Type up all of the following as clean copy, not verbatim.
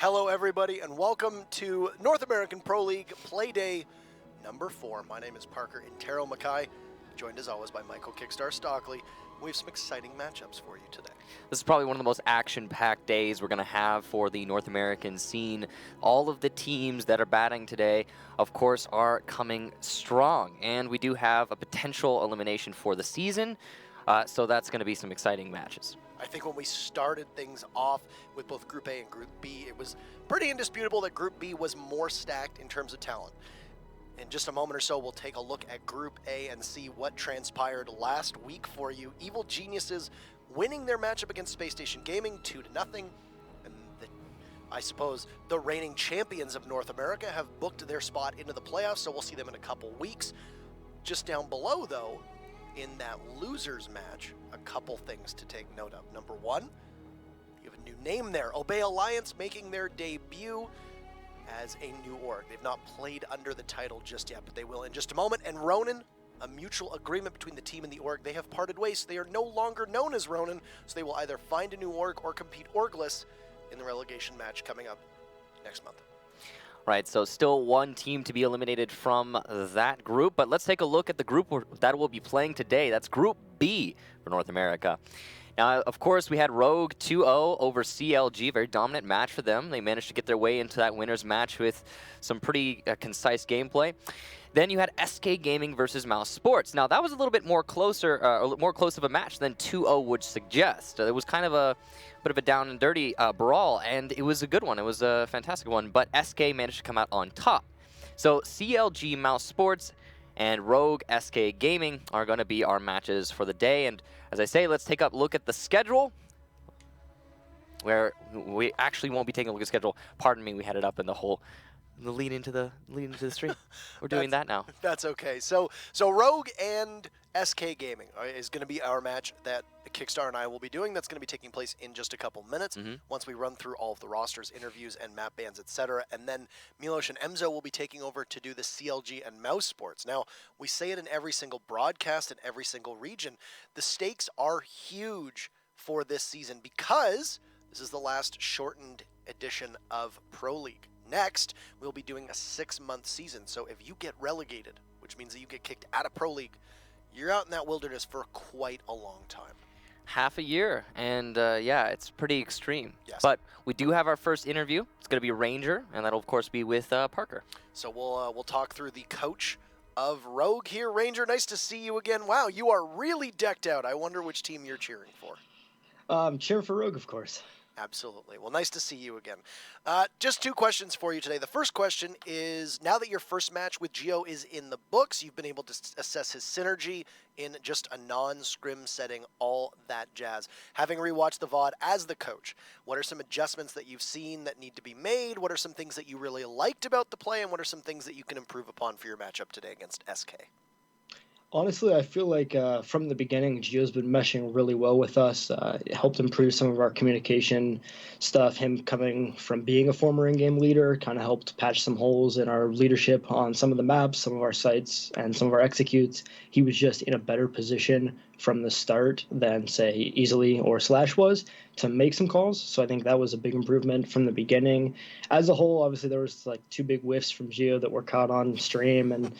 Hello, everybody, and welcome to North American Pro League Playday number 4. My name is Parker Intero Mackay, joined as always by Michael Kickstar Stockley. We have some exciting matchups for you today. This is probably one of the most action-packed days we're going to have for the North American scene. All of the teams that are batting today, of course, are coming strong, and we do have a potential elimination for the season, so that's going to be some exciting matches. I think when we started things off with both Group A and Group B, it was pretty indisputable that Group B was more stacked in terms of talent. In just a moment or so, we'll take a look at Group A and see what transpired last week for you. Evil Geniuses winning their matchup against Space Station Gaming 2-0. And I suppose the reigning champions of North America have booked their spot into the playoffs, so we'll see them in a couple weeks. Just down below, though, in that losers match, a couple things to take note of. Number one, you have a new name there. Obey Alliance making their debut as a new org. They've not played under the title just yet, but they will in just a moment. And Ronin, a mutual agreement between the team and the org. They have parted ways, so they are no longer known as Ronin, so they will either find a new org or compete orgless in the relegation match coming up next month. Right, so still one team to be eliminated from that group, but let's take a look at the group that will be playing today. That's Group B for North America. Now, of course, we had Rogue 2-0 over CLG, very dominant match for them. They managed to get their way into that winner's match with some pretty concise gameplay. Then you had SK Gaming versus Mouse Sports. Now, that was a little bit more close of a match than 2-0 would suggest. It was kind of a bit of a down and dirty brawl, and it was a good one. It was a fantastic one, but SK managed to come out on top. So CLG Mouse Sports and Rogue SK Gaming are going to be our matches for the day. And as I say, let's take a look at the schedule, where we actually won't be taking a look at the schedule. Pardon me, we had it up in the whole lead into the stream. We're doing that now. That's okay. So Rogue and SK Gaming is going to be our match that Kickstar and I will be doing. That's going to be taking place in just a couple minutes once we run through all of the rosters, interviews, and map bans, etc. And then Milos and Emzo will be taking over to do the CLG and Mouse Sports. Now, we say it in every single broadcast in every single region. The stakes are huge for this season because this is the last shortened edition of Pro League. Next, we'll be doing a 6-month season. So if you get relegated, which means that you get kicked out of Pro League, you're out in that wilderness for quite a long time. Half a year, and yeah, it's pretty extreme. Yes. But we do have our first interview. It's going to be Ranger, and that'll of course be with Parker. So we'll talk through the coach of Rogue here. Ranger, nice to see you again. Wow, you are really decked out. I wonder which team you're cheering for. Cheering for Rogue, of course. Absolutely. Well, nice to see you again. Just 2 questions for you today. The first question is, now that your first match with Gio is in the books, you've been able to assess his synergy in just a non-scrim setting, all that jazz. Having rewatched the VOD as the coach, what are some adjustments that you've seen that need to be made? What are some things that you really liked about the play? And what are some things that you can improve upon for your matchup today against SK? Honestly, I feel like from the beginning, Gio's been meshing really well with us. It helped improve some of our communication stuff. Him coming from being a former in-game leader kind of helped patch some holes in our leadership on some of the maps, some of our sites, and some of our executes. He was just in a better position from the start than, say, Easily or Slash was to make some calls. So I think that was a big improvement from the beginning. As a whole, obviously, there was like 2 big whiffs from Gio that were caught on stream and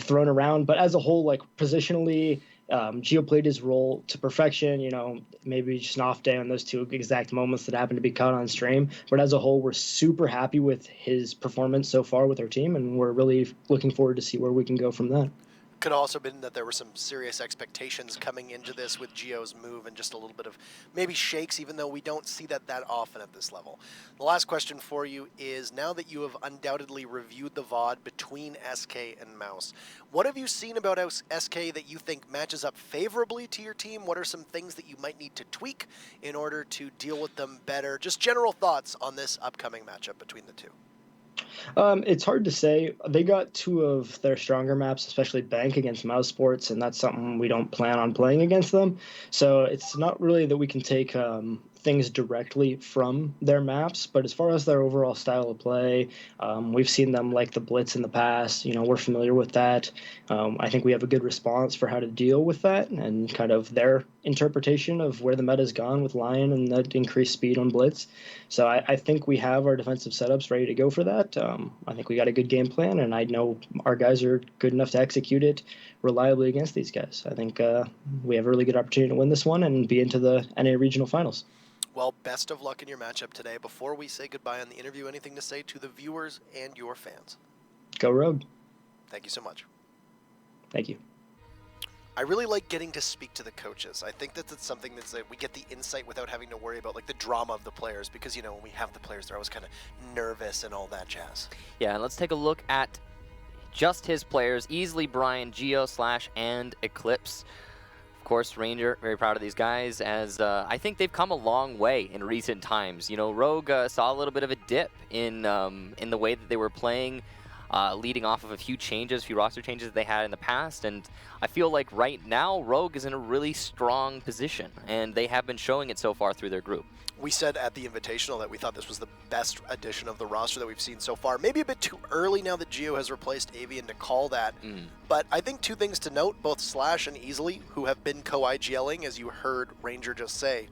thrown around. But as a whole, like positionally, Gio played his role to perfection. You know, maybe just an off day on those 2 exact moments that happened to be caught on stream. But as a whole, we're super happy with his performance so far with our team, and we're really looking forward to see where we can go from that. Could also been that there were some serious expectations coming into this with Gio's move and just a little bit of maybe shakes, even though we don't see that often at this level. The last question for you is, now that you have undoubtedly reviewed the VOD between SK and Mouse, what have you seen about SK that you think matches up favorably to your team? What are some things that you might need to tweak in order to deal with them better? Just general thoughts on this upcoming matchup between the two. It's hard to say. They got 2 of their stronger maps, especially Bank against Mouse Sports, and that's something we don't plan on playing against them. So it's not really that we can take things directly from their maps, but as far as their overall style of play, we've seen them like the blitz in the past. We're familiar with that. I think we have a good response for how to deal with that and kind of their interpretation of where the meta's gone with Lion and the increased speed on blitz. So I think we have our defensive setups ready to go for that. I think we got a good game plan, and I know our guys are good enough to execute it reliably against these guys. I think we have a really good opportunity to win this one and be into the NA regional finals. Well, best of luck in your matchup today. Before we say goodbye on the interview, anything to say to the viewers and your fans? Go Rogue. Thank you so much. Thank you. I really like getting to speak to the coaches. I think that that's something that's like we get the insight without having to worry about like the drama of the players, because when we have the players, they're always kind of nervous and all that jazz. Yeah, and let's take a look at just his players. Easily Brian, Geo, Slash, and Eclipse. Of course, Ranger, very proud of these guys, as I think they've come a long way in recent times. Rogue saw a little bit of a dip in the way that they were playing, leading off of a few roster changes that they had in the past, and I feel like right now Rogue is in a really strong position, and they have been showing it so far through their group. We said at the Invitational that we thought this was the best addition of the roster that we've seen so far. Maybe a bit too early now that Geo has replaced Avian to call that. But I think two things to note, both Slash and Easily, who have been co-IGLing, as you heard Ranger just say,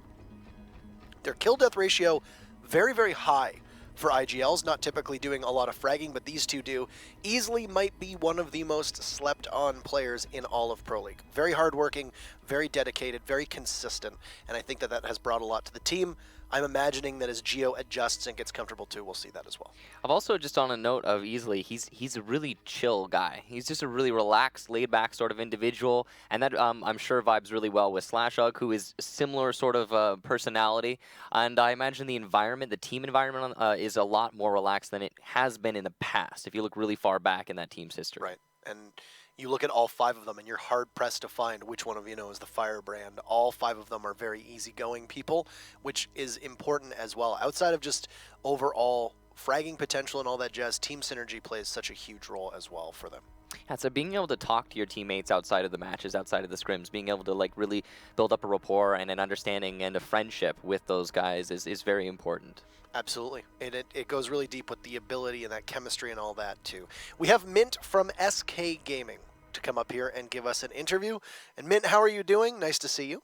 their kill-death ratio very, very high for IGLs, not typically doing a lot of fragging, but these two do. Easily might be one of the most slept-on players in all of Pro League. Very hardworking, very dedicated, very consistent, and I think that that has brought a lot to the team. I'm imagining that as Geo adjusts and gets comfortable too, we'll see that as well. I've also, just on a note of Easily, he's a really chill guy. He's just a really relaxed, laid-back sort of individual, and that I'm sure vibes really well with Slashug, who is a similar sort of personality. And I imagine the environment, the team environment, is a lot more relaxed than it has been in the past, if you look really far back in that team's history. Right, and you look at all five of them, and you're hard-pressed to find which one of is the Firebrand. All five of them are very easygoing people, which is important as well. Outside of just overall fragging potential and all that jazz, team synergy plays such a huge role as well for them. Yeah, so being able to talk to your teammates outside of the matches, outside of the scrims, being able to really build up a rapport and an understanding and a friendship with those guys is very important. Absolutely. And it goes really deep with the ability and that chemistry and all that too. We have Mint from SK Gaming to come up here and give us an interview. And Mint, how are you doing? Nice to see you.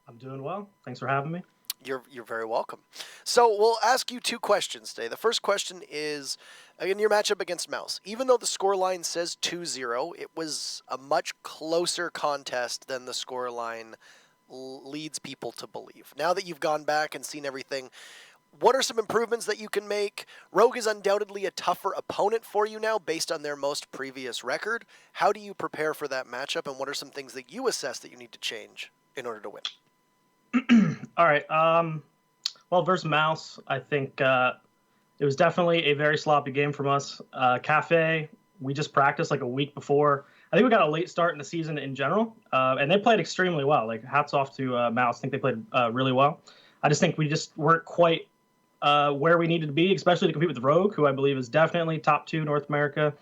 I'm doing well. Thanks for having me. You're very welcome. So we'll ask you two questions today. The first question is, in your matchup against Mouse, even though the scoreline says 2-0, it was a much closer contest than the scoreline leads people to believe. Now that you've gone back and seen everything, what are some improvements that you can make? Rogue is undoubtedly a tougher opponent for you now based on their most previous record. How do you prepare for that matchup, and what are some things that you assess that you need to change in order to win? All right. Well, versus Mouse, I think it was definitely a very sloppy game from us. Cafe, we just practiced like a week before. I think we got a late start in the season in general, and they played extremely well. Like, hats off to Mouse. I think they played really well. I just think we just weren't quite where we needed to be, especially to compete with Rogue, who I believe is definitely top 2 North America.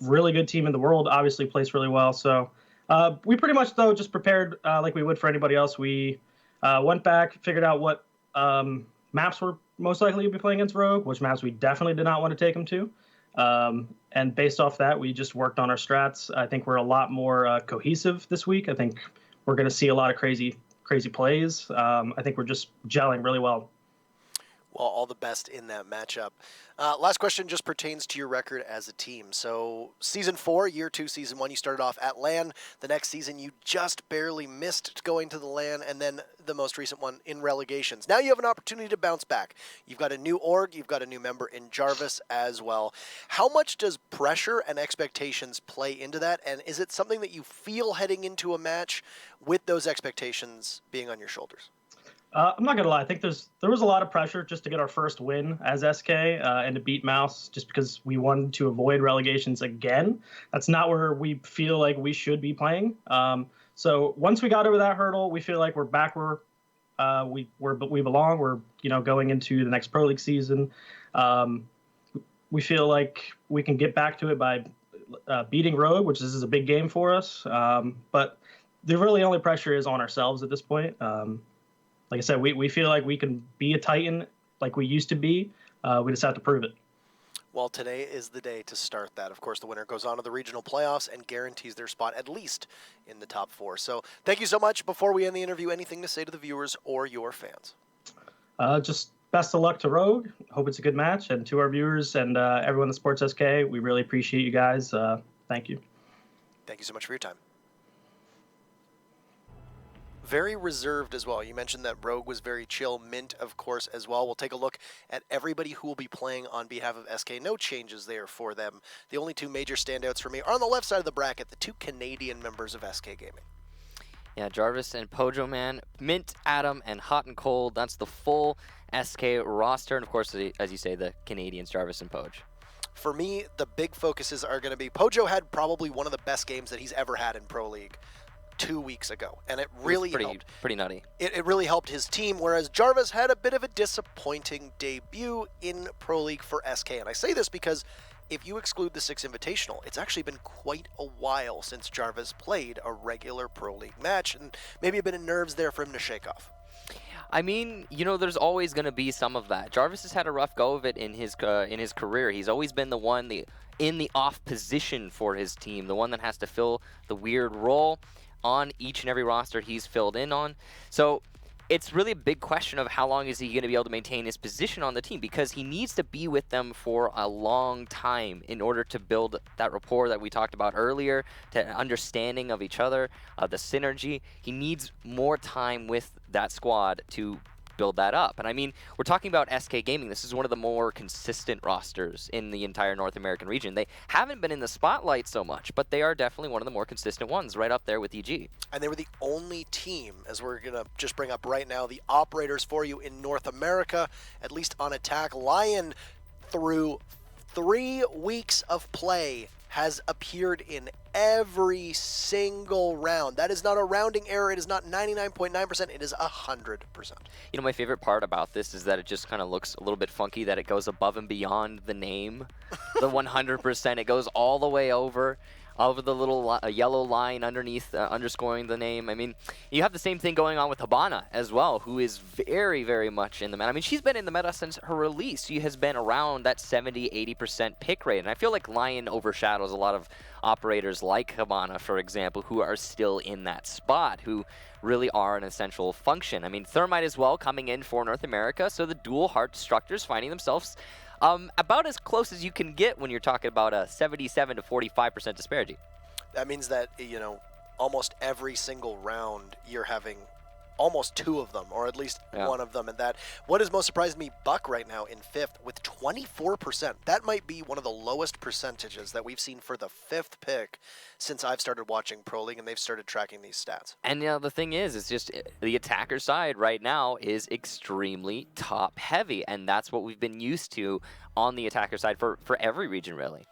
Really good team in the world, obviously plays really well. So we pretty much, though, just prepared like we would for anybody else. We went back, figured out what maps were most likely to be playing against Rogue, which maps we definitely did not want to take them to. And based off that, we just worked on our strats. I think we're a lot more cohesive this week. I think we're going to see a lot of crazy plays. I think we're just gelling really well. Well, all the best in that matchup. Last question just pertains to your record as a team. So Season 4, Year 2, Season 1, you started off at LAN. The next season, you just barely missed going to the LAN, and then the most recent one in relegations. Now you have an opportunity to bounce back. You've got a new org. You've got a new member in Jarvis as well. How much does pressure and expectations play into that, and is it something that you feel heading into a match with those expectations being on your shoulders? I'm not gonna lie. I think there was a lot of pressure just to get our first win as SK and to beat Mouse, just because we wanted to avoid relegations again. That's not where we feel like we should be playing. So once we got over that hurdle, we feel like we're back where we belong. We're going into the next Pro League season. We feel like we can get back to it by beating Rogue, which is a big game for us. But the really only pressure is on ourselves at this point. like I said, we feel like we can be a Titan like we used to be. We just have to prove it. Well, today is the day to start that. Of course, the winner goes on to the regional playoffs and guarantees their spot at least in the top 4. So thank you so much. Before we end the interview, anything to say to the viewers or your fans? Just best of luck to Rogue. Hope it's a good match. And to our viewers and everyone at Sports SK, we really appreciate you guys. Thank you. Thank you so much for your time. Very reserved as well. You mentioned that Rogue was very chill. Mint, of course, as well. We'll take a look at everybody who will be playing on behalf of SK. No changes there for them. The only 2 major standouts for me are on the left side of the bracket, the 2 Canadian members of SK Gaming. Yeah, Jarvis and Pojo, man. Mint, Adam, and Hot and Cold. That's the full SK roster. And, of course, as you say, the Canadians, Jarvis and Poj. For me, the big focuses are going to be Pojo had probably one of the best games that he's ever had in Pro League 2 weeks ago, and it really helped. Pretty nutty. It really helped his team, whereas Jarvis had a bit of a disappointing debut in Pro League for SK. And I say this because if you exclude the 6 Invitational, it's actually been quite a while since Jarvis played a regular Pro League match, and maybe a bit of nerves there for him to shake off. I mean, you know, there's always going to be some of that. Jarvis has had a rough go of it in his career. He's always been the one in the off position for his team, the one that has to fill the weird role on each and every roster he's filled in on. So it's really a big question of how long is he going to be able to maintain his position on the team, because he needs to be with them for a long time in order to build that rapport that we talked about earlier, to understanding of each other, the synergy. He needs more time with that squad to build that up. And I mean, we're talking about SK Gaming. This is one of the more consistent rosters in the entire North American region. They haven't been in the spotlight so much, but they are definitely one of the more consistent ones, right up there with EG. And they were the only team, as we're going to just bring up right now, the operators for you in North America, at least on attack. Lion, through 3 weeks of play, has appeared in every single round. That is not a rounding error. It is not 99.9%. It is 100%. You know, my favorite part about this is that it just kind of looks a little bit funky that it goes above and beyond the name. The 100%. It goes all the way over the little yellow line underneath, underscoring the name. I mean, you have the same thing going on with Habana as well, who is very, very much in the meta. I mean, she's been in the meta since her release. She has been around that 70-80% pick rate. And I feel like Lion overshadows a lot of operators like Habana, for example, who are still in that spot, who really are an essential function. I mean, Thermite as well coming in for North America, so the dual heart destructors finding themselves about as close as you can get when you're talking about a 77 to 45% disparity. That means that, you know, almost every single round you're having almost 2 of them, or at least one of them. And that, what has most surprised me, Buck right now in 5th with 24%. That might be one of the lowest percentages that we've seen for the 5th pick since I've started watching Pro League and they've started tracking these stats. And you know, the thing is, it's just the attacker side right now is extremely top heavy, and that's what we've been used to on the attacker side for every region, really.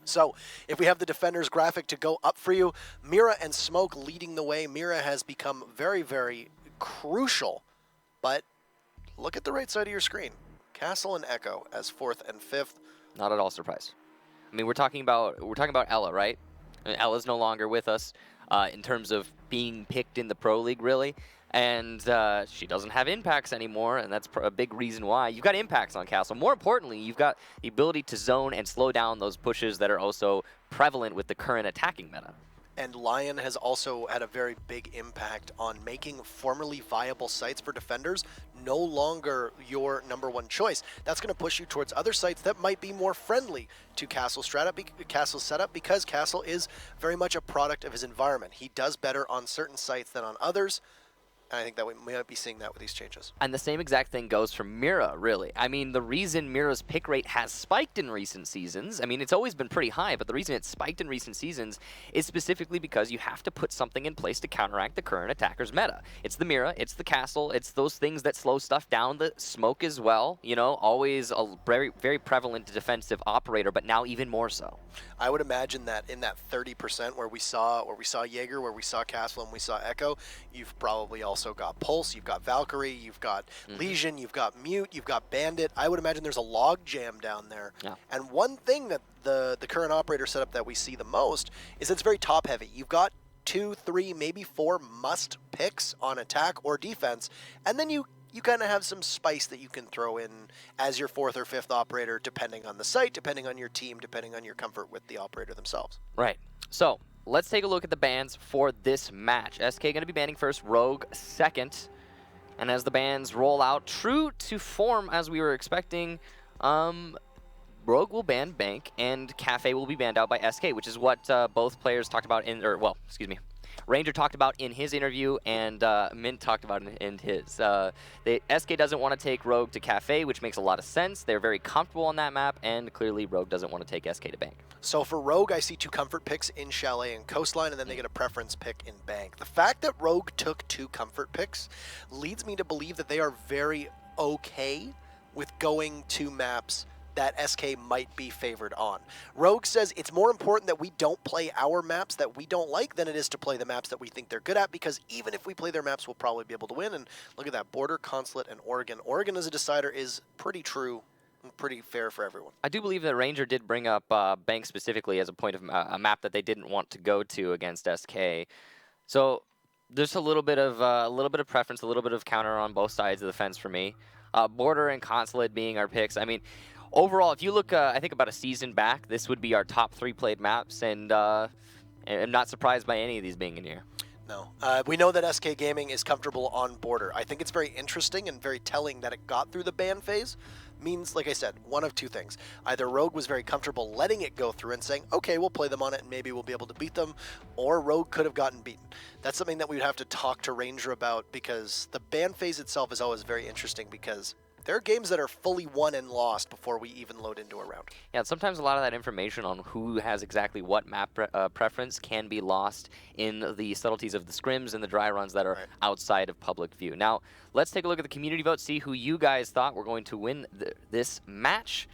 So, if we have the defenders graphic to go up for you, Mira and Smoke leading the way. Mira has become very, very crucial, but look at the right side of your screen. Castle and Echo as 4th and 5th. Not at all surprised. I mean, we're talking about Ella, right? I mean, Ella's no longer with us in terms of being picked in the Pro League, really. And she doesn't have impacts anymore, and that's a big reason why. You've got impacts on Castle. More importantly, you've got the ability to zone and slow down those pushes that are also prevalent with the current attacking meta. And Lion has also had a very big impact on making formerly viable sites for defenders no longer your #1 choice. That's going to push you towards other sites that might be more friendly to Castle's setup, because Castle is very much a product of his environment. He does better on certain sites than on others. And I think that we might be seeing that with these changes. And the same exact thing goes for Mira, really. I mean, the reason Mira's pick rate has spiked in recent seasons, I mean, it's always been pretty high, but the reason it's spiked in recent seasons is specifically because you have to put something in place to counteract the current attacker's meta. It's the Mira, it's the Castle, it's those things that slow stuff down, the Smoke as well, you know, always a very, very prevalent defensive operator, but now even more so. I would imagine that in that 30% where we saw Jaeger, where we saw Castle, and we saw Echo, you've probably also got Pulse, you've got Valkyrie, you've got Legion, you've got Mute, you've got Bandit. I would imagine there's a log jam down there. Yeah. And one thing that the current operator setup that we see the most is it's very top heavy. You've got 2, 3, maybe 4 must picks on attack or defense, and then you kind of have some spice that you can throw in as your 4th or 5th operator, depending on the site, depending on your team, depending on your comfort with the operator themselves. Right. So let's take a look at the bans for this match. SK going to be banning first, Rogue second. And as the bans roll out, true to form as we were expecting, Rogue will ban Bank and Cafe will be banned out by SK, which is what both players talked about Ranger talked about in his interview and Mint talked about in his. SK doesn't want to take Rogue to Cafe, which makes a lot of sense. They're very comfortable on that map, and clearly Rogue doesn't want to take SK to Bank. So for Rogue, I see 2 comfort picks in Chalet and Coastline, and then they get a preference pick in Bank. The fact that Rogue took 2 comfort picks leads me to believe that they are very okay with going to maps that SK might be favored on. Rogue says it's more important that we don't play our maps that we don't like than it is to play the maps that we think they're good at, because even if we play their maps, we'll probably be able to win. And look at that, Border, Consulate, and Oregon. Oregon as a decider is pretty true and pretty fair for everyone. I do believe that Ranger did bring up Bank specifically as a point of a map that they didn't want to go to against SK. So there's a little bit of preference, a little bit of counter on both sides of the fence for me. Border and Consulate being our picks. I mean, overall, if you look, I think about a season back, this would be our top 3 played maps, and I'm not surprised by any of these being in here. No. We know that SK Gaming is comfortable on Border. I think it's very interesting and very telling that it got through the ban phase. Means, like I said, one of 2 things. Either Rogue was very comfortable letting it go through and saying, okay, we'll play them on it and maybe we'll be able to beat them, or Rogue could have gotten beaten. That's something that we would have to talk to Ranger about, because the ban phase itself is always very interesting, because there are games that are fully won and lost before we even load into a round. Yeah, and sometimes a lot of that information on who has exactly what map preference can be lost in the subtleties of the scrims and the dry runs that are outside of public view. Now, let's take a look at the community vote, see who you guys thought were going to win this match.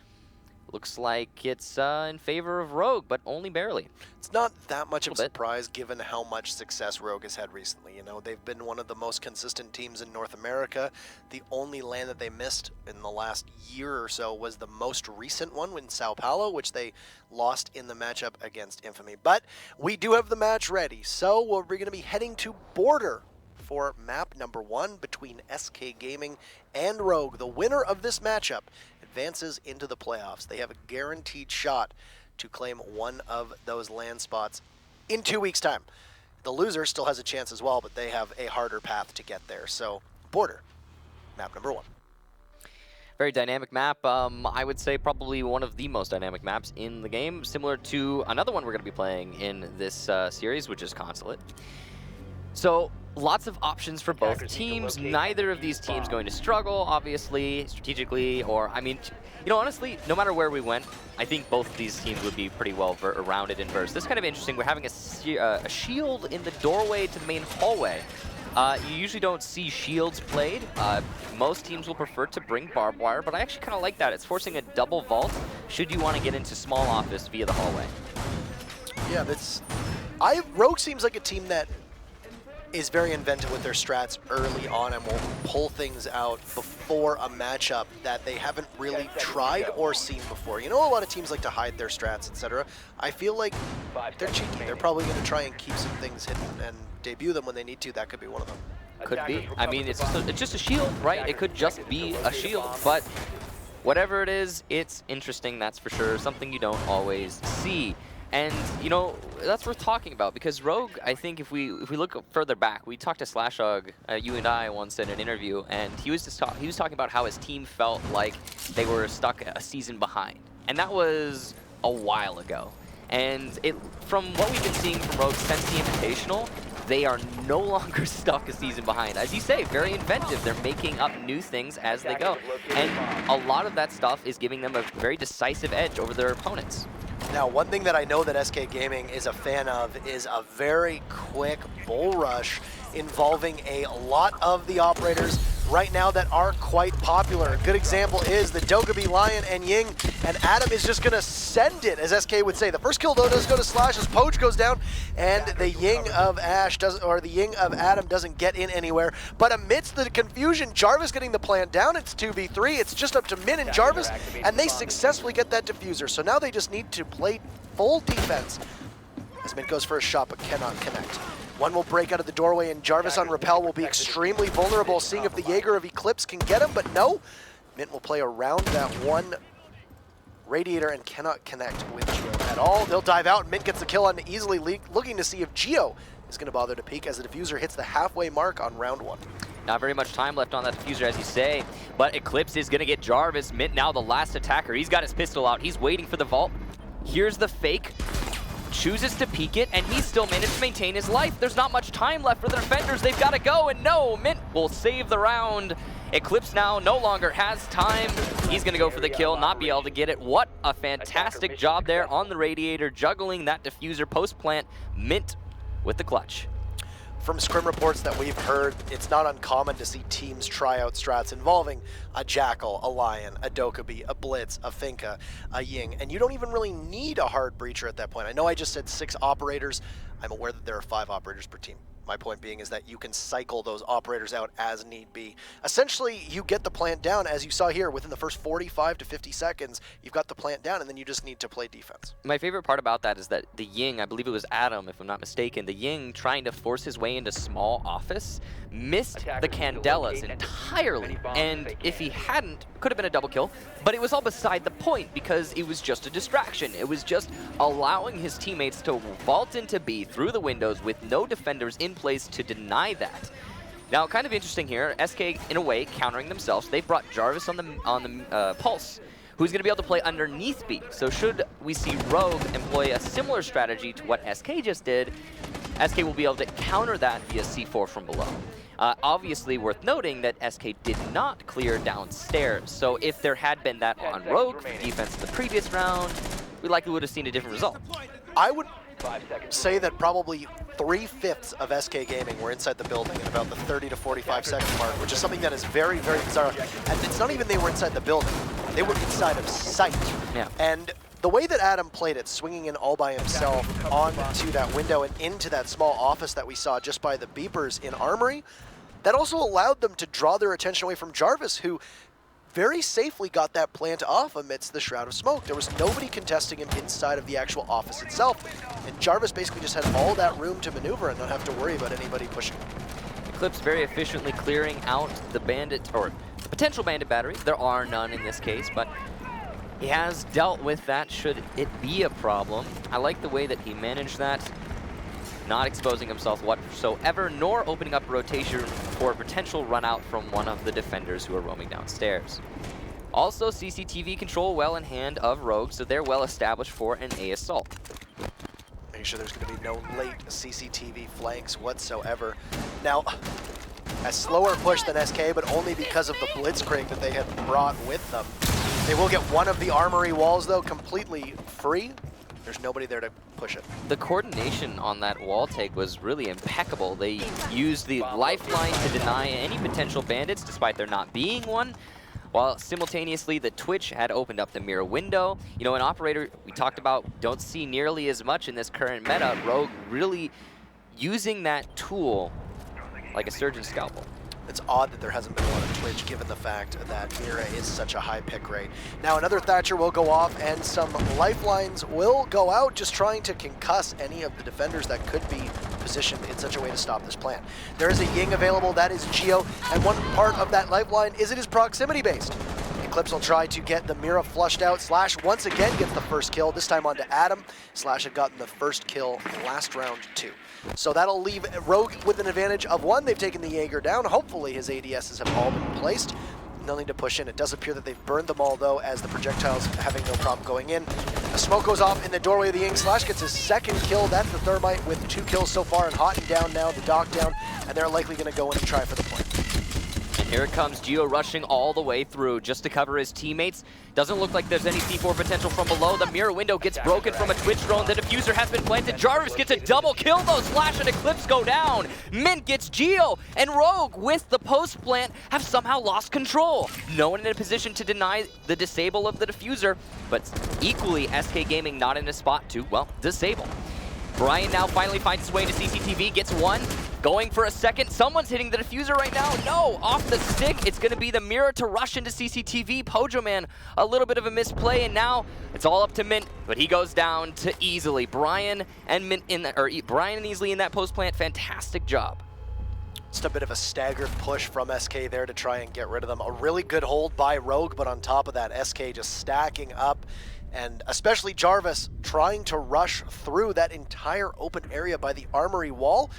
Looks like it's in favor of Rogue, but only barely. It's not that much of a surprise given how much success Rogue has had recently. You know, they've been one of the most consistent teams in North America. The only LAN that they missed in the last year or so was the most recent one in Sao Paulo, which they lost in the matchup against Infamy. But we do have the match ready, so we're going to be heading to Border for map number 1 between SK Gaming and Rogue. The winner of this matchup advances into the playoffs. They have a guaranteed shot to claim one of those land spots in 2 weeks' time. The loser still has a chance as well, but they have a harder path to get there. So, Border, map number 1. Very dynamic map. I would say probably one of the most dynamic maps in the game, similar to another one we're going to be playing in this series, which is Consulate. So, lots of options for both teams. Neither of these teams going to struggle, obviously, strategically, or, I mean, you know, honestly, no matter where we went, I think both of these teams would be pretty well rounded and versed. This is kind of interesting. We're having a shield in the doorway to the main hallway. You usually don't see shields played. Most teams will prefer to bring barbed wire, but I actually kind of like that. It's forcing a double vault should you want to get into small office via the hallway. Yeah, Rogue seems like a team that is very inventive with their strats early on and will pull things out before a matchup that they haven't really tried or seen before. You know, a lot of teams like to hide their strats, etc. I feel like they're cheeky. They're probably going to try and keep some things hidden and debut them when they need to. That could be one of them. Could be. I mean, it's just a shield, right? It could just be a shield, but whatever it is, it's interesting, that's for sure. Something you don't always see. And, you know, that's worth talking about, because Rogue, I think if we look further back, we talked to Slashog, you and I once in an interview, and he was talking about how his team felt like they were stuck a season behind. And that was a while ago. And from what we've been seeing from Rogue since the Invitational, they are no longer stuck a season behind. As you say, very inventive. They're making up new things as they go. And a lot of that stuff is giving them a very decisive edge over their opponents. Now, one thing that I know that SK Gaming is a fan of is a very quick bull rush involving a lot of the operators right now that are quite popular. A good example is the Dokkaebi Lion and Ying, and Adam is just going to send it, as SK would say. The first kill, though, does go to Slash as Poach goes down, and the Ying of Adam doesn't get in anywhere. But amidst the confusion, Jarvis getting the plant down. It's 2v3. It's just up to Min and Jarvis, and they successfully get that diffuser. So now they just need to play full defense. As Min goes for a shot, but cannot connect. One will break out of the doorway, and Jarvis on Repel will be extremely vulnerable, seeing if the Jaeger of Eclipse can get him, but no. Mint will play around that one Radiator and cannot connect with Geo at all. They'll dive out, Mint gets the kill on easily, looking to see if Geo is going to bother to peek as the diffuser hits the halfway mark on round 1. Not very much time left on that diffuser, as you say, but Eclipse is going to get Jarvis. Mint now the last attacker. He's got his pistol out. He's waiting for the vault. Here's the fake. Chooses to peek it, and he's still managed to maintain his life. There's not much time left for the defenders. They've got to go, and no, Mint will save the round. Eclipse now no longer has time. He's going to go for the kill, not be able to get it. What a fantastic job there on the Radiator, juggling that diffuser post-plant. Mint with the clutch. From scrim reports that we've heard, it's not uncommon to see teams try out strats involving a Jackal, a Lion, a Dokkaebi, a Blitz, a Finka, a Ying, and you don't even really need a hard breacher at that point. I know I just said 6 operators. I'm aware that there are 5 operators per team. My point being is that you can cycle those operators out as need be. Essentially, you get the plant down, as you saw here, within the first 45 to 50 seconds, you've got the plant down, and then you just need to play defense. My favorite part about that is that the Ying, I believe it was Adam, if I'm not mistaken, the Ying trying to force his way into small office, missed the Candelas entirely, and if he hadn't, could have been a double kill, but it was all beside the point because it was just a distraction. It was just allowing his teammates to vault into B through the windows with no defenders in place to deny that. Now, kind of interesting here, SK in a way countering themselves. They brought Jarvis on the Pulse, who's going to be able to play underneath B. So should we see Rogue employ a similar strategy to what SK just did, SK will be able to counter that via C4 from below. Obviously worth noting that SK did not clear downstairs, so if there had been that on Rogue defense in the previous round, we likely would have seen a different result. I would say that probably 3/5 of SK Gaming were inside the building at about the 30 to 45 second mark, which is something that is very, very bizarre. And it's not even they were inside the building, they were inside of sight. Yeah. And the way that Adam played it, swinging in all by himself onto that window and into that small office that we saw just by the beepers in Armory, that also allowed them to draw their attention away from Jarvis, who very safely got that plant off amidst the Shroud of Smoke. There was nobody contesting him inside of the actual office itself, and Jarvis basically just had all that room to maneuver and not have to worry about anybody pushing. Eclipse very efficiently clearing out the bandit, or the potential bandit battery. There are none in this case, but he has dealt with that should it be a problem. I like the way that he managed that, not exposing himself whatsoever, nor opening up rotation for a potential run out from one of the defenders who are roaming downstairs. Also, CCTV control well in hand of Rogue, so they're well established for an A assault. Make sure there's going to be no late CCTV flanks whatsoever. Now, a slower push than SK, but only because of the Blitzkrieg that they had brought with them. They will get one of the Armory walls, though, completely free. There's nobody there to push it. The coordination on that wall take was really impeccable. They used the lifeline to deny any potential bandits, despite there not being one, while simultaneously the Twitch had opened up the mirror window. You know, an operator we talked about don't see nearly as much in this current meta. Rogue really using that tool like a surgeon's scalpel. It's odd that there hasn't been one on Twitch, given the fact that Mira is such a high pick rate. Now another Thatcher will go off, and some lifelines will go out, just trying to concuss any of the defenders that could be positioned in such a way to stop this plant. There is a Ying available, that is Geo, and one part of that lifeline is it is proximity-based. Eclipse will try to get the Mira flushed out. Slash once again gets the first kill, this time onto Adam. Slash had gotten the first kill last round too. So that'll leave Rogue with an advantage of 1. They've taken the Jaeger down. Hopefully his ADSs have all been placed. They'll need to push in. It does appear that they've burned them all, though, as the projectiles having no problem going in. The smoke goes off in the doorway of the Ying. Slash gets his second kill. That's the Thermite with 2 kills so far, and Hot and down now, the Dock down, and they're likely going to go in and try for the point. And here it comes, Geo rushing all the way through just to cover his teammates. Doesn't look like there's any C4 potential from below. The mirror window gets broken from a Twitch drone. The diffuser has been planted. Jarvis gets a double kill though. Slash and Eclipse go down. Mint gets Geo, and Rogue with the post plant have somehow lost control. No one in a position to deny the disable of the diffuser, but equally SK Gaming not in a spot to, well, disable. Brian now finally finds his way to CCTV, gets one, Going for a second. Someone's hitting the diffuser right now. No, off the stick. It's going to be the mirror to rush into CCTV. Pojo Man, a little bit of a misplay, and now it's all up to Mint, but he goes down to Easily. Brian and Mint Brian and Easily in that post plant. Fantastic job. Just a bit of a staggered push from SK there to try and get rid of them. A really good hold by Rogue, but on top of that, SK just stacking up, and especially Jarvis trying to rush through that entire open area by the armory wall.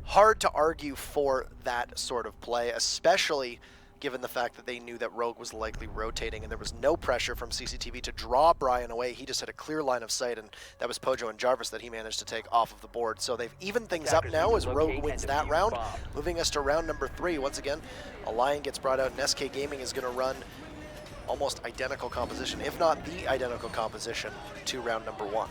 Hard to argue for that sort of play, especially given the fact that they knew that Rogue was likely rotating and there was no pressure from CCTV to draw Brian away. He just had a clear line of sight, and that was Pojo and Jarvis that he managed to take off of the board. So they've evened things up now as Rogue wins that round, moving us to round number 3. Once again, a Lion gets brought out, and SK Gaming is going to run almost identical composition, if not the identical composition, to round number 1.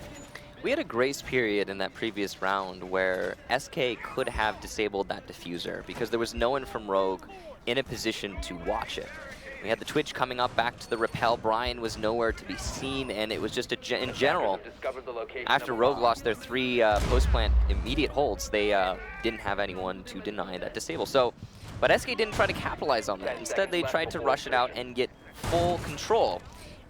We had a grace period in that previous round where SK could have disabled that diffuser because there was no one from Rogue in a position to watch it. We had the Twitch coming up back to the rappel. Brian was nowhere to be seen, and it was just in general, after Rogue lost their 3 post-plant immediate holds, they didn't have anyone to deny that disable. So, but SK didn't try to capitalize on that. Instead, they tried to rush it out and get full control,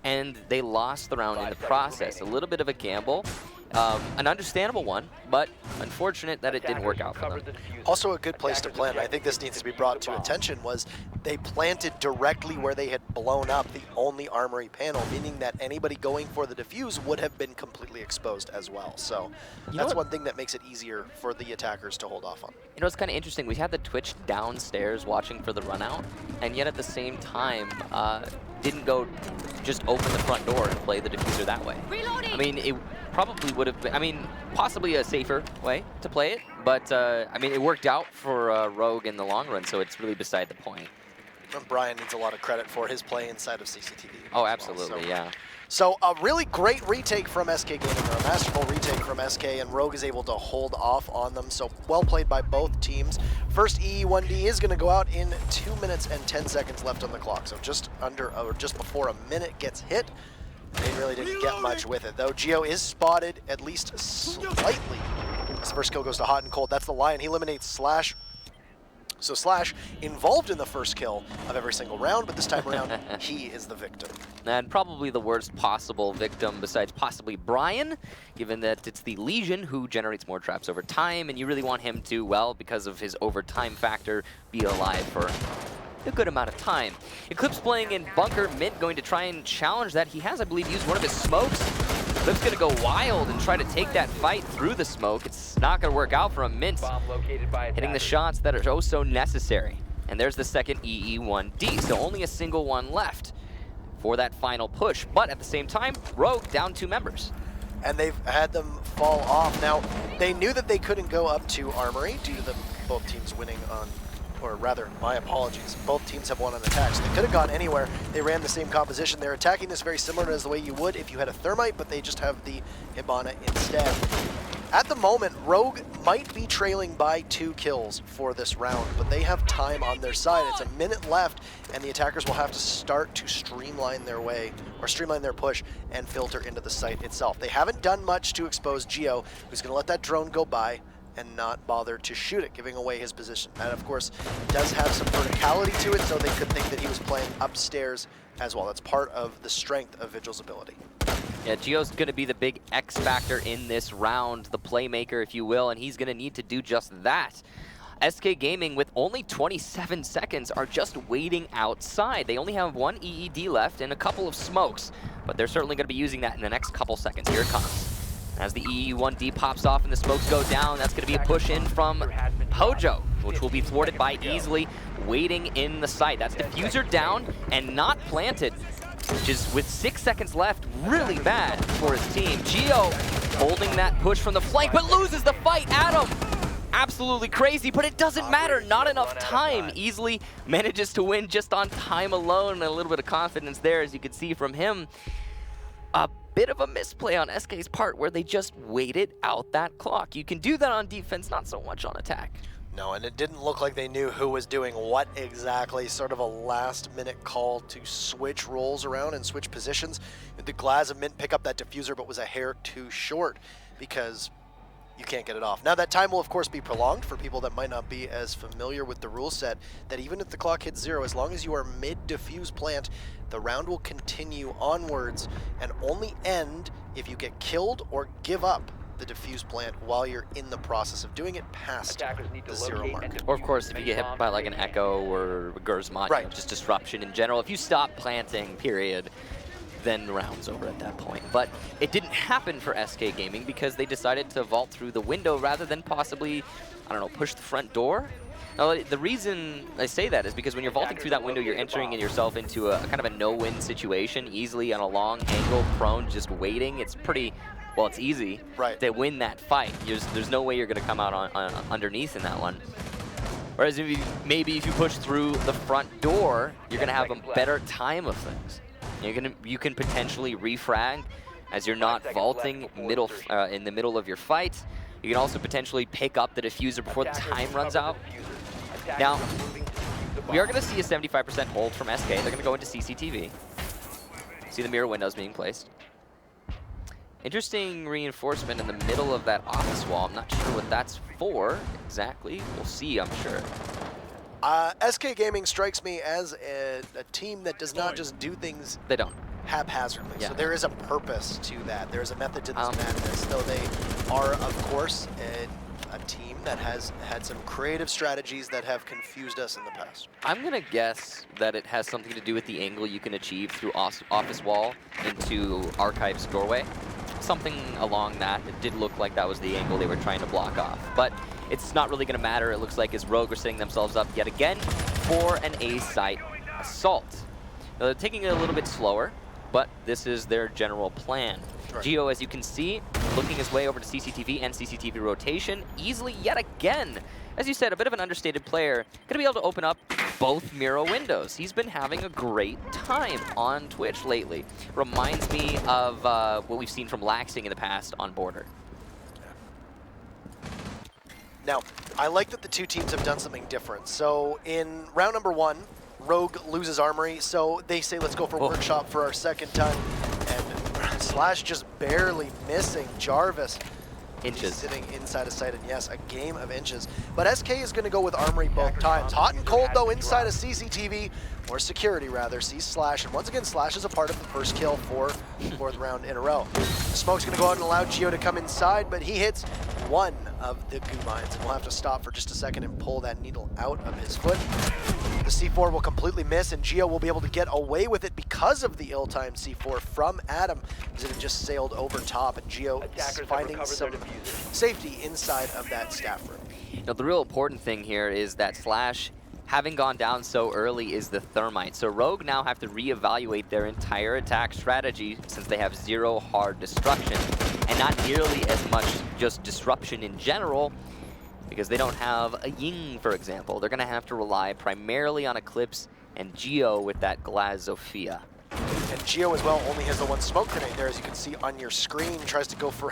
and they lost the round in the process. A little bit of a gamble. An understandable one, but unfortunate that it didn't work out for them. Also a good place to plant, I think this needs to be brought to attention, was they planted directly where they had blown up the only armory panel, meaning that anybody going for the defuse would have been completely exposed as well. So that's one thing that makes it easier for the attackers to hold off on. You know, it's kind of interesting. We had the Twitch downstairs watching for the run out, and yet at the same time, didn't go just open the front door and play the diffuser that way. Reloading. I mean, it probably would have been, I mean, possibly a safer way to play it, but I mean, it worked out for Rogue in the long run, so it's really beside the point. And Brian needs a lot of credit for his play inside of CCTV. Oh, absolutely, yeah. So a really great retake from SK Gaming, or a masterful retake from SK, and Rogue is able to hold off on them. So well played by both teams. First EE1D is going to go out in 2 minutes and 10 seconds left on the clock. So just under, or just before a minute gets hit. They really didn't get much with it, though. Geo is spotted at least slightly. His first kill goes to Hot and Cold. That's the Lion. He eliminates Slash. So Slash involved in the first kill of every single round, but this time around, he is the victim. And probably the worst possible victim besides possibly Brian, given that it's the Legion who generates more traps over time, and you really want him to, well, because of his overtime factor, be alive for a good amount of time. Eclipse playing in bunker, Mint going to try and challenge that. He has, I believe, used one of his smokes. Eclipse going to go wild and try to take that fight through the smoke. It's not going to work out for him. Mint hitting the shots that are oh so necessary. And there's the second EE1D, so only a single one left for that final push. But at the same time, Rogue down 2 members. And they've had them fall off. Now, they knew that they couldn't go up to Armory due to both teams winning on, or rather, my apologies, both teams have won on attacks. They could have gone anywhere. They ran the same composition. They're attacking this very similar as the way you would if you had a Thermite, but they just have the Hibana instead. At the moment, Rogue might be trailing by 2 kills for this round, but they have time on their side. It's a minute left, and the attackers will have to start to streamline their way, or streamline their push, and filter into the site itself. They haven't done much to expose Geo, who's going to let that drone go by and not bother to shoot it, giving away his position. That, of course, does have some verticality to it, so they could think that he was playing upstairs as well. That's part of the strength of Vigil's ability. Yeah, Geo's going to be the big X factor in this round, the playmaker, if you will, and he's going to need to do just that. SK Gaming, with only 27 seconds, are just waiting outside. They only have 1 EED left and a couple of smokes, but they're certainly going to be using that in the next couple seconds. Here it comes. As the EE1D pops off and the smokes go down, that's going to be a push in from Pojo, which will be thwarted by Easily waiting in the site. That's diffuser down and not planted, which is, with 6 seconds left, really bad for his team. Geo holding that push from the flank, but loses the fight. Adam, absolutely crazy, but it doesn't matter. Not enough time. Easily manages to win just on time alone, and a little bit of confidence there, as you can see from him. A bit of a misplay on SK's part where they just waited out that clock. You can do that on defense, not so much on attack. No, and it didn't look like they knew who was doing what exactly. Sort of a last-minute call to switch roles around and switch positions. The Glaz of Mint pick up that diffuser, but was a hair too short because you can't get it off. Now that time will of course be prolonged for people that might not be as familiar with the rule set, that even if the clock hits 0, as long as you are mid-defuse plant, the round will continue onwards and only end if you get killed or give up the defuse plant while you're in the process of doing it past the 0 mark. Or of course, if you get hit by like an Echo or a Gersmont, Right. just disruption in general. If you stop planting, period, then the round's over at that point. But it didn't happen for SK Gaming because they decided to vault through the window rather than possibly, I don't know, push the front door. Now, the reason I say that is because when you're vaulting through that window, you're entering yourself into a kind of a no-win situation, easily on a long angle, prone, just waiting. It's pretty, well, it's easy to win that fight. There's no way you're going to come out on underneath in that one. Whereas maybe if you push through the front door, you're going to have a better time of things. You can potentially refrag as you're not vaulting in the middle of your fight. You can also potentially pick up the diffuser before the time runs out. Now, we are going to see a 75% hold from SK. They're going to go into CCTV. See the mirror windows being placed. Interesting reinforcement in the middle of that office wall. I'm not sure what that's for exactly. We'll see, I'm sure. SK Gaming strikes me as a team that does not just do things haphazardly. Yeah. So there is a purpose to that. There is a method to this madness, though they are, of course, a team that has had some creative strategies that have confused us in the past. I'm going to guess that it has something to do with the angle you can achieve through office wall into Archive's doorway. Something along that. It did look like that was the angle they were trying to block off. But it's not really going to matter. It looks like as Rogue are setting themselves up yet again for an A-site assault. Now, they're taking it a little bit slower, but this is their general plan. Right. Geo, as you can see, looking his way over to CCTV and CCTV rotation easily yet again. As you said, a bit of an understated player. Going to be able to open up both Miro windows. He's been having a great time on Twitch lately. Reminds me of what we've seen from Laxing in the past on Border. Now, I like that the two teams have done something different. So in round number 1, Rogue loses Armory, so they say let's go for Workshop for our second time. And Slash just barely missing Jarvis. Inches. He's sitting inside of sight, and yes, a game of inches. But SK is going to go with Armory both times. Hot and cold, though, inside of CCTV, or security, rather, sees Slash. And once again, Slash is a part of the first kill for the 4th round in a row. The smoke's going to go out and allow Geo to come inside, but he hits one of the goo mines. And we'll have to stop for just a second and pull that needle out of his foot. The C4 will completely miss, and Geo will be able to get away with it because of the ill-timed C4 from Adam, as it had just sailed over top, and Geo is finding some safety inside of that staff room. Now, the real important thing here is that Slash, having gone down so early, is the Thermite. So Rogue now have to reevaluate their entire attack strategy since they have 0 hard destruction, and not nearly as much just disruption in general, because they don't have a Ying, for example. They're going to have to rely primarily on Eclipse and Geo with that Glazofia. And Geo as well only has the one smoke grenade there, as you can see on your screen. Tries to go for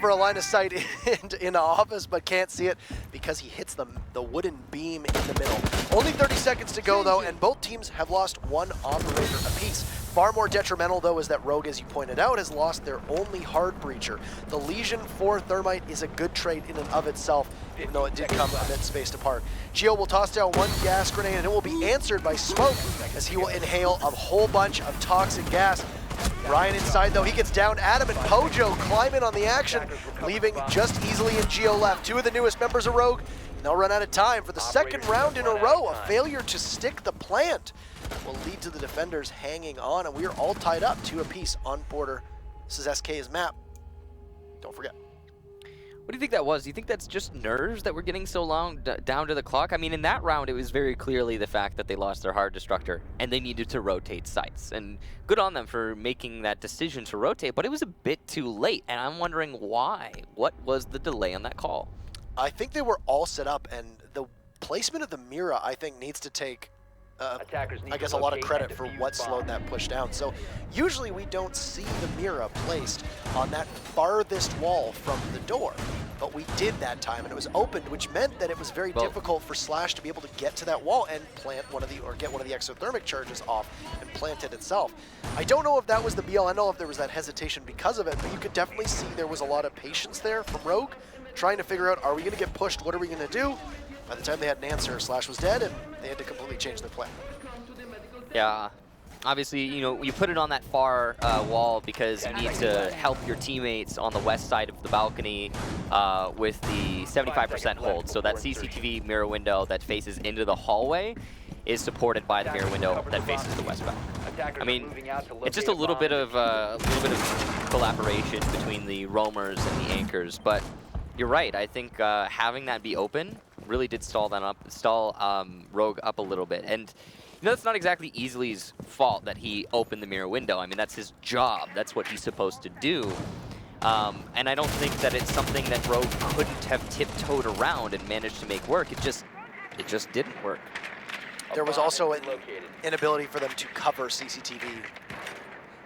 a line of sight in the office, but can't see it because he hits the wooden beam in the middle. Only 30 seconds to go, though, and both teams have lost one operator apiece. Far more detrimental, though, is that Rogue, as you pointed out, has lost their only hard breacher. The Legion for Thermite is a good trade in and of itself, even though it did come a bit spaced apart. Geo will toss down one gas grenade, and it will be answered by Smoke, as he will inhale a whole bunch of toxic gas. Ryan inside, though, he gets down. Adam and Pojo climb in on the action, leaving just easily in Geo left. 2 of the newest members of Rogue, and they'll run out of time for the second round in a row. A failure to stick the plant will lead to the defenders hanging on, and we are all tied up 2 apiece on Border. This is SK's map. Don't forget. What do you think that was? Do you think that's just nerves that were getting so long down to the clock? I mean, in that round, it was very clearly the fact that they lost their hard destructor and they needed to rotate sites. And good on them for making that decision to rotate, but it was a bit too late. And I'm wondering why. What was the delay on that call? I think they were all set up, and the placement of the Mira, I think, needs to take I guess a lot of credit for what slowed that push down. So usually we don't see the Mira placed on that farthest wall from the door. but we did that time, and it was opened, which meant that it was very difficult for Slash to be able to get to that wall and plant one of the, or get one of the exothermic charges off and plant it itself. I don't know if that was the be-all end-all, if there was that hesitation because of it, but you could definitely see there was a lot of patience there from Rogue, trying to figure out, are we going to get pushed? What are we going to do? By the time they had an answer, Slash was dead, and they had to completely change their plan. Yeah. Obviously, you know, you put it on that far wall because you need to help your teammates on the west side of the balcony with the 75% hold. So that CCTV mirror window that faces into the hallway is supported by the mirror window that faces the west balcony. I mean, it's just a little bit of collaboration between the roamers and the anchors, but you're right. I think having that be open really did stall Rogue up a little bit. And you know, that's not exactly Easely's fault that he opened the mirror window. I mean, that's his job. That's what he's supposed to do. And I don't think that it's something that Rogue couldn't have tiptoed around and managed to make work. It just didn't work. There was also an inability for them to cover CCTV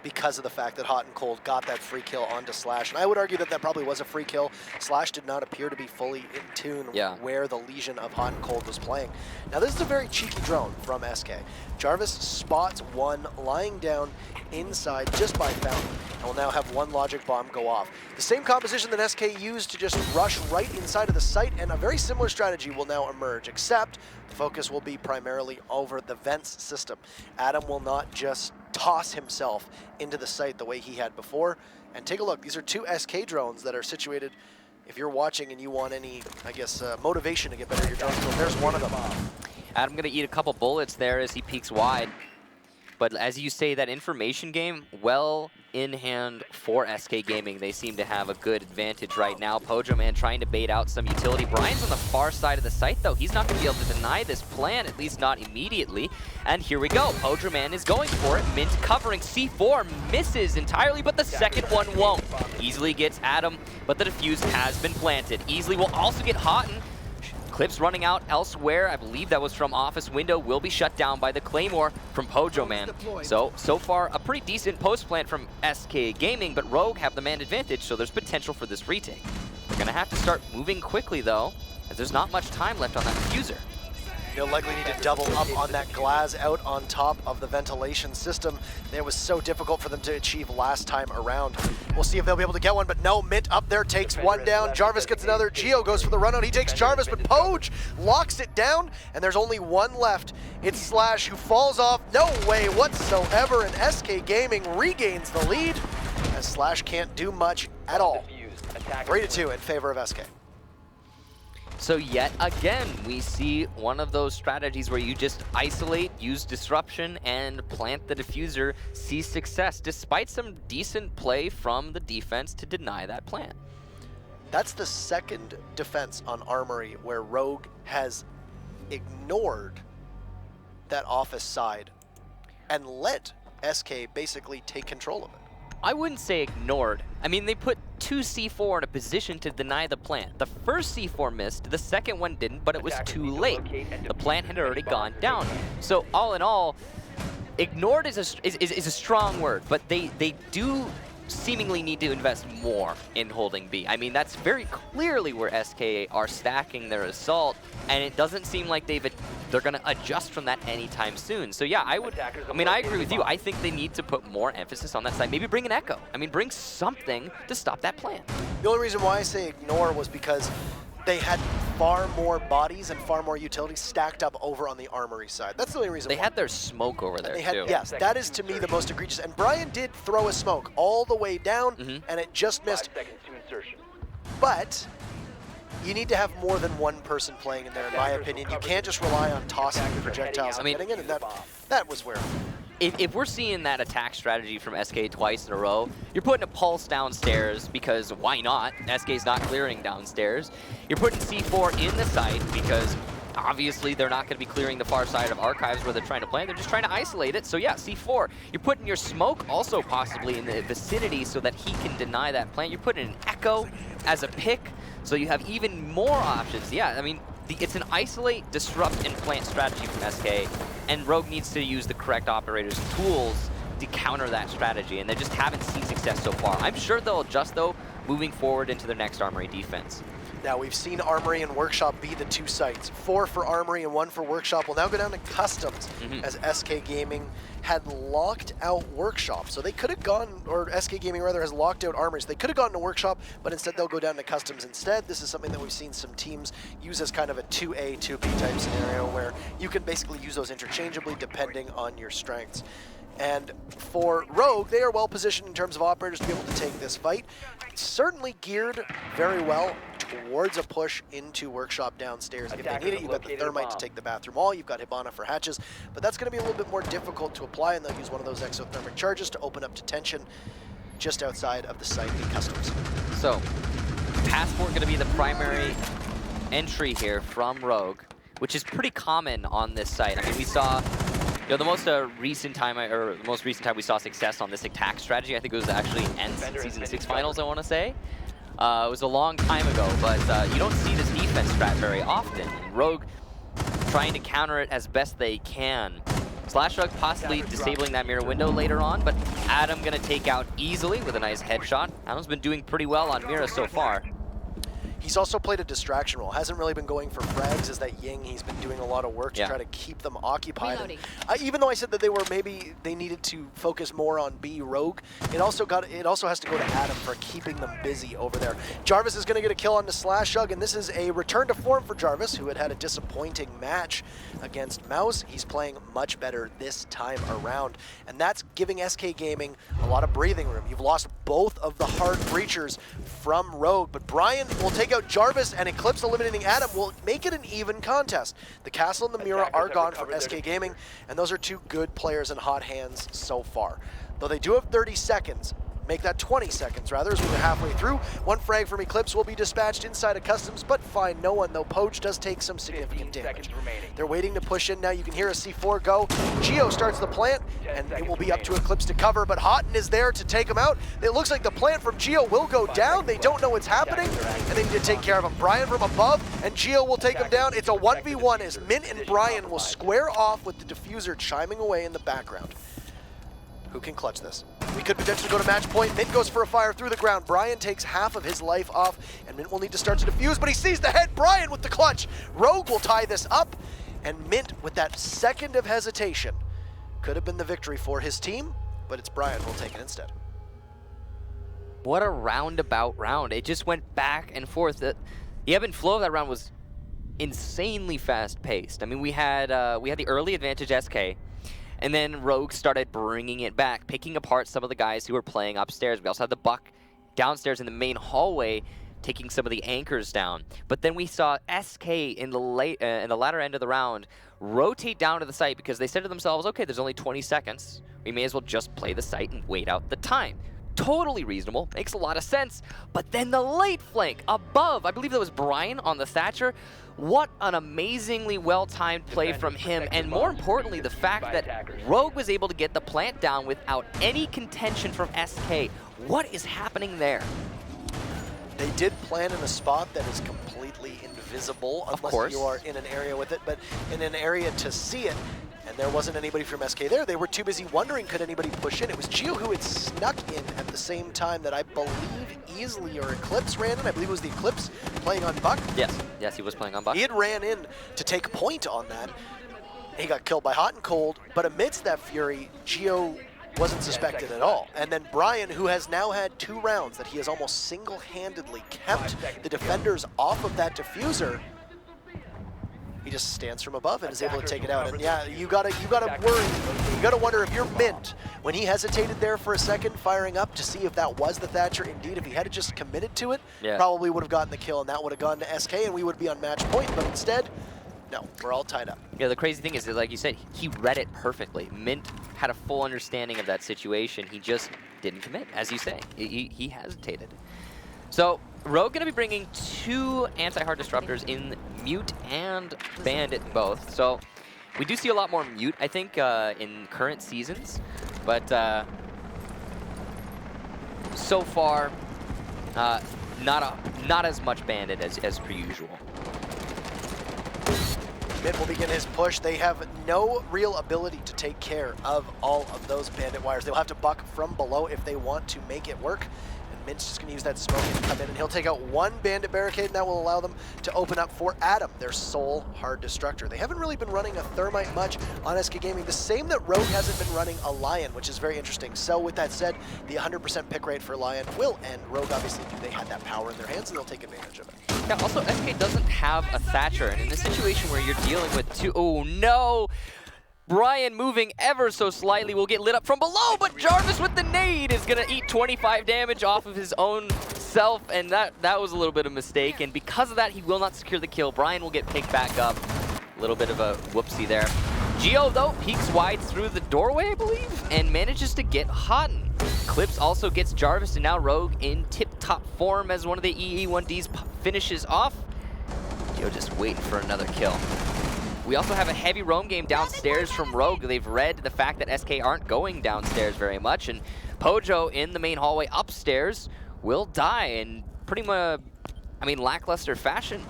because of the fact that Hot and Cold got that free kill onto Slash. And I would argue that that probably was a free kill. Slash did not appear to be fully in tune where the Legion of Hot and Cold was playing. Now this is a very cheeky drone from SK. Jarvis spots one lying down inside just by Fountain, and will now have one logic bomb go off. The same composition that SK used to just rush right inside of the site, and a very similar strategy will now emerge, except the focus will be primarily over the vents system. Adam will not just toss himself into the site the way he had before. And take a look, these are two SK drones that are situated, if you're watching and you want any, I guess, motivation to get better at your drone control, there's one of them. Adam gonna eat a couple bullets there as he peeks wide. But as you say, that information game, well in hand for SK Gaming. They seem to have a good advantage right now. Pojo Man trying to bait out some utility. Brian's on the far side of the site, though. He's not going to be able to deny this plan, at least not immediately. And here we go. Pojo Man is going for it. Mint covering. C4 misses entirely, but the second one won't. Easily gets Adam, but the defuse has been planted. Easily will also get Houghton. Clips running out elsewhere. I believe that was from office window. Will be shut down by the Claymore from Pojo Man. So far, a pretty decent post plant from SK Gaming, but Rogue have the man advantage, so there's potential for this retake. We're gonna have to start moving quickly though, as there's not much time left on that diffuser. They'll likely need to double up on that glass out on top of the ventilation system. It was so difficult for them to achieve last time around. We'll see if they'll be able to get one, but no, Mint up there takes one down. Jarvis gets another. Geo goes for the run out. He takes Jarvis, but Poj locks it down, and there's only one left. It's Slash who falls off. No way whatsoever, and SK Gaming regains the lead, as Slash can't do much at all. 3-2 in favor of SK. So yet again, we see one of those strategies where you just isolate, use disruption, and plant the diffuser, see success, despite some decent play from the defense to deny that plan. That's the second defense on Armory where Rogue has ignored that office side and let SK basically take control of it. I wouldn't say ignored. I mean, they put two C4 in a position to deny the plant. The first C4 missed, the second one didn't, but it was too late. The plant had already gone down. So all in all, ignored is a strong word, but they do seemingly need to invest more in holding B. I mean, that's very clearly where SK are stacking their assault, and it doesn't seem like they're going to adjust from that anytime soon. So yeah, I agree with you. I think they need to put more emphasis on that side. Maybe bring an Echo. I mean, bring something to stop that plan. The only reason why I say ignore was because they had far more bodies and far more utilities stacked up over on the Armory side. That's the only reason They why. had their smoke over there, too. Yes, that is to me the most egregious. And Brian did throw a smoke all the way down, and it just missed. But you need to have more than one person playing in there, in my opinion. You can't just rely on tossing the projectiles and getting it, and that was where. If we're seeing that attack strategy from SK twice in a row, you're putting a pulse downstairs because why not? SK's not clearing downstairs. You're putting C4 in the site because obviously they're not going to be clearing the far side of Archives where they're trying to plant. They're just trying to isolate it. So yeah, C4. You're putting your smoke also possibly in the vicinity so that he can deny that plant. You're putting an Echo as a pick so you have even more options. Yeah, I mean, it's an isolate, disrupt, and plant strategy from SK, and Rogue needs to use the correct operators and tools to counter that strategy, and they just haven't seen success so far. I'm sure they'll adjust, though, moving forward into their next Armory defense. Now, we've seen Armory and Workshop be the 2 sites. 4 for Armory and 1 for Workshop will now go down to Customs, as SK Gaming had locked out Workshop. So they could have gone, or SK Gaming rather has locked out Armory. So they could have gone to Workshop, but instead they'll go down to Customs instead. This is something that we've seen some teams use as kind of a 2A, 2B type scenario where you can basically use those interchangeably depending on your strengths. And for Rogue, they are well positioned in terms of operators to be able to take this fight. Certainly geared very well towards a push into Workshop downstairs. If they need it, you've got the Thermite to take the bathroom wall, you've got Hibana for hatches, but that's going to be a little bit more difficult to apply, and they'll use one of those exothermic charges to open up detention just outside of the site in Customs. So, Passport going to be the primary entry here from Rogue, which is pretty common on this site. I mean, we saw, you know, the most recent time we saw success on this attack strategy, I think it was actually Season 6 finals, I want to say. It was a long time ago, but you don't see this defense strat very often. Rogue trying to counter it as best they can. Slashug possibly disabling that mirror window later on, but Adam going to take out easily with a nice headshot. Adam's been doing pretty well on Mira so far. He's also played a distraction role. Hasn't really been going for frags as that Ying. He's been doing a lot of work to try to keep them occupied. And, even though I said that they needed to focus more on B Rogue, it also has to go to Adam for keeping them busy over there. Jarvis is going to get a kill on the Slashug, and this is a return to form for Jarvis, who had a disappointing match against Mouse. He's playing much better this time around, and that's giving SK Gaming a lot of breathing room. You've lost both of the hard breachers from Rogue, but Brian will take out Jarvis, and Eclipse eliminating Adam will make it an even contest. The Castle and the Mira are gone from SK Gaming, and those are 2 good players in hot hands so far. Though they do have 30 seconds, make that 20 seconds rather, as we're halfway through. 1 frag from Eclipse will be dispatched inside of Customs, but find no one, though Poach does take some significant damage. They're waiting to push in now. You can hear a C4 go. Geo starts the plant, and it will be up to Eclipse to cover, but Houghton is there to take him out. It looks like the plant from Geo will go down. They don't know what's happening, and they need to take care of him. Brian from above, and Geo will take him down. It's a 1v1 as Mint and Brian will square off with the diffuser chiming away in the background. Who can clutch this? We could potentially go to match point. Mint goes for a fire through the ground. Brian takes half of his life off, and Mint will need to start to defuse, but he sees the head. Brian with the clutch. Rogue will tie this up, and Mint with that second of hesitation could have been the victory for his team, but it's Brian who will take it instead. What a roundabout round. It just went back and forth. The ebb and flow of that round was insanely fast-paced. I mean, we had the early advantage SK, and then Rogue started bringing it back, picking apart some of the guys who were playing upstairs. We also had the Buck downstairs in the main hallway, taking some of the anchors down. But then we saw SK in the latter end of the round rotate down to the site because they said to themselves, okay, there's only 20 seconds. We may as well just play the site and wait out the time. Totally reasonable, makes a lot of sense. But then the late flank above, I believe that was Brian on the Thatcher. What an amazingly well-timed play from him, and more importantly, the fact that Rogue was able to get the plant down without any contention from SK. What is happening there? They did plan in a spot that is completely invisible unless you are in an area with it, but in an area to see it, and there wasn't anybody from SK there. They were too busy wondering could anybody push in. It was Geo who had snuck in at the same time that I believe Easily or Eclipse ran in. I believe it was the Eclipse playing on Buck. Yes, he was playing on Buck. He had ran in to take point on that. He got killed by Hot and Cold, but amidst that fury, Geo wasn't suspected at all. And then Brian, who has now had 2 rounds that he has almost single-handedly kept the defenders off of that diffuser, he just stands from above and is able to take it out. And yeah, you gotta worry. You gotta wonder if you're Mint when he hesitated there for a second, firing up to see if that was the Thatcher. Indeed, if he had just committed to it, probably would have gotten the kill, and that would have gone to SK, and we would be on match point. But instead, no, we're all tied up. Yeah, the crazy thing is that, like you said, he read it perfectly. Mint had a full understanding of that situation. He just didn't commit, as you say. He hesitated. So Rogue going to be bringing 2 anti-hard disruptors in Mute and Bandit both. So we do see a lot more Mute, I think, in current seasons. But so far, not as much Bandit as per usual. Mint will begin his push. They have no real ability to take care of all of those Bandit wires. They'll have to buck from below if they want to make it work. And Mint's just going to use that smoke and come in, and he'll take out one bandit barricade, and that will allow them to open up for Adam, their sole hard destructor. They haven't really been running a Thermite much on SK Gaming, the same that Rogue hasn't been running a Lion, which is very interesting. So with that said, the 100% pick rate for Lion will end. Rogue obviously knew they had that power in their hands, and they'll take advantage of it. Yeah, also SK doesn't have a Thatcher, and in a situation where you're dealing with two, oh no! Brian moving ever so slightly will get lit up from below, but Jarvis with the nade is gonna eat 25 damage off of his own self, and that was a little bit of a mistake, and because of that, he will not secure the kill. Brian will get picked back up. A little bit of a whoopsie there. Geo, though, peeks wide through the doorway, I believe, and manages to get Hotton. Clips also gets Jarvis, and now Rogue in tip-top form as one of the EE1Ds finishes off. Geo just waiting for another kill. We also have a heavy roam game downstairs from Rogue. They've read the fact that SK aren't going downstairs very much, and Pojo in the main hallway upstairs will die in pretty much, I mean, lackluster fashion.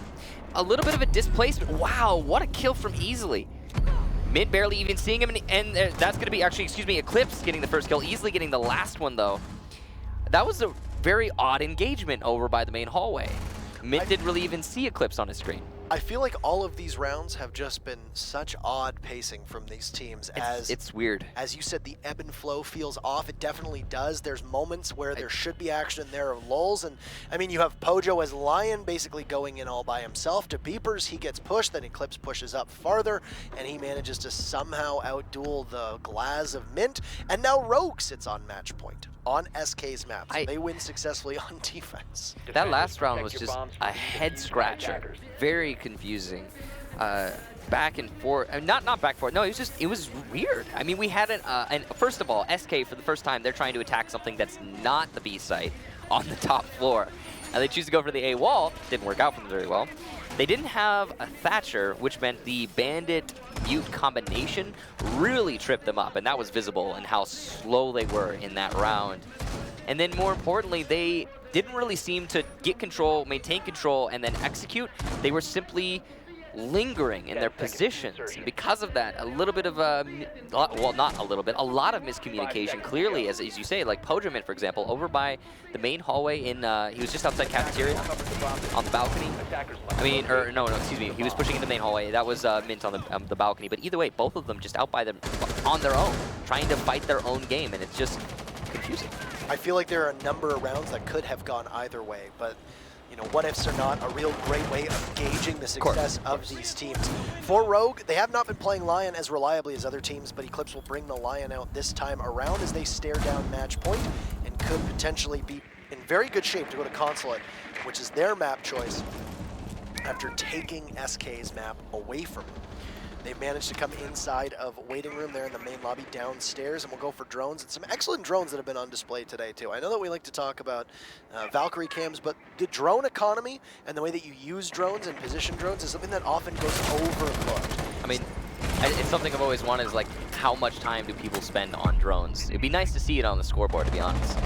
A little bit of a displacement. Wow, what a kill from Easily. Mint barely even seeing him, and that's going to be, actually, excuse me, Eclipse getting the first kill, Easily getting the last one, though. That was a very odd engagement over by the main hallway. Mint didn't really even see Eclipse on his screen. I feel like all of these rounds have just been such odd pacing from these teams. It's weird. As you said, the ebb and flow feels off. It definitely does. There's moments where there should be action and there are lulls. And I mean, you have Pojo as Lion basically going in all by himself. To Beepers, he gets pushed, then Eclipse pushes up farther, and he manages to somehow outduel the Glaz of Mint. And now Rogue sits on match point on SK's map. So they win successfully on defense. That last round was just a head scratcher. Very confusing. Back and forth. Not back and forth. No, it was weird. I mean, we had and first of all, SK for the first time, they're trying to attack something that's not the B site on the top floor. And they choose to go for the A wall. Didn't work out for them very well. They didn't have a Thatcher, which meant the Bandit Mute combination really tripped them up, and that was visible in how slow they were in that round. And then more importantly, they didn't really seem to get control, maintain control, and then execute. They were simply lingering in their positions. And because of that, a little bit of a, well, not a little bit, a lot of miscommunication, clearly, as you say, like Pojament, for example, over by the main hallway in, he was just outside cafeteria on the balcony. I mean, or no, excuse me, he was pushing in the main hallway. That was Mint on the balcony. But either way, both of them just out by them on their own, trying to fight their own game, and it's just confusing. I feel like there are a number of rounds that could have gone either way, but you know, what ifs are not a real great way of gauging the success of these teams. For Rogue, they have not been playing Lion as reliably as other teams, but Eclipse will bring the Lion out this time around as they stare down match point and could potentially be in very good shape to go to Consulate, which is their map choice after taking SK's map away from them. They've managed to come inside of waiting room there in the main lobby downstairs, and we'll go for drones. And some excellent drones that have been on display today, too. I know that we like to talk about Valkyrie cams, but the drone economy and the way that you use drones and position drones is something that often goes overlooked. I mean, it's something I've always wanted is, like, how much time do people spend on drones? It'd be nice to see it on the scoreboard, to be honest.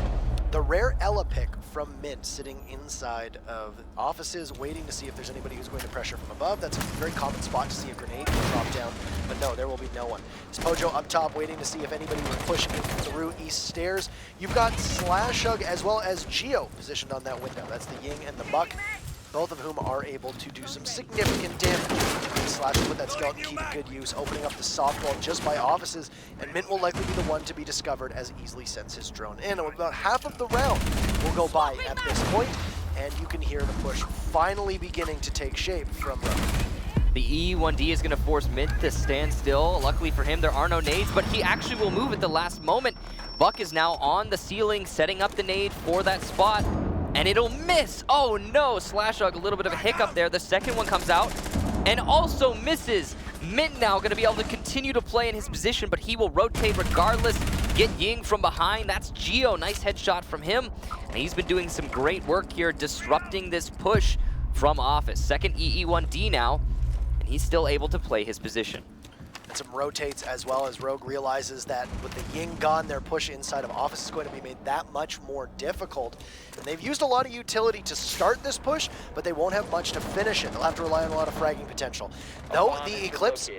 The rare Ella pick from Mint sitting inside of offices, waiting to see if there's anybody who's going to pressure from above. That's a very common spot to see a grenade drop down, but no, there will be no one. It's Pojo up top waiting to see if anybody will push in through east stairs. You've got Slashug as well as Geo positioned on that window. That's the Ying and the Buck, both of whom are able to do some significant damage. Slash will put that skeleton key to good use, opening up the soft wall just by offices, and Mint will likely be the one to be discovered as Easily sends his drone in. And about half of the round will go by at this point, and you can hear the push finally beginning to take shape from Rogue. The E1D is going to force Mint to stand still. Luckily for him, there are no nades, but he actually will move at the last moment. Buck is now on the ceiling, setting up the nade for that spot, and it'll miss. Oh no, Slashug, a little bit of a hiccup there. The second one comes out and also misses. Mint now going to be able to continue to play in his position, but he will rotate regardless. Get Ying from behind. That's Geo. Nice headshot from him. And he's been doing some great work here, disrupting this push from Office. Second EE1D now, and he's still able to play his position. And some rotates as well as Rogue realizes that with the Ying gone, their push inside of Office is going to be made that much more difficult. And they've used a lot of utility to start this push, but they won't have much to finish it. They'll have to rely on a lot of fragging potential. Though the Eclipse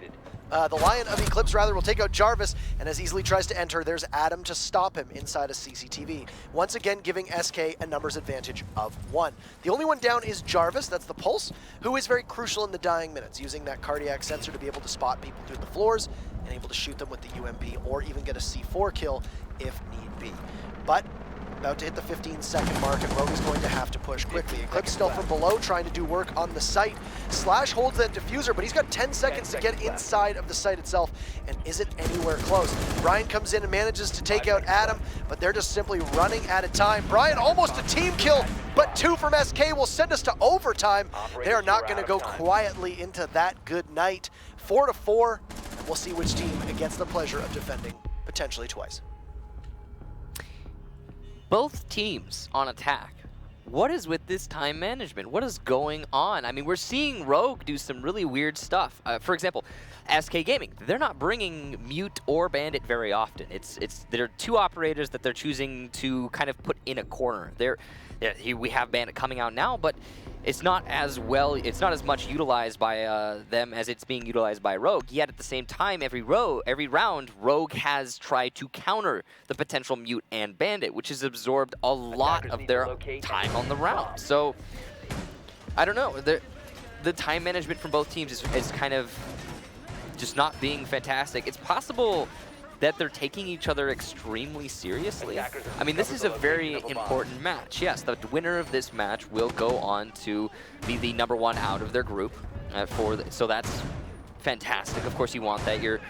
The Lion of Eclipse, rather, will take out Jarvis, and as Easily tries to enter, there's Adam to stop him inside a CCTV, once again giving SK a numbers advantage of 1. The only one down is Jarvis, that's the Pulse, who is very crucial in the dying minutes, using that cardiac sensor to be able to spot people through the floors and able to shoot them with the UMP or even get a C4 kill if need be. But about to hit the 15-second mark, and Rogue is going to have to push quickly. Eclipse still from below, trying to do work on the site. Slash holds that diffuser, but he's got 10 seconds to get inside of the site itself and isn't anywhere close. Brian comes in and manages to take out Adam, but they're just simply running out of time. Brian almost a team kill, but 2 from SK will send us to overtime. They are not going to go quietly into that good night. 4-4, and we'll see which team gets the pleasure of defending potentially twice. Both teams on attack. What is with this time management? What is going on? I mean, we're seeing Rogue do some really weird stuff. For example, SK Gaming, they're not bringing Mute or Bandit very often. There are 2 operators that they're choosing to kind of put in a corner. We have Bandit coming out now, but it's not as much utilized by them as it's being utilized by Rogue. Yet at the same time, every round, Rogue has tried to counter the potential Mute and Bandit, which has absorbed a lot of their time on the round. So I don't know. The time management from both teams is kind of just not being fantastic. It's possible that they're taking each other extremely seriously. I mean, this is a very important match. Yes, the winner of this match will go on to be the #1 out of their group. So that's fantastic. Of course, you want that. You're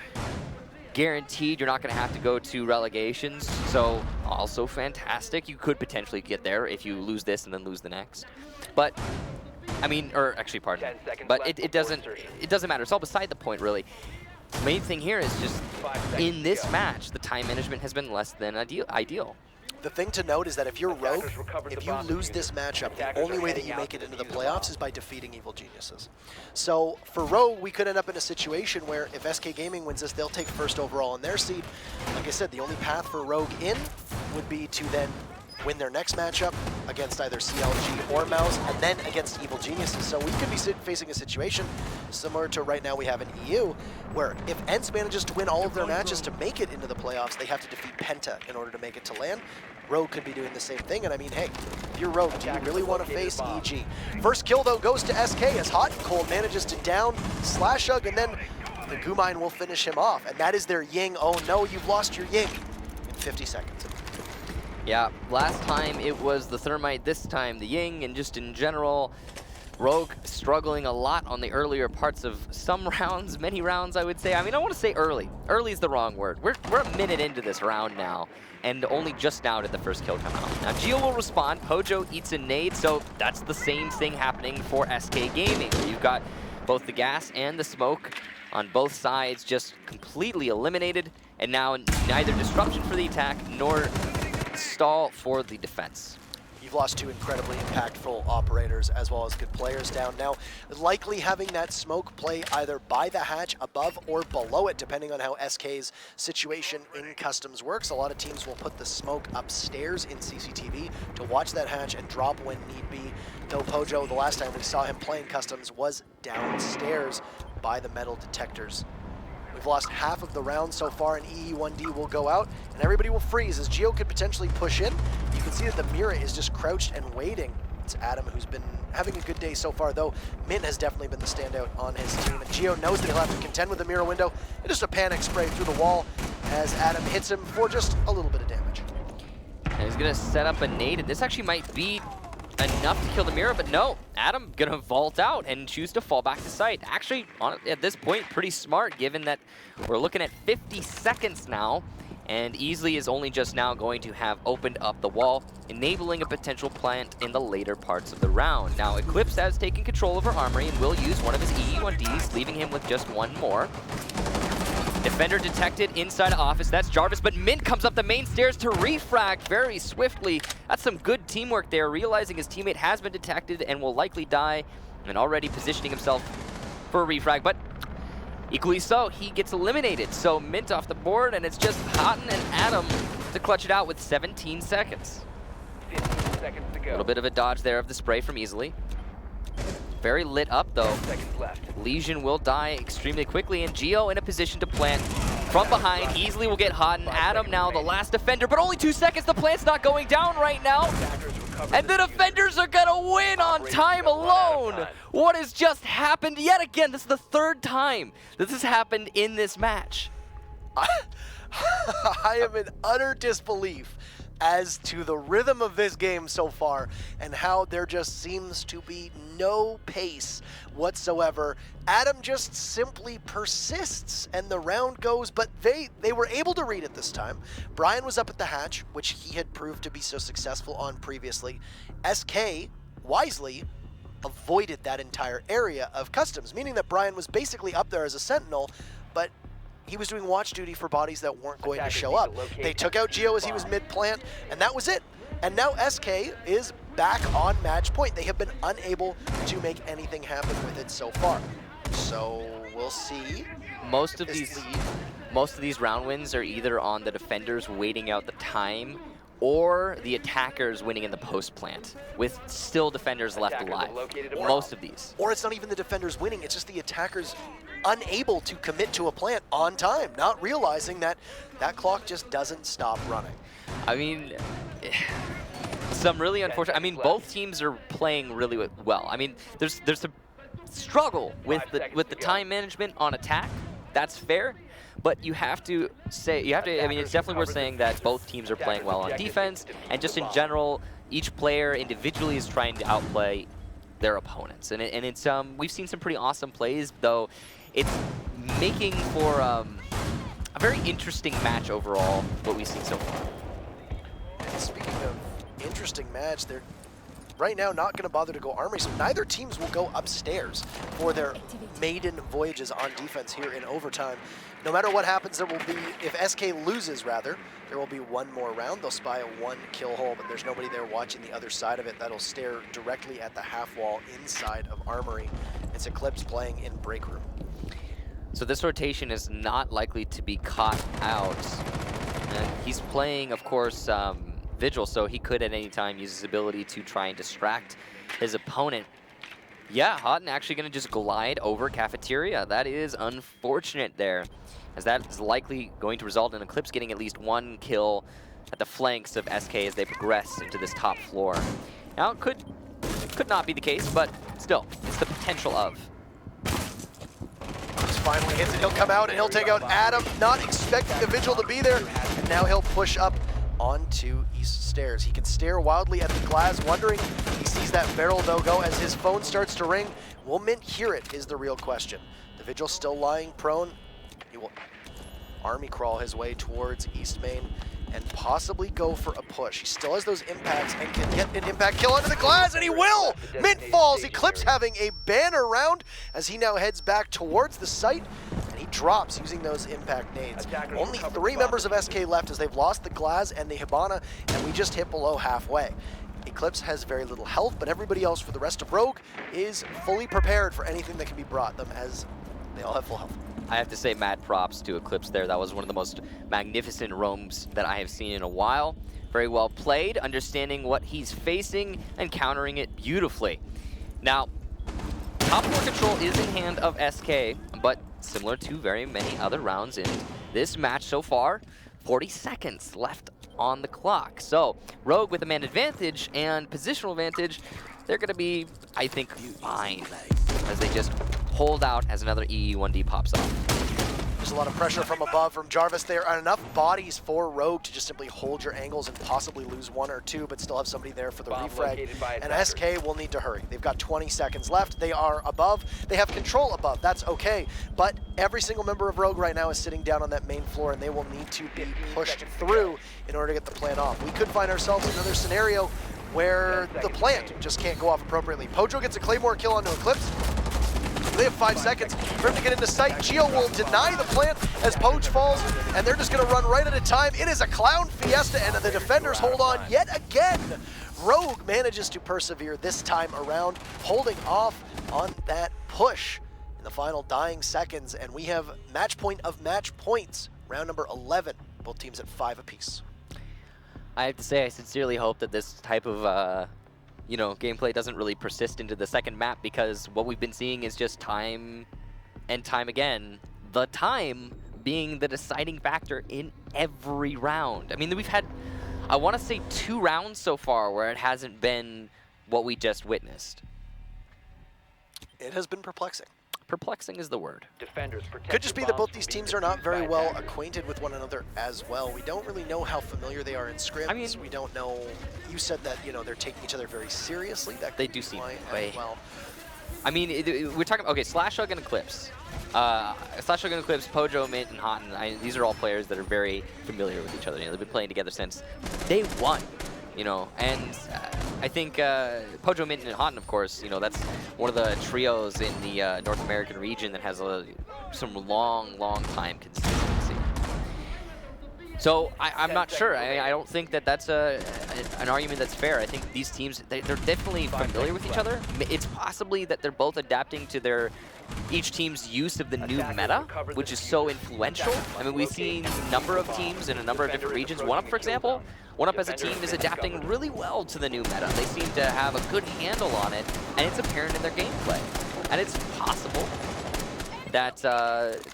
guaranteed you're not going to have to go to relegations. So also fantastic. You could potentially get there if you lose this and then lose the next. But I mean, or actually, pardon. But it doesn't matter. It's all beside the point, really. The main thing here is just in this match, the time management has been less than ideal. The thing to note is that if you're Rogue, if you lose this matchup, the only way that you make it into the playoffs is by defeating Evil Geniuses. So for Rogue, we could end up in a situation where if SK Gaming wins this, they'll take first overall in their seed. Like I said, the only path for Rogue in would be to then win their next matchup against either CLG or Mouse, and then against Evil Geniuses. So we could be facing a situation similar to right now we have in EU, where if ENCE manages to win all of their matches to make it into the playoffs, they have to defeat Penta in order to make it to LAN. Rogue could be doing the same thing, and I mean, hey, if you're Rogue, do you really want to face EG? First kill, though, goes to SK as Hot and Cold manages to down Slash Hug, and then the Gumine will finish him off, and that is their Ying. Oh no, you've lost your Ying in 50 seconds. Yeah, last time it was the Thermite, this time the Ying, and just in general, Rogue struggling a lot on the earlier parts of some rounds, many rounds I would say. I mean, I want to say early. Early is the wrong word. We're a minute into this round now, and only just now did the first kill come out. Now Geo will respond, Pojo eats a nade, so that's the same thing happening for SK Gaming. You've got both the gas and the smoke on both sides just completely eliminated, and now neither disruption for the attack nor stall for the defense. You've lost 2 incredibly impactful operators as well as good players down. Now, likely having that smoke play either by the hatch, above, or below it, depending on how SK's situation in Customs works. A lot of teams will put the smoke upstairs in CCTV to watch that hatch and drop when need be. Though Pojo, the last time we saw him playing Customs, was downstairs by the metal detectors. We've lost half of the round so far, and EE1D will go out, and everybody will freeze as Geo could potentially push in. You can see that the Mira is just crouched and waiting. It's Adam who's been having a good day so far, though Min has definitely been the standout on his team, and Geo knows that he'll have to contend with the Mira window. And just a panic spray through the wall as Adam hits him for just a little bit of damage. And he's going to set up a nade, and this actually might be enough to kill the Mira, but no, Adam gonna vault out and choose to fall back to site. Actually, at this point, pretty smart, given that we're looking at 50 seconds now, and Easily is only just now going to have opened up the wall, enabling a potential plant in the later parts of the round. Now, Eclipse has taken control over Armory and will use one of his EE1Ds, leaving him with just one more. Defender detected inside of office, that's Jarvis, but Mint comes up the main stairs to refrag very swiftly. That's some good teamwork there, realizing his teammate has been detected and will likely die, and already positioning himself for a refrag, but equally so, he gets eliminated. So Mint off the board, and it's just Houghton and Adam to clutch it out with 17 seconds. 15 seconds to go. A little bit of a dodge there of the spray from Easily. very lit up though. 10 seconds left. Legion will die extremely quickly, and Geo in a position to plant from behind. Easily will get hot, and Adam now the last defender, but only 2 seconds. The plant's not going down right now. Attackers recover And the defenders are gonna win on time alone. What has just happened yet again? This is the 3rd time this has happened in this match. I am in utter disbelief as to the rhythm of this game so far and how there just seems to be no pace whatsoever. Adam just simply persists and the round goes, but they were able to read it this time. Brian was up at the hatch, which he had proved to be so successful on previously. SK wisely avoided that entire area of customs, meaning that Brian was basically up there as a sentinel, but he was doing watch duty for bodies that weren't going to show up. They took out Geo as he was mid-plant, and that was it. And now SK is back on match point. They have been unable to make anything happen with it so far. So we'll see. Most of these round wins are either on the defenders waiting out the time or the attackers winning in the post plant with still defenders left alive. Most of these. Or it's not even the defenders winning, it's just the attackers unable to commit to a plant on time, not realizing that that clock just doesn't stop running. I mean, some really unfortunate. I mean, both teams are playing really well. I mean, there's a struggle with the time management on attack. That's fair. But you have to say, I mean, it's definitely worth saying that both teams are playing well on defense, and just in general, each player individually is trying to outplay their opponents. And it's we've seen some pretty awesome plays, though it's making for a very interesting match overall, what we've seen so far. And speaking of interesting match, they're right now not going to bother to go armory, so neither teams will go upstairs for their maiden voyages on defense here in overtime. No matter what happens, there will be, if SK loses rather, there will be one more round. They'll spy a 1 kill hole, but there's nobody there watching the other side of it. That'll stare directly at the half wall inside of armory. It's Eclipse playing in break room. So this rotation is not likely to be caught out. And he's playing, of course, Vigil, so he could at any time use his ability to try and distract his opponent. Yeah, Houghton actually going to just glide over Cafeteria. That is unfortunate there, as that is likely going to result in Eclipse getting at least 1 kill at the flanks of SK as they progress into this top floor. Now, it could not be the case, but still, it's the potential of. Finally hits it, he'll come out and he'll take out Adam, not expecting the Vigil to be there, and now he'll push up onto East Stairs. He can stare wildly at the glass, wondering he sees that barrel though go as his phone starts to ring. Will Mint hear it is the real question. The Vigil still lying prone. He will army crawl his way towards East Main and possibly go for a push. He still has those impacts and can get an impact kill under the glass, and he will! Mint falls, Eclipse having a banner round as he now heads back towards the site, and he drops using those impact nades. Only 3 members of SK left as they've lost the Glaz and the Hibana, and we just hit below halfway. Eclipse has very little health, but everybody else for the rest of Rogue is fully prepared for anything that can be brought them, as they all have full health. I have to say mad props to Eclipse there. That was one of the most magnificent roams that I have seen in a while. Very well played, understanding what he's facing and countering it beautifully. Now, top floor control is in hand of SK, but similar to very many other rounds in this match so far, 40 seconds left on the clock. So, Rogue with a man advantage and positional advantage, they're going to be, I think, fine as they just hold out as another EE1D pops off. There's a lot of pressure from above from Jarvis. There are enough bodies for Rogue to just simply hold your angles and possibly lose 1 or 2, but still have somebody there for the refrag. And SK will need to hurry. They've got 20 seconds left. They are above. They have control above. That's okay. But every single member of Rogue right now is sitting down on that main floor, and they will need to be pushed through in order to get the plan off. We could find ourselves in another scenario where the plant just can't go off appropriately. Pojo gets a Claymore kill onto Eclipse. They have 5 seconds for him to get into sight. Geo will deny the plant as Poach falls, and they're just going to run right at a time. It is a clown fiesta, and the defenders hold on yet again. Rogue manages to persevere this time around, holding off on that push in the final dying seconds, and we have match point of match points, round number 11, both teams at 5 apiece. I have to say, I sincerely hope that this type of you know, gameplay doesn't really persist into the second map because what we've been seeing is just time and time again, the time being the deciding factor in every round. I mean, we've had, I want to say 2 rounds so far where it hasn't been what we just witnessed. It has been perplexing. Perplexing is the word. Could just be that both these teams are not very well acquainted with one another as well. We don't really know how familiar they are in scrims. I mean, we don't know. You said that, you know, they're taking each other very seriously. That they do seem way. Well. I mean, we're talking, okay, Slashhug and Eclipse. Slashhug and Eclipse, Pojo, Mint, and Hotten, these are all players that are very familiar with each other. You know, they've been playing together since day 1. You know, and I think Pojo, Mint, and Hotten, of course, you know, that's one of the trios in the North American region that has some long time consistency. So I'm not sure. I don't think that that's an argument that's fair. I think these teams, they're definitely familiar with each other. It's possibly that they're both adapting to each team's use of the new meta, which is so influential. I mean, we've seen a number of teams in a number of different regions. OneUp, for example, OneUp as a team is adapting really well to the new meta. They seem to have a good handle on it, and it's apparent in their gameplay. And it's possible that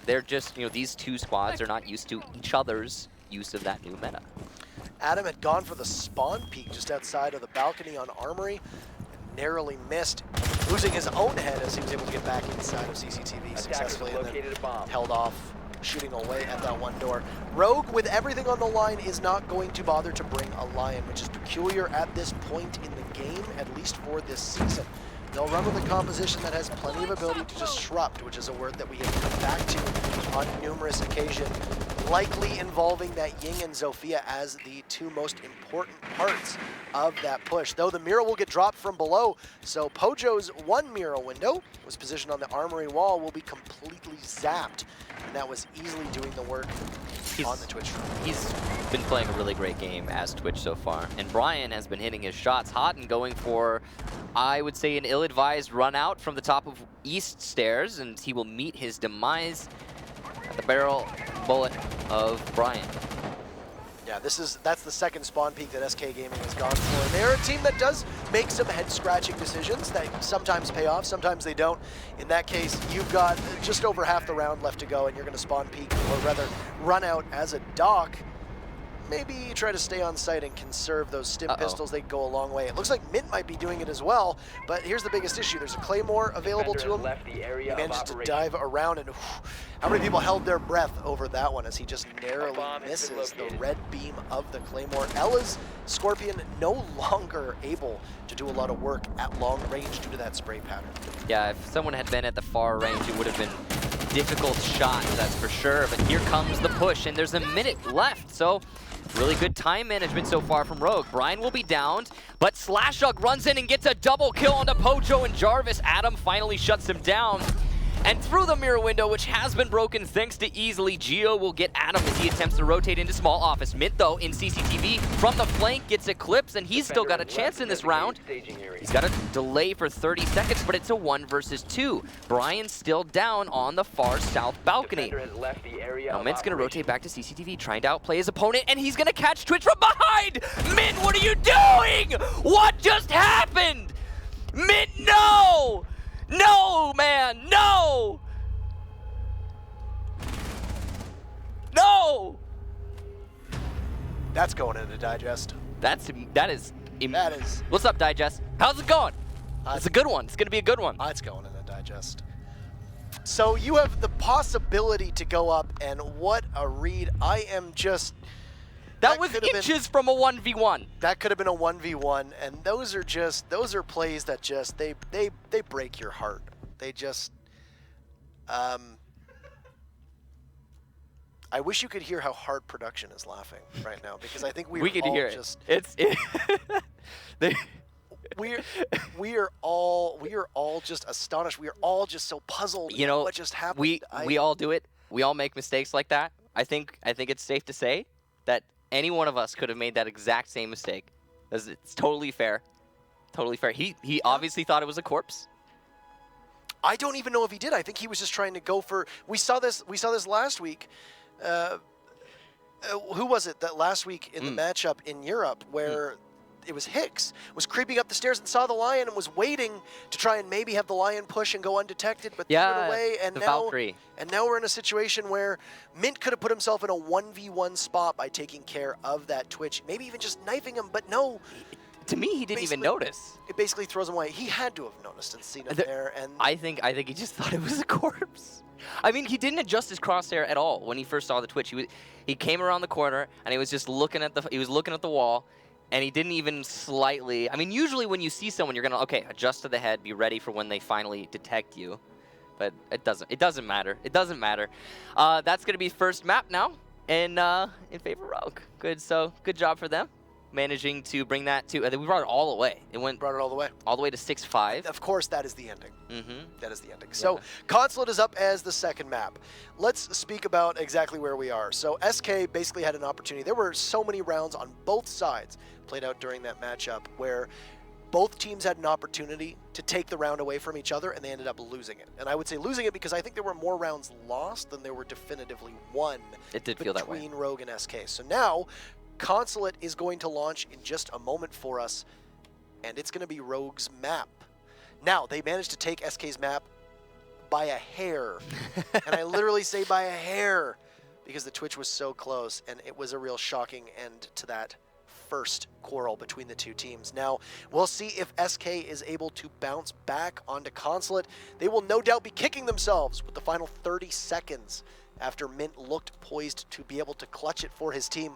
they're just, you know, these 2 squads are not used to each other's use of that new meta. Adam had gone for the spawn peak just outside of the balcony on Armory, narrowly missed, losing his own head as he was able to get back inside of CCTV successfully and then held off, shooting away at that one door. Rogue, with everything on the line, is not going to bother to bring a Lion, which is peculiar at this point in the game, at least for this season. They'll run with a composition that has plenty of ability to disrupt, which is a word that we have come back to on numerous occasions, likely involving that Ying and Zofia as the 2 most important parts of that push. Though the mural will get dropped from below, so Pojo's 1 mural window was positioned on the Armory wall will be completely zapped, and that was easily doing the work on the Twitch front. He's been playing a really great game as Twitch so far, and Brian has been hitting his shots hot and going for, I would say, an ill-advised run out from the top of East Stairs, and he will meet his demise at the barrel bullet of Brian. Yeah, that's the second spawn peak that SK Gaming has gone for. And they're a team that does make some head-scratching decisions that sometimes pay off, sometimes they don't. In that case, you've got just over half the round left to go, and you're going to spawn peak, or rather run out as a dock. Maybe try to stay on site and conserve those stim pistols. They go a long way. It looks like Mint might be doing it as well, but here's the biggest issue. There's a Claymore available to him. He manages to dive around, and how many people held their breath over that one as he just narrowly misses the red beam of the Claymore. Ella's Scorpion no longer able to do a lot of work at long range due to that spray pattern. Yeah, if someone had been at the far range, it would have been difficult shot, that's for sure. But here comes the push, and there's a minute left, so really good time management so far from Rogue. Brian will be downed, but Slashhug runs in and gets a double kill onto Pojo and Jarvis. Adam finally shuts him down. And through the mirror window, which has been broken thanks to Easily, Geo will get Adam as he attempts to rotate into small office. Mint, though, in CCTV from the flank gets Eclipse, and he's still got a chance in this round. He's got a delay for 30 seconds, but it's a 1 versus 2. Brian's still down on the far south balcony. Now Mint's gonna rotate back to CCTV, trying to outplay his opponent, and he's gonna catch Twitch from behind! Mint, what are you doing? What just happened? Mint, no! No, man, no! No! That's going into Digest. That is. What's up, Digest? How's it going? It's a good one. It's gonna be a good one. It's going into Digest. So you have the possibility to go up, and what a read. I am just... That was inches from a 1v1. That could have been a 1v1, and those are plays that just, they break your heart. They just, I wish you could hear how hard production is laughing right now, because I think we could all hear just... We are all just astonished. We are all just so puzzled at what just happened. We all do it. We all make mistakes like that. I think it's safe to say that any one of us could have made that exact same mistake. It's totally fair. Totally fair. He obviously thought it was a corpse. I don't even know if he did. I think he was just trying to go for... We saw this last week. Who was it that last week in the matchup in Europe where it was Hicks, was creeping up the stairs and saw the Lion and was waiting to try and maybe have the Lion push and go undetected, but threw it away. And the now, Valkyrie. and now we're in a situation where Mint could have put himself in a 1v1 spot by taking care of that Twitch, maybe even just knifing him, but no. To me, he didn't even notice. It basically throws him away. He had to have noticed and seen him there. And I think he just thought it was a corpse. I mean, he didn't adjust his crosshair at all when he first saw the Twitch. He came around the corner and he was just looking at the wall, and he didn't even slightly. I mean, usually when you see someone, you're gonna adjust to the head, be ready for when they finally detect you. But it doesn't matter. It doesn't matter. That's gonna be first map now, in favor of Rogue. Good. So good job for them, managing to bring that to. We brought it all the way. Brought it all the way. All the way to 6-5. Of course, that is the ending. Mm-hmm. That is the ending. So Consulate is up as the second map. Let's speak about exactly where we are. So SK basically had an opportunity. There were so many rounds on both sides played out during that matchup where both teams had an opportunity to take the round away from each other, and they ended up losing it. And I would say losing it because I think there were more rounds lost than there were definitively won. It did feel that way. Between Rogue and SK. So now Consulate is going to launch in just a moment for us, and it's going to be Rogue's map. Now, they managed to take SK's map by a hair, and I literally say by a hair, because the Twitch was so close, and it was a real shocking end to that first quarrel between the two teams. Now, we'll see if SK is able to bounce back onto Consulate. They will no doubt be kicking themselves with the final 30 seconds after Mint looked poised to be able to clutch it for his team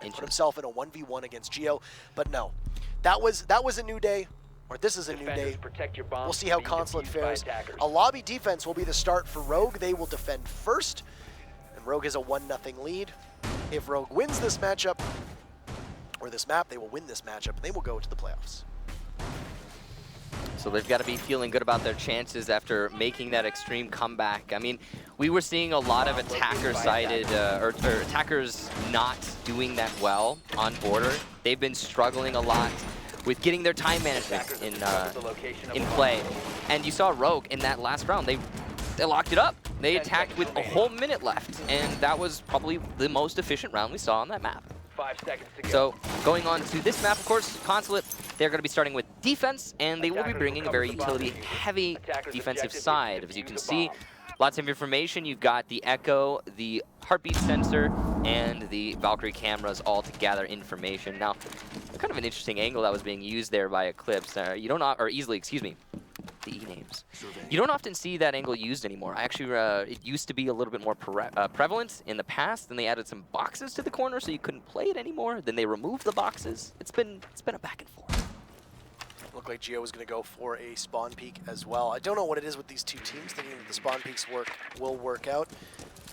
and put himself in a 1v1 against Geo. But no, that was a new day, or this is a new day. We'll see how Consulate fares. A lobby defense will be the start for Rogue. They will defend first, and Rogue has a 1-0 lead. If Rogue wins this matchup, or this map, they will win this matchup, and they will go to the playoffs. So they've got to be feeling good about their chances after making that extreme comeback. I mean, we were seeing a lot of attacker-sided, or attackers not doing that well on border. They've been struggling a lot with getting their time management in play. And you saw Rogue in that last round. They locked it up. They attacked with a whole minute left, and that was probably the most efficient round we saw on that map. 5 seconds to go. So going on to this map, of course, Consulate, they're going to be starting with defense, and they will be bringing a very utility-heavy defensive side. As you can see, lots of information. You've got the Echo, the heartbeat sensor, and the Valkyrie cameras all to gather information. Now, kind of an interesting angle that was being used there by Eclipse. You don't, or easily, excuse me, the E-names. You don't often see that angle used anymore. Actually, it used to be a little bit more prevalent in the past. Then they added some boxes to the corner so you couldn't play it anymore. Then they removed the boxes. It's been a back and forth. Looked like Geo was going to go for a spawn peek as well. I don't know what it is with these two teams, thinking that the spawn peeks will work out.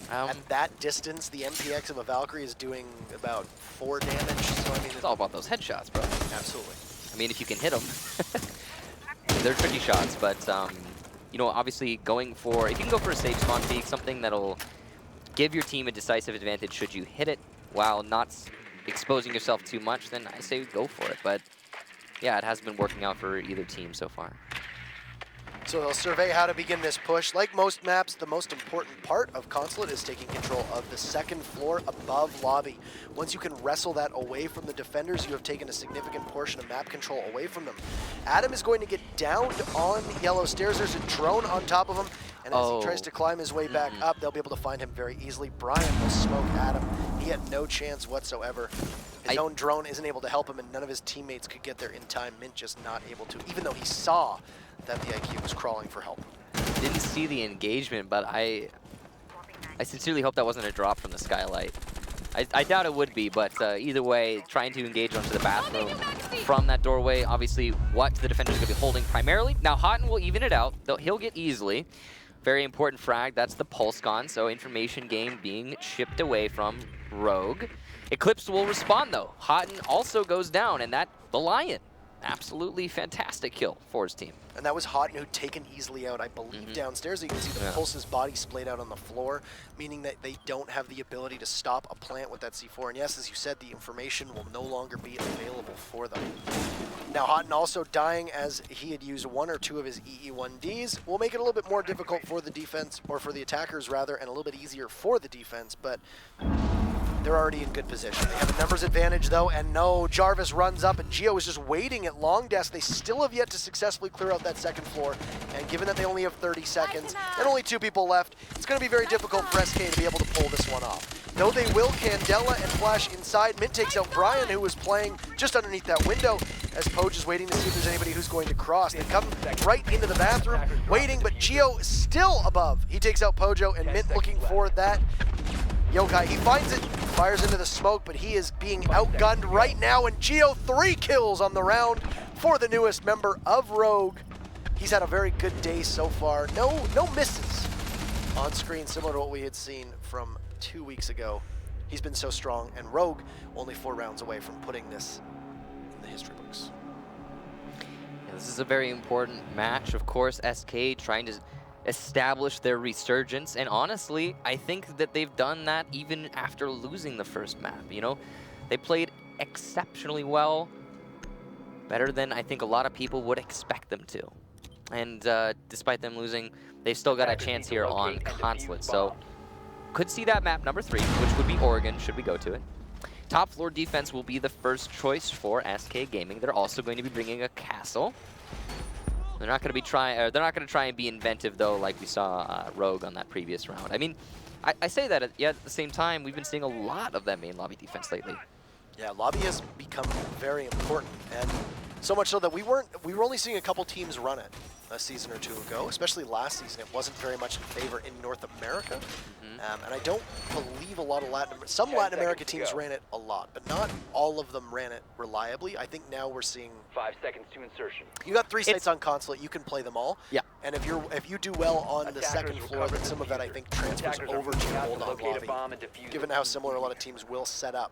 At that distance, the MPX of a Valkyrie is doing about 4 damage. So I mean, it's all about those headshots, bro. Absolutely. I mean, if you can hit them, they're tricky shots. But you know, obviously, if you can go for a safe spawn peek, something that'll give your team a decisive advantage should you hit it while not exposing yourself too much, then I say go for it. But yeah, it has been working out for either team so far. So they'll survey how to begin this push. Like most maps, the most important part of Consulate is taking control of the second floor above lobby. Once you can wrestle that away from the defenders, you have taken a significant portion of map control away from them. Adam is going to get downed on yellow stairs. There's a drone on top of him, and as he tries to climb his way back up, they'll be able to find him very easily. Brian will smoke Adam. He had no chance whatsoever. His own drone isn't able to help him, and none of his teammates could get there in time. Mint just not able to, even though he saw that the IQ was crawling for help. Didn't see the engagement, but I sincerely hope that wasn't a drop from the skylight. I doubt it would be, but either way, trying to engage onto the bathroom from that doorway, obviously what the defender's going to be holding primarily. Now, Houghton will even it out. He'll get easily. Very important frag. That's the pulse gun, so information game being shipped away from Rogue. Eclipse will respond, though. Houghton also goes down, and the Lion. Absolutely fantastic kill for his team. And that was Houghton who'd taken easily out, I believe, downstairs. You can see the Pulse's body splayed out on the floor, meaning that they don't have the ability to stop a plant with that C4. And yes, as you said, the information will no longer be available for them. Now, Houghton also dying as he had used 1 or 2 of his EE1Ds will make it a little bit more difficult for the defense, or for the attackers rather, and a little bit easier for the defense. But they're already in good position. They have a numbers advantage though, and no, Jarvis runs up and Geo is just waiting at long desk. They still have yet to successfully clear out that second floor, and given that they only have 30 seconds and only 2 people left, it's going to be very difficult for SK to be able to pull this one off. Though they will Candela and flash inside. Mint takes out Brian, who was playing just underneath that window, as Poge is waiting to see if there's anybody who's going to cross. They come right into the bathroom, waiting, but Geo is still above. He takes out Pojo, and Mint looking for that Yokai. He finds it, fires into the smoke, but he is being outgunned right now, and Geo 3 kills on the round for the newest member of Rogue. He's had a very good day so far. No misses on screen, similar to what we had seen from 2 weeks ago. He's been so strong, and Rogue only 4 rounds away from putting this in the history books. Yeah, this is a very important match. Of course, SK trying to establish their resurgence, and honestly, I think that they've done that even after losing the first map. You know, they played exceptionally well, better than I think a lot of people would expect them to. And despite them losing, they've still got a chance here on Consulate. So could see that map number 3, which would be Oregon, should we go to it. Top floor defense will be the first choice for SK Gaming. They're also going to be bringing a castle. They're not going to be they're not going to try and be inventive though, like we saw Rogue on that previous round. I mean, I say that at the same time, we've been seeing a lot of that main lobby defense lately. Yeah, lobby has become very important, and so much so that we were only seeing a couple teams run it a season or 2 ago, especially last season. It wasn't very much in favor in North America, and I don't believe a lot of some Latin America teams ran it a lot, but not all of them ran it reliably. I think now we're seeing 5 seconds to insertion. You got 3 sites on Consulate, you can play them all. Yeah. And if you do well on the second floor, then some of that I think transfers over to hold on lobby, given how similar a lot of teams will set up.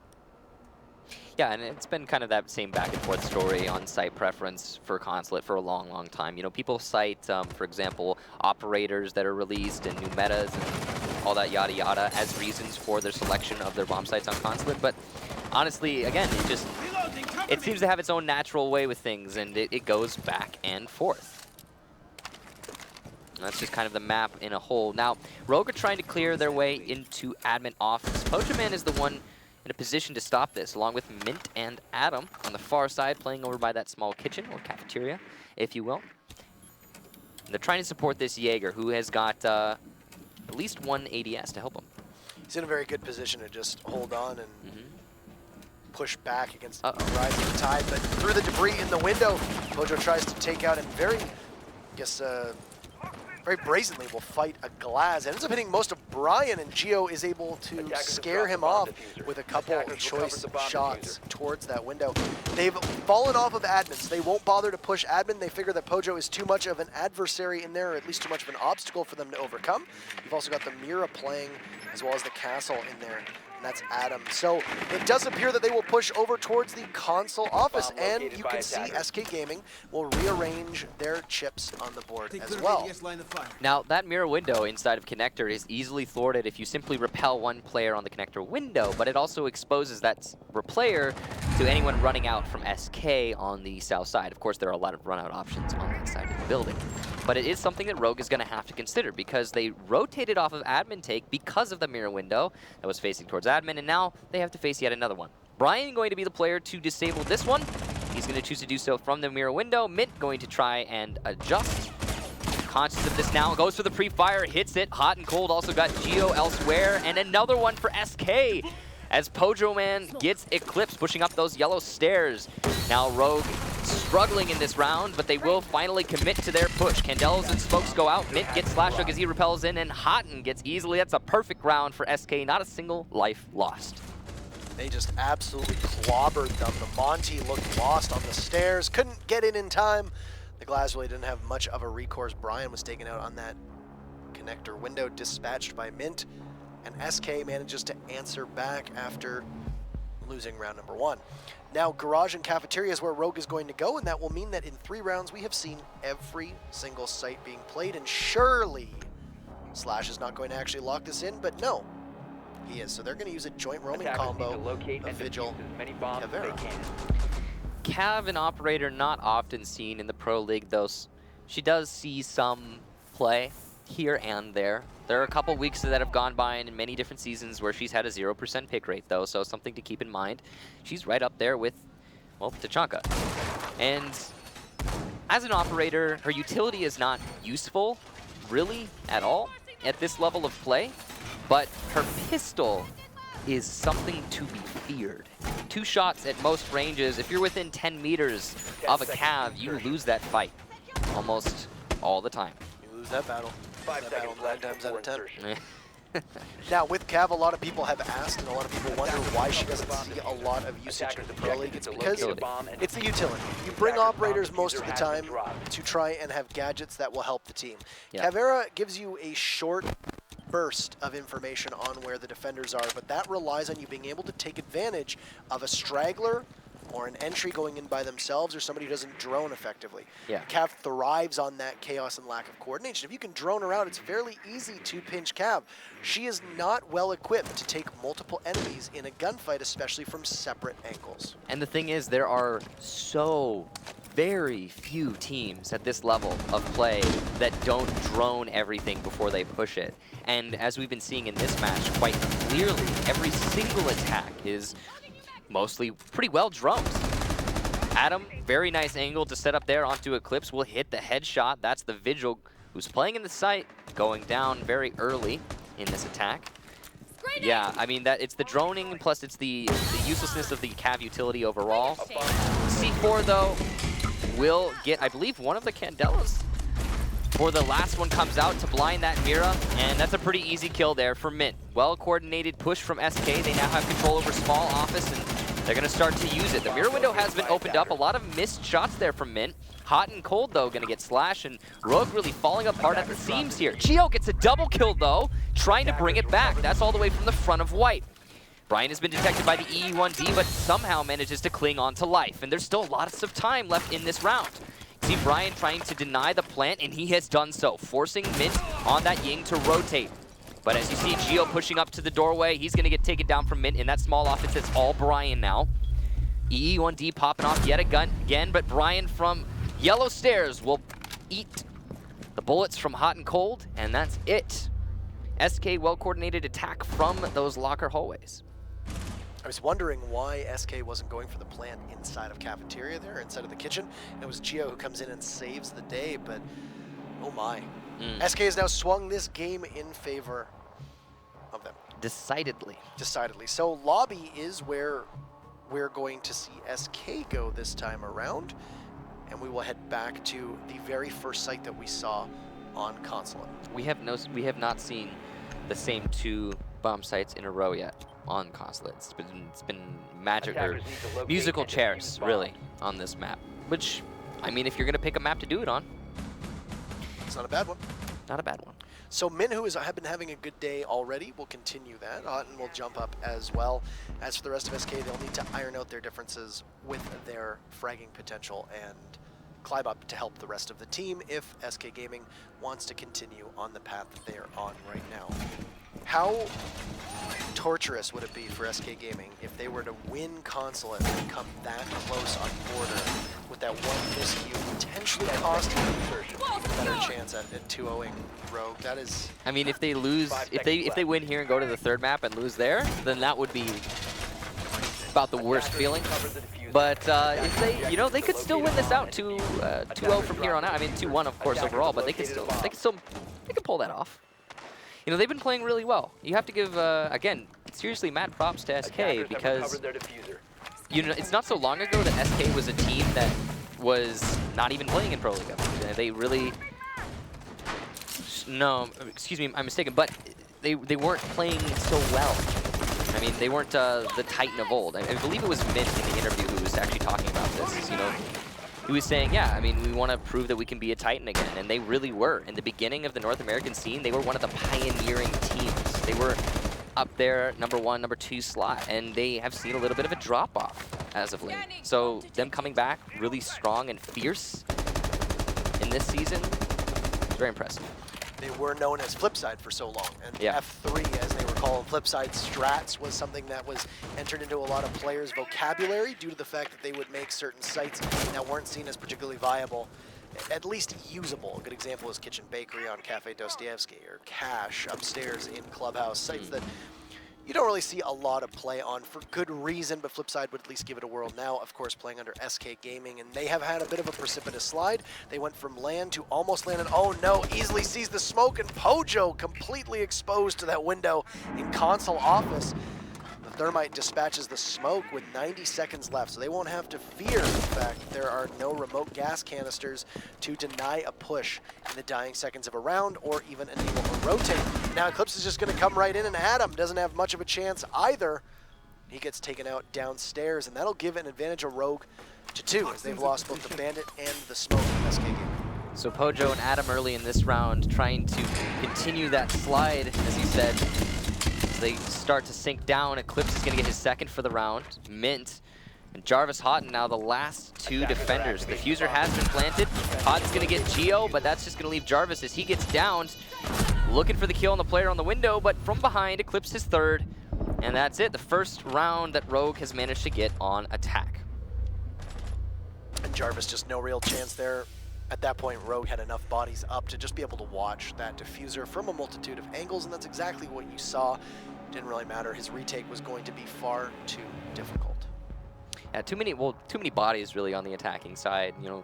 Yeah, and it's been kind of that same back and forth story on site preference for Consulate for a long, long time. You know, people cite, for example, operators that are released and new metas and all that yada yada as reasons for their selection of their bomb sites on Consulate. But honestly, again, it seems to have its own natural way with things, and it goes back and forth. And that's just kind of the map in a whole. Now, Rogue are trying to clear their way into admin office. Pochaman is the one in a position to stop this, along with Mint and Adam on the far side, playing over by that small kitchen or cafeteria, if you will. And they're trying to support this Jaeger, who has got at least 1 ADS to help him. He's in a very good position to just hold on and push back against the rising tide, but through the debris in the window, Mojo tries to take out and very brazenly will fight a glass. Ends up hitting most of Brian, and Geo is able to scare him off with a couple choice shots towards that window. They've fallen off of admins. They won't bother to push admin. They figure that Pojo is too much of an adversary in there, or at least too much of an obstacle for them to overcome. You've also got the Mira playing, as well as the castle in there. And that's Adam. So it does appear that they will push over towards the console office, and you can see SK Gaming will rearrange their chips on the board as well. Now, that mirror window inside of Connector is easily thwarted if you simply repel one player on the Connector window, but it also exposes that player to anyone running out from SK on the south side. Of course, there are a lot of run-out options on that side of the building. But it is something that Rogue is going to have to consider, because they rotated off of admin take because of the mirror window that was facing towards admin, and now they have to face yet another one. Brian going to be the player to disable this one. He's going to choose to do so from the mirror window. Mint going to try and adjust. Conscious of this now, goes for the pre-fire, hits it. Hot and cold, also got Geo elsewhere, and another one for SK as Pojo Man gets eclipsed, pushing up those yellow stairs. Now Rogue struggling in this round, but they will finally commit to their push. Candles and smokes go out. Mint gets slash hook as he repels in, and Houghton gets easily. That's a perfect round for SK. Not a single life lost. They just absolutely clobbered them. The Monty looked lost on the stairs, couldn't get in time. The Glass really didn't have much of a recourse. Brian was taken out on that Connector window, dispatched by Mint, and SK manages to answer back after losing round number 1. Now, Garage and Cafeteria is where Rogue is going to go, and that will mean that in 3 rounds we have seen every single site being played, and surely Slash is not going to actually lock this in, but no, he is. So they're going to use a joint roaming combo of Vigil and Caveira. Cav, an operator not often seen in the Pro League, though she does see some play here and there. There are a couple weeks that have gone by in many different seasons where she's had a 0% pick rate, though, so something to keep in mind. She's right up there with, well, Tachanka. And as an operator, her utility is not useful, really, at all, at this level of play, but her pistol is something to be feared. 2 shots at most ranges. If you're within 10 meters of a cav, you lose that fight almost all the time. You lose that battle. 5 seconds left 9 times out of 10. insertion. Now, with Cav, a lot of people have asked, and a lot of people wonder why she doesn't see a lot of usage in the Pro League. It's because it's the utility. You bring operators most of the time to try and have gadgets that will help the team. Yeah. Caveira gives you a short burst of information on where the defenders are, but that relies on you being able to take advantage of a straggler or an entry going in by themselves or somebody who doesn't drone effectively. Yeah. Cav thrives on that chaos and lack of coordination. If you can drone her out, it's fairly easy to pinch Cav. She is not well equipped to take multiple enemies in a gunfight, especially from separate angles. And the thing is, there are so very few teams at this level of play that don't drone everything before they push it. And as we've been seeing in this match, quite clearly, every single attack is mostly pretty well droned. Adam, very nice angle to set up there onto Eclipse, will hit the headshot. That's the Vigil who's playing in the site, going down very early in this attack. Yeah, I mean, it's the droning, plus it's the uselessness of the Cav utility overall. C4, though, will get, I believe, one of the Candelas before the last one comes out to blind that Mira, and that's a pretty easy kill there for Mint. Well-coordinated push from SK. They now have control over small office, and they're going to start to use it. The Mira window has been opened up. A lot of missed shots there from Mint. Hot and Cold, though, going to get slashed, and Rogue really falling apart at the seams here. Gio gets a double kill, though, trying to bring it back. That's all the way from the front of White. Brian has been detected by the EE1D, but somehow manages to cling on to life, and there's still lots of time left in this round. See Brian trying to deny the plant, and he has done so, forcing Mint on that Ying to rotate. But as you see Gio pushing up to the doorway, he's going to get taken down from Mint in that small offense. It's all Brian now. EE1D popping off yet again, but Brian from Yellow Stairs will eat the bullets from Hot and Cold, and that's it. SK well-coordinated attack from those locker hallways. I was wondering why SK wasn't going for the plant inside of cafeteria there, inside of the kitchen. And it was Gio who comes in and saves the day, but oh my. SK has now swung this game in favor of them. Decidedly. Decidedly. So lobby is where we're going to see SK go this time around, and we will head back to the very first site that we saw on Consulate. We have not seen the same 2 bomb sites in a row yet on Consulate. It's been magic or musical chairs really on this map. Which, I mean, if you're gonna pick a map to do it on, It's not a bad one. not a bad one. So Min, who have been having a good day already, will continue that. Otten will jump up as well. As for the rest of SK, they'll need to iron out their differences with their fragging potential and climb up to help the rest of the team if SK Gaming wants to continue on the path that they are on right now. How torturous would it be for SK Gaming if they were to win Consulate and come that close on border with that one miscue potentially costing them a better chance at 2-0ing Rogue? That is... I mean, if they lose, if they win here and go to the 3rd map and lose there, then that would be about the worst feeling. But if they, you know, they could still win this out 2-0 from here on out. I mean, 2-1 of course overall, but they could pull that off. You know, they've been playing really well. You have to give, again, seriously mad props to SK because, you know, it's not so long ago that SK was a team that was not even playing in Pro League. They really, no, excuse me, I'm mistaken, but they weren't playing so well. I mean, they weren't the Titan of old. I believe it was Mint in the interview who was actually talking about this, you know. He was saying, yeah, I mean, we want to prove that we can be a Titan again, and they really were. In the beginning of the North American scene, they were one of the pioneering teams. They were up there, number 1, number 2 slot, and they have seen a little bit of a drop-off as of late. So them coming back really strong and fierce in this season, it's very impressive. They were known as Flipside for so long, and Yeah. F3, as they were called, Flipside strats was something that was entered into a lot of players' vocabulary due to the fact that they would make certain sites that weren't seen as particularly viable at least usable. A good example is Kitchen Bakery on Cafe Dostoevsky, or Cash upstairs in Clubhouse, sites that you don't really see a lot of play on for good reason, but Flipside would at least give it a whirl now, of course, playing under SK Gaming, and they have had a bit of a precipitous slide. They went from land to almost land, and oh no, easily sees the smoke, and Pojo completely exposed to that window in console office. The Thermite dispatches the smoke with 90 seconds left, so they won't have to fear the fact that there are no remote gas canisters to deny a push in the dying seconds of a round or even enable a rotate. Now Eclipse is just going to come right in, and Adam doesn't have much of a chance either. He gets taken out downstairs, and that'll give an advantage of Rogue to 2, as they've lost both the Bandit and the smoke in SK Gaming. So Pojo and Adam early in this round trying to continue that slide, as he said. They start to sink down. Eclipse is going to get his second for the round. Mint and Jarvis Houghton now the last 2 defenders. The Fuser has been planted. Houghton's going to get Geo, but that's just going to leave Jarvis as he gets downed. Looking for the kill on the player on the window, but from behind, Eclipse is third. And that's it. The first round that Rogue has managed to get on attack. And Jarvis just no real chance there. At that point, Rogue had enough bodies up to just be able to watch that diffuser from a multitude of angles, and that's exactly what you saw. Didn't really matter. His retake was going to be far too difficult. Yeah, too many bodies really on the attacking side. You know,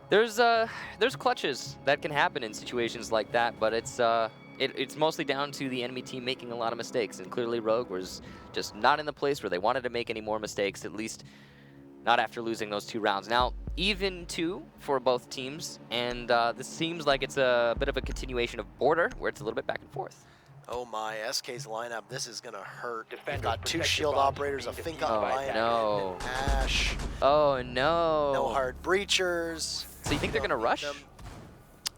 there's clutches that can happen in situations like that, but it's mostly down to the enemy team making a lot of mistakes, and clearly Rogue was just not in the place where they wanted to make any more mistakes, at least not after losing those 2 rounds. Now, even 2 for both teams, and this seems like it's a bit of a continuation of Border, where it's a little bit back and forth. Oh my, SK's lineup, this is gonna hurt. They've got 2 shield operators, a Finka Lion, no. and an Ash. Oh no. No hard breachers. So you think they're gonna rush?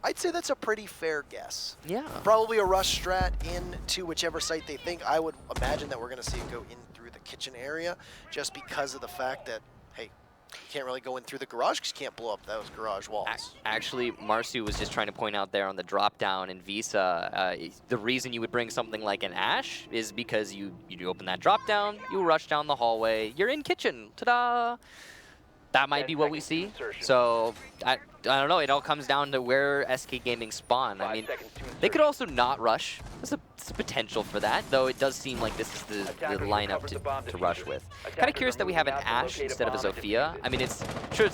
I'd say that's a pretty fair guess. Yeah. Probably a rush strat into whichever site they think. I would imagine that we're gonna see it go in through the kitchen area, just because of the fact that, hey, you can't really go in through the garage because you can't blow up those garage walls. Actually, Marsu was just trying to point out there on the drop down in Visa, the reason you would bring something like an Ash is because you open that drop down, you rush down the hallway, you're in kitchen, ta-da! That might be what we see. So I don't know. It all comes down to where SK Gaming spawn. I mean, they could also not rush. There's a potential for that, though it does seem like this is the lineup to rush with. Kind of curious that we have an Ashe instead of a Zofia. I mean, it's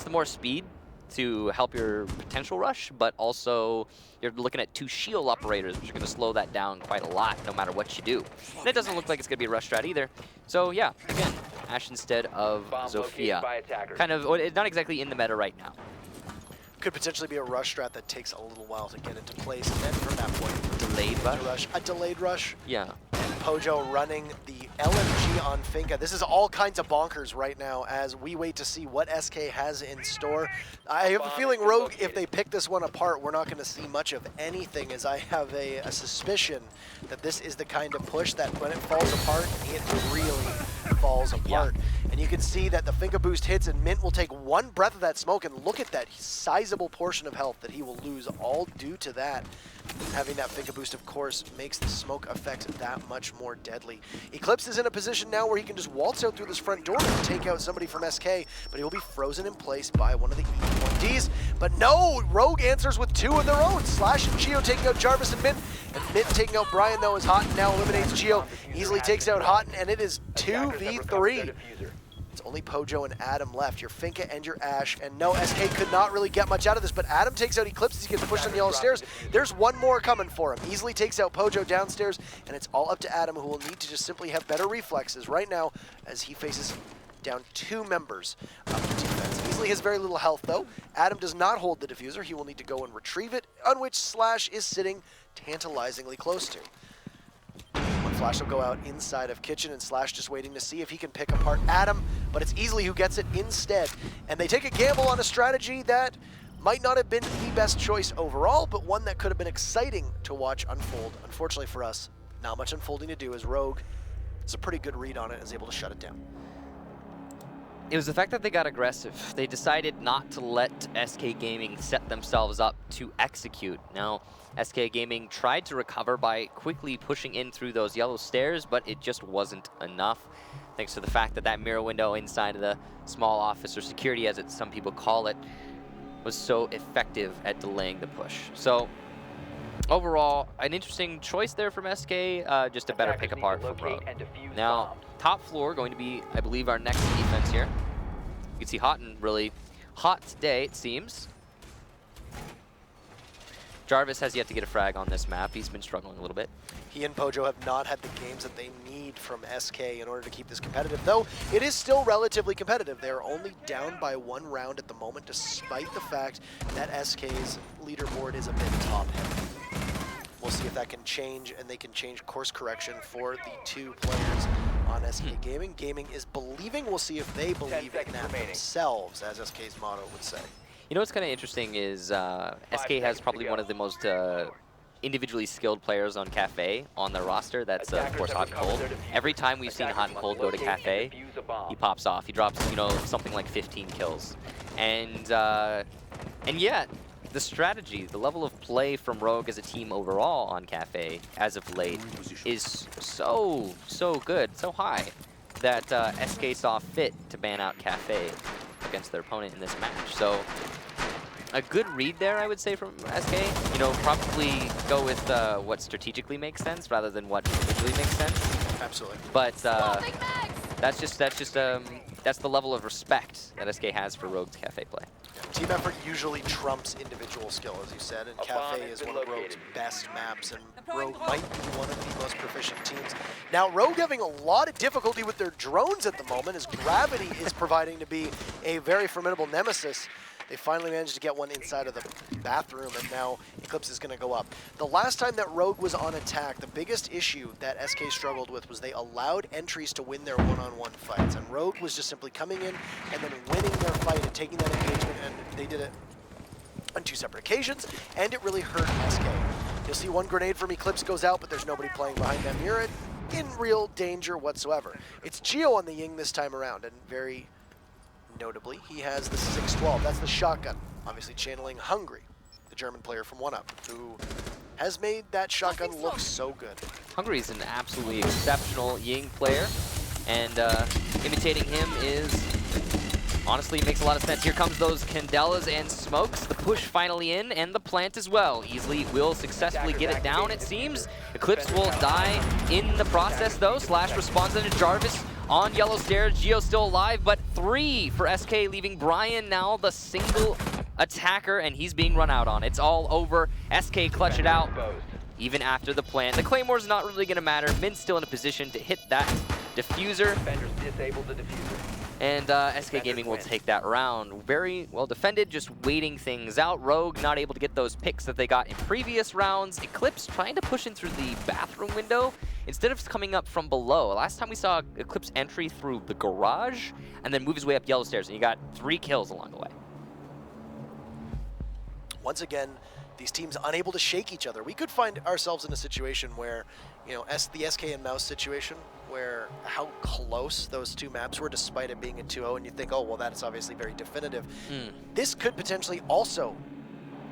the more speed to help your potential rush, but also you're looking at 2 shield operators, which are going to slow that down quite a lot no matter what you do. And it doesn't look like it's going to be a rush strat either. So yeah, again, Ashe instead of Zofia. Kind of, not exactly in the meta right now. Could potentially be a rush strat that takes a little while to get into place, and then from that point, Delayed rush? A delayed rush. Yeah. And Pojo running the LMG on Finka. This is all kinds of bonkers right now as we wait to see what SK has in store. I have a feeling Rogue, if they pick this one apart, we're not going to see much of anything, as I have a suspicion that this is the kind of push that when it falls apart, it really falls apart. Yeah. And you can see that the Finka boost hits, and Mint will take 1 breath of that smoke, and look at that sizable portion of health that he will lose, all due to that. Having that Finka boost, of course, makes the smoke effect that much more deadly. Eclipse is in a position now where he can just waltz out through this front door and take out somebody from SK, but he will be frozen in place by one of the E1Ds. But no, Rogue answers with 2 of their own. Slash and Geo taking out Jarvis and Mint Mint taking out Brian, though, as Houghton now eliminates Geo. Easily takes out Houghton, and it is 2v3. It's only Pojo and Adam left, your Finka and your Ashe, and no, SK could not really get much out of this, but Adam takes out Eclipse as he gets pushed on the yellow stairs. There's 1 more coming for him. Easily takes out Pojo downstairs, and it's all up to Adam, who will need to just simply have better reflexes right now as he faces down 2 members of the defense. Easily has very little health, though. Adam does not hold the diffuser. He will need to go and retrieve it, on which Slash is sitting tantalizingly close to. Flash will go out inside of Kitchen, and Slash just waiting to see if he can pick apart Adam, but it's Easily who gets it instead. And they take a gamble on a strategy that might not have been the best choice overall, but one that could have been exciting to watch unfold. Unfortunately for us, not much unfolding to do, as Rogue is a pretty good read on it and is able to shut it down. It was the fact that they got aggressive. They decided not to let SK Gaming set themselves up to execute. Now, SK Gaming tried to recover by quickly pushing in through those yellow stairs, but it just wasn't enough. Thanks to the fact that that mirror window inside of the small office, or security as some people call it, was so effective at delaying the push. So overall, an interesting choice there from SK, just a better pick apart from Rogue. Now, top floor going to be, I believe, our next defense here. You can see Houghton really hot today, it seems. Jarvis has yet to get a frag on this map. He's been struggling a little bit. He and Pojo have not had the games that they need from SK in order to keep this competitive, though it is still relatively competitive. They are only down by 1 round at the moment, despite the fact that SK's leaderboard is a bit top-heavy. We'll see if that can change, and they can change course correction for the 2 players on SK Gaming. Gaming is believing. We'll see if they believe in that themselves, as SK's motto would say. You know what's kind of interesting is SK has probably one of the most individually skilled players on Cafe on their roster. That's, of course, Hot and Cold. Every time we've seen Hot and Cold go to Cafe, he pops off. He drops, you know, something like 15 kills. And yet, the strategy, the level of play from Rogue as a team overall on Cafe as of late is so good, so high, that SK saw fit to ban out Cafe against their opponent in this match. So a good read there, I would say, from SK. You know, probably go with what strategically makes sense rather than what individually makes sense. Absolutely. But that's the level of respect that SK has for Rogue's Cafe play. Team effort usually trumps individual skill, as you said, and Cafe is one of Rogue's best maps, and Rogue might be one of the most proficient teams. Now, Rogue having a lot of difficulty with their drones at the moment, as Gravity is proving to be a very formidable nemesis. They finally managed to get one inside of the bathroom, and now Eclipse is going to go up. The last time that Rogue was on attack, the biggest issue that SK struggled with was they allowed entries to win their one-on-one fights, and Rogue was just simply coming in and then winning their fight and taking that engagement, and they did it on 2 separate occasions, and it really hurt SK. You'll see one grenade from Eclipse goes out, but there's nobody playing behind them. You're in real danger whatsoever. It's Geo on the Ying this time around, and very notably, he has the 612. That's the shotgun. Obviously channeling Hungry, the German player from 1UP, who has made that shotgun look so good. Hungry is an absolutely exceptional Ying player, and imitating him is honestly makes a lot of sense. Here comes those Candelas and smokes. The push finally in, and the plant as well. Easily will successfully get it down, it seems. Eclipse will die in the process, though. Slash responds into Jarvis on yellow stairs. Geo still alive, but 3 for SK, leaving Brian now the single attacker, and he's being run out on. It's all over. SK clutch it out, even after the plant. The Claymore's not really going to matter. Min's still in a position to hit that diffuser. And SK Gaming will take that round. Very well defended, just waiting things out. Rogue not able to get those picks that they got in previous rounds. Eclipse trying to push in through the bathroom window instead of coming up from below. Last time we saw Eclipse entry through the garage and then move his way up yellow stairs, and he got 3 kills along the way. Once again, these teams unable to shake each other. We could find ourselves in a situation where, you know, the SK and Mouse situation, where how close those 2 maps were despite it being a 2-0, and you think, oh, well, that's obviously very definitive. This could potentially also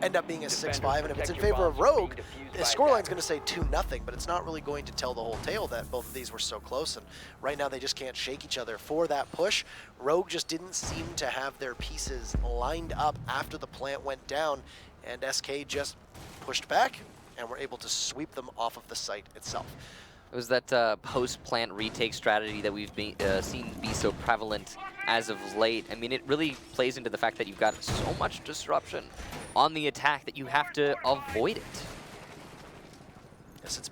end up being a 6-5, and if it's in favor of Rogue, the scoreline's going to say 2-0, but it's not really going to tell the whole tale that both of these were so close, and right now they just can't shake each other for that push. Rogue just didn't seem to have their pieces lined up after the plant went down, and SK just pushed back and were able to sweep them off of the site itself. It was that post-plant retake strategy that we've seen be so prevalent as of late. I mean, it really plays into the fact that you've got so much disruption on the attack that you have to avoid it. Yes, it's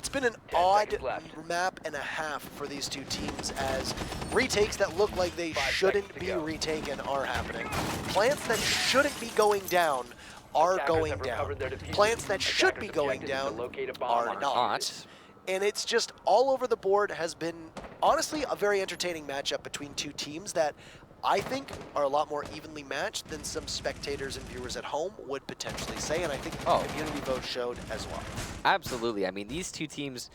been an odd map and a half for these 2 teams, as retakes that look like they shouldn't be retaken are happening. Plants that shouldn't be going down are going down. Plants that should be going down are not. And it's just all over the board. Has been, honestly, a very entertaining matchup between 2 teams that I think are a lot more evenly matched than some spectators and viewers at home would potentially say, and I think the community vote showed as well. Absolutely. I mean, these 2 teams,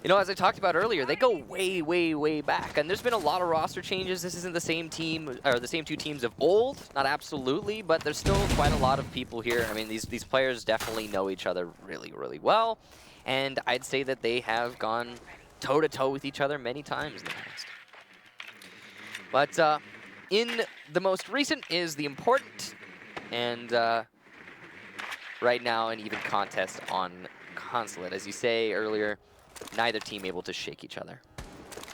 you know, as I talked about earlier, they go way, way, way back, and there's been a lot of roster changes. This isn't the same team, or the same 2 teams of old, not absolutely, but there's still quite a lot of people here. I mean, these players definitely know each other really, really well. And I'd say that they have gone toe-to-toe with each other many times in the past. But in the most recent is the important, and right now an even contest on Consulate. As you say earlier, neither team able to shake each other.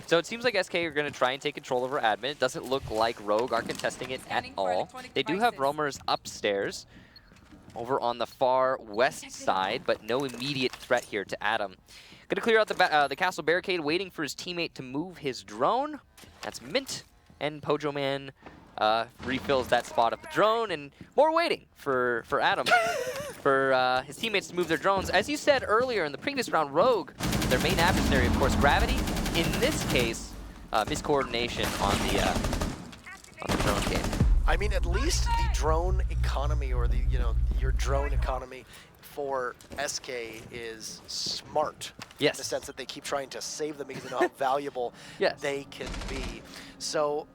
So it seems like SK are going to try and take control over admin. It doesn't look like Rogue are contesting it at all. They do have roamers upstairs over on the far west side, but no immediate threat here to Adam. Going to clear out the castle barricade, waiting for his teammate to move his drone. That's Mint, and Pojo Man refills that spot of the drone, and more waiting for Adam, for his teammates to move their drones. As you said earlier in the previous round, Rogue, their main adversary, of course, Gravity. In this case, miscoordination on the drone game. I mean, at least the drone economy, or your drone economy for SK is smart. Yes. In the sense that they keep trying to save them because they know how valuable Yes. they can be. So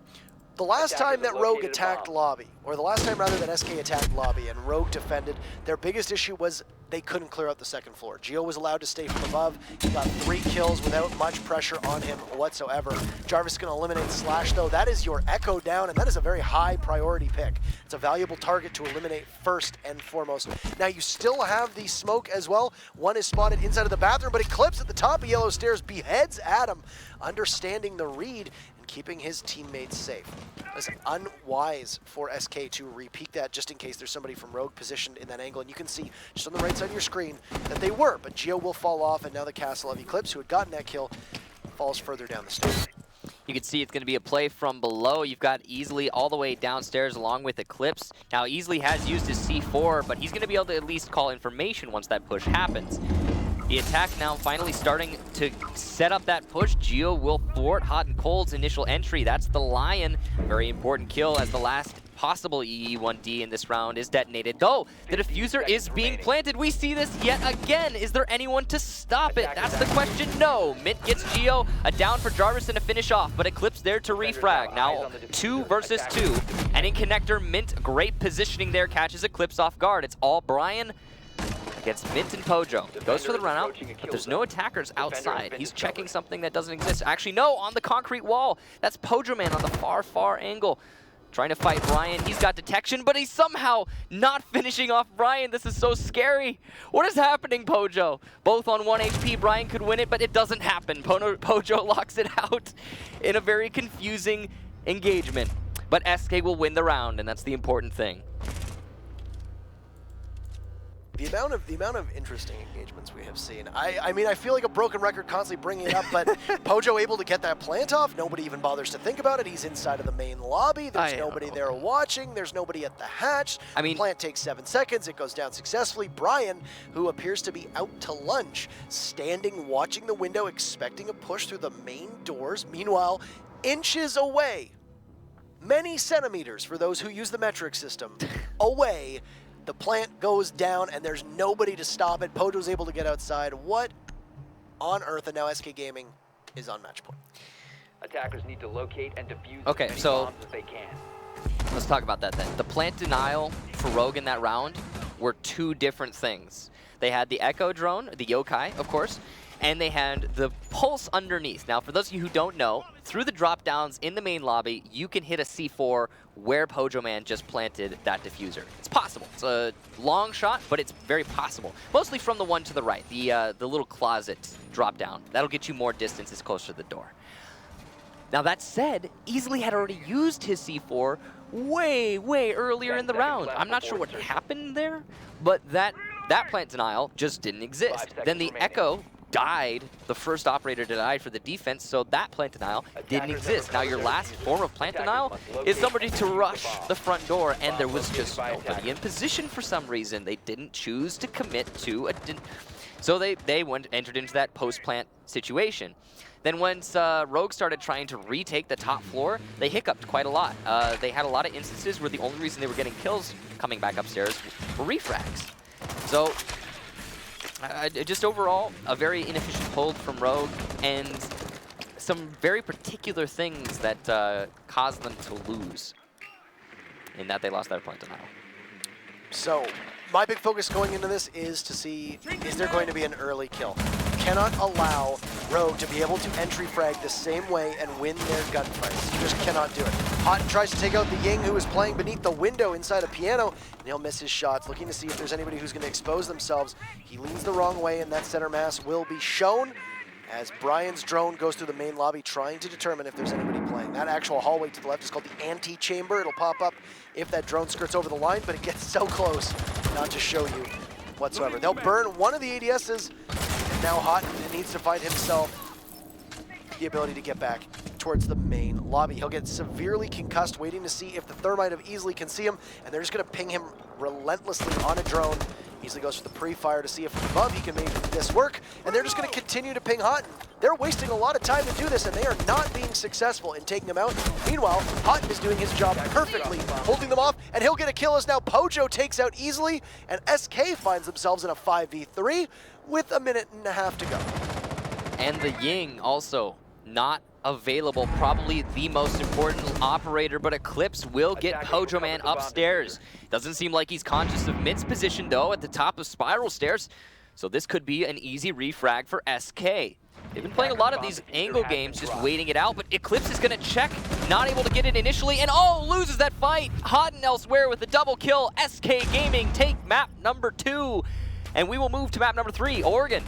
the last time that Rogue attacked lobby, or the last time rather that SK attacked lobby and Rogue defended, their biggest issue was they couldn't clear out the second floor. Geo was allowed to stay from above. He got 3 kills without much pressure on him whatsoever. Jarvis is going to eliminate Slash, though. That is your Echo down, and that is a very high priority pick. It's a valuable target to eliminate first and foremost. Now, you still have the smoke as well. One is spotted inside of the bathroom, but Eclipse at the top of Yellow Stairs beheads Adam, understanding the read, keeping his teammates safe. It's unwise for SK to re-peek that just in case there's somebody from Rogue positioned in that angle. And you can see just on the right side of your screen that they were, but Geo will fall off, and now the castle of Eclipse, who had gotten that kill, falls further down the stairs. You can see it's going to be a play from below. You've got Easily all the way downstairs along with Eclipse. Now, Easily has used his C4, but he's going to be able to at least call information once that push happens. The attack now finally starting to set up that push. Geo will thwart Hot and Cold's initial entry. That's the Lion. Very important kill as the last possible EE1D in this round is detonated. Though, the diffuser is being planted. We see this yet again. Is there anyone to stop it? That's the question. No. Mint gets Geo. A down for Jarvis and a finish off, but Eclipse there to refrag. Now 2 versus 2. And in connector, Mint, great positioning there, catches Eclipse off guard. It's all Brian against Mint and Pojo. Goes for the run out, but there's no attackers outside. He's checking something that doesn't exist. Actually, no, on the concrete wall. That's Pojo Man on the far, far angle. Trying to fight Brian. He's got detection, but he's somehow not finishing off Brian. This is so scary. What is happening, Pojo? Both on 1 HP. Brian could win it, but it doesn't happen. Pojo locks it out in a very confusing engagement. But SK will win the round, and that's the important thing. The amount of interesting engagements we have seen. I mean, I feel like a broken record constantly bringing it up, but Pojo able to get that plant off. Nobody even bothers to think about it. He's inside of the main lobby. There's nobody there watching. There's nobody at the hatch. I mean, the plant takes 7 seconds. It goes down successfully. Brian, who appears to be out to lunch, standing watching the window, expecting a push through the main doors. Meanwhile, inches away, many centimeters for those who use the metric system, away, the plant goes down, and there's nobody to stop it. Pojo's able to get outside. What on earth? And now SK Gaming is on match point. Attackers need to locate and defuse okay, as many so bombs as they can. Let's talk about that then. The plant denial for Rogue in that round were 2 different things. They had the Echo drone, the Yokai, of course, and they had the pulse underneath. Now, for those of you who don't know, through the drop downs in the main lobby, you can hit a C4 where Pojo Man just planted that diffuser. It's possible. It's a long shot, but it's very possible. Mostly from the one to the right, the little closet drop down. That'll get you more distance. It's closer to the door. Now, that said, Easily had already used his C4 way, way earlier in the round. I'm not sure what happened there, but that plant denial just didn't exist. Then the Echo died, the first operator died for the defense, so that plant denial didn't exist. Now your last form of plant denial is somebody to rush the front door, and there was just nobody in position for some reason. They didn't choose to commit to a... So they entered into that post-plant situation. Then once Rogue started trying to retake the top floor, they hiccuped quite a lot. They had a lot of instances where the only reason they were getting kills coming back upstairs were refrags. So just overall, a very inefficient hold from Rogue, and some very particular things that caused them to lose, in that they lost that plant denial. So, my big focus going into this is to see, is there going to be an early kill? You cannot allow Rogue to be able to entry frag the same way and win their gunfights. You just cannot do it. Houghton tries to take out the Ying, who is playing beneath the window inside a piano, and he'll miss his shots, looking to see if there's anybody who's going to expose themselves. He leans the wrong way, and that center mass will be shown as Brian's drone goes through the main lobby, trying to determine if there's anybody playing. That actual hallway to the left is called the antechamber. It'll pop up if that drone skirts over the line, but it gets so close not to show you whatsoever. They'll burn one of the ADSs, and now Houghton needs to find himself the ability to get back towards the main lobby. He'll get severely concussed, waiting to see if the Thermite of Easily can see him, and they're just going to ping him relentlessly on a drone. Easily goes for the pre-fire to see if from above he can make this work, and they're just going to continue to ping Houghton. They're wasting a lot of time to do this, and they are not being successful in taking him out. Meanwhile, Houghton is doing his job perfectly, holding them off, and he'll get a kill as now Pojo takes out Easily, and SK finds themselves in a 5v3 with a minute and a half to go. And the Ying also not available, probably the most important operator, but Eclipse will get Pojo Man upstairs. Doesn't seem like he's conscious of Mid's position though at the top of Spiral Stairs, so this could be an easy refrag for SK. They've been playing a lot of these angle games, just waiting it out, but Eclipse is gonna check, not able to get it initially, and oh, loses that fight. Houghton elsewhere with a double kill. SK Gaming take map number 2, and we will move to map number 3, Oregon.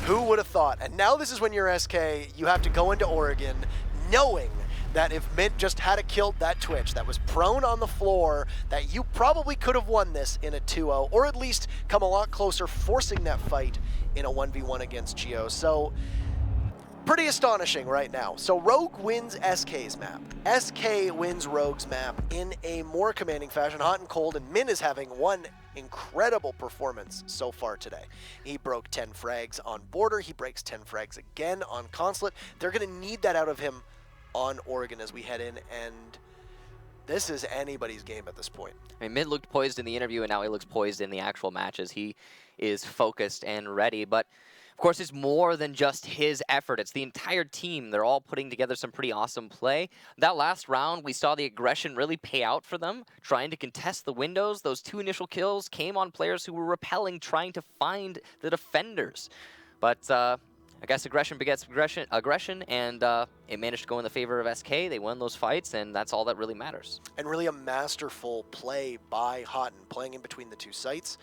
Who would have thought? And now this is when you're SK, you have to go into Oregon knowing that if Mint just had killed that Twitch that was prone on the floor, that you probably could have won this in a 2-0, or at least come a lot closer, forcing that fight in a 1v1 against Geo. So, pretty astonishing right now. So Rogue wins SK's map. SK wins Rogue's map in a more commanding fashion, hot and cold, and Min is having one incredible performance so far today. He broke 10 frags on Border, he breaks 10 frags again on Consulate. They're going to need that out of him on Oregon as we head in, and this is anybody's game at this point. I mean, Mid looked poised in the interview, and now he looks poised in the actual matches. He is focused and ready, but of course, it's more than just his effort. It's the entire team. They're all putting together some pretty awesome play. That last round, we saw the aggression really pay out for them, trying to contest the windows. Those 2 initial kills came on players who were repelling, trying to find the defenders. But I guess aggression begets aggression, and it managed to go in the favor of SK. They won those fights, and that's all that really matters. And really a masterful play by Houghton, playing in between the 2 sites.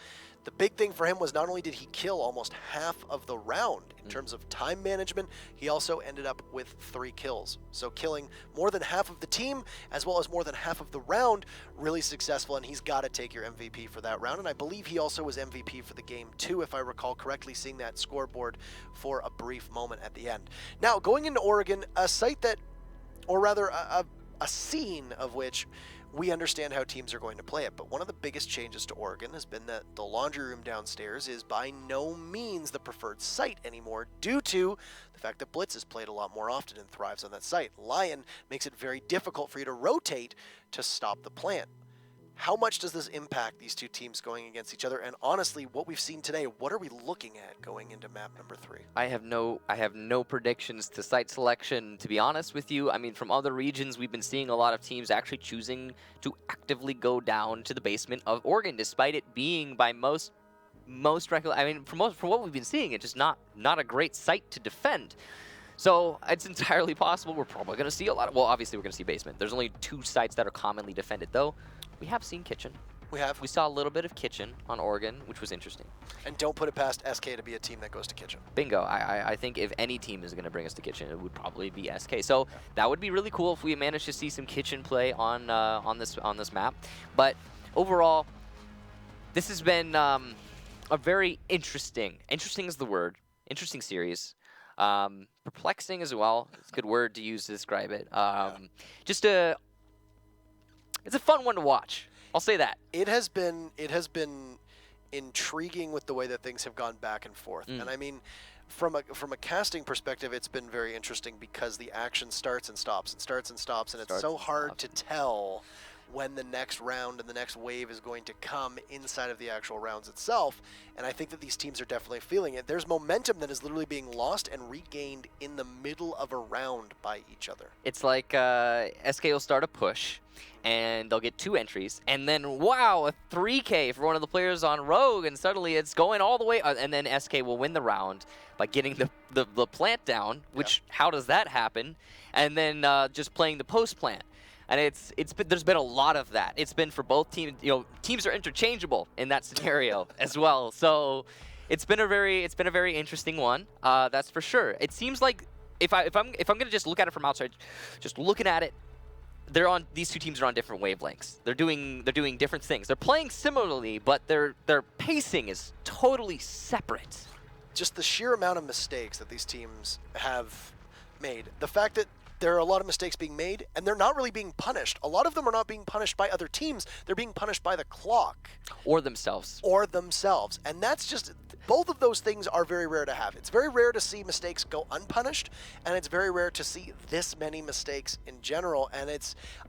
The big thing for him was not only did he kill almost half of the round in terms of time management, he also ended up with 3 kills. So killing more than half of the team, as well as more than half of the round, really successful, and he's got to take your MVP for that round. And I believe he also was MVP for the game too, if I recall correctly, seeing that scoreboard for a brief moment at the end. Now, going into Oregon, a site that, or rather a scene of which we understand how teams are going to play it, but one of the biggest changes to Oregon has been that the laundry room downstairs is by no means the preferred site anymore, due to the fact that Blitz is played a lot more often and thrives on that site. Lion makes it very difficult for you to rotate to stop the plant. How much does this impact these 2 teams going against each other? And honestly, what we've seen today, what are we looking at going into map number 3? I have no predictions to site selection, to be honest with you. I mean, from other regions, we've been seeing a lot of teams actually choosing to actively go down to the basement of Oregon, despite it being by most I mean, from what we've been seeing, it's just not a great site to defend. So it's entirely possible we're probably going to see a lot of, well, obviously we're going to see basement. There's only 2 sites that are commonly defended, though. We have seen Kitchen. We saw a little bit of Kitchen on Oregon, which was interesting. And don't put it past SK to be a team that goes to Kitchen. Bingo. I think if any team is going to bring us to Kitchen, it would probably be SK. So that would be really cool if we managed to see some Kitchen play on this map. But overall, this has been a very interesting is the word, interesting series. Perplexing as well. It's a good word to use to describe it. It's a fun one to watch. I'll say that. It has been intriguing with the way that things have gone back and forth. And I mean, from a casting perspective, it's been very interesting because the action starts and stops and starts and stops, and it's so hard to tell when the next round and the next wave is going to come inside of the actual rounds itself. And I think that these teams are definitely feeling it. There's momentum that is literally being lost and regained in the middle of a round by each other. It's like SK will start a push, and they'll get 2 entries, and then, wow, a 3K for one of the players on Rogue, and suddenly it's going all the way, and then SK will win the round by getting the plant down, which, how does that happen? And then just playing the post plant. And there's been a lot of that. It's been for both teams. You know, teams are interchangeable in that scenario as well. So it's been a very interesting one. That's for sure. It seems like if I'm gonna just look at it from outside, just looking at it, these two teams are on different wavelengths. They're doing different things. They're playing similarly, but their pacing is totally separate. Just the sheer amount of mistakes that these teams have made. The fact that there are a lot of mistakes being made, and they're not really being punished. A lot of them are not being punished by other teams. They're being punished by the clock. Or themselves. And that's just, both of those things are very rare to have. It's very rare to see mistakes go unpunished, and it's very rare to see this many mistakes in general. And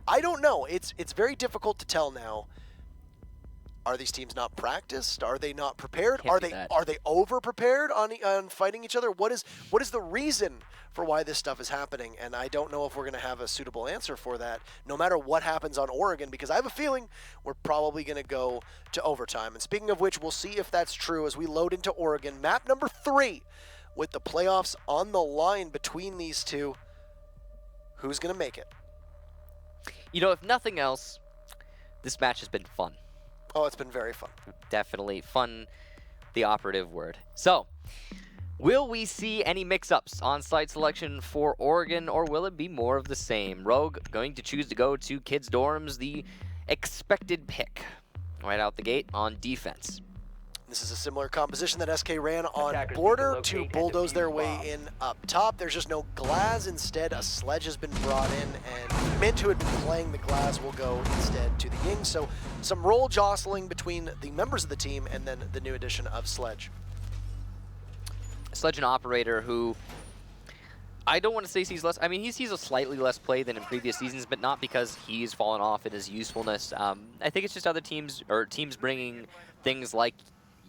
I don't know. It's very difficult to tell now. Are these teams not practiced? Are they not prepared? Are they over prepared on fighting each other? What is the reason for why this stuff is happening? And I don't know if we're going to have a suitable answer for that, no matter what happens on Oregon, because I have a feeling we're probably going to go to overtime. And speaking of which, we'll see if that's true as we load into Oregon, map number 3, with the playoffs on the line between these two. Who's going to make it? You know, if nothing else, this match has been fun. Oh, it's been very fun. Definitely fun, the operative word. So, will we see any mix-ups on site selection for Oregon, or will it be more of the same? Rogue going to choose to go to kids' dorms, the expected pick right out the gate on defense. This is a similar composition that SK ran on Attackers border need to to locate bulldoze and their defuse way bombs. in up top. There's just no glass. Instead, a sledge has been brought in, and Mint, who had been playing the glass, will go instead to the Ying. So some role jostling between the members of the team and then the new addition of Sledge. Sledge, an operator who I don't want to say sees less. I mean, he sees a slightly less play than in previous seasons, but not because he's fallen off in his usefulness. I think it's just other teams, or teams bringing things like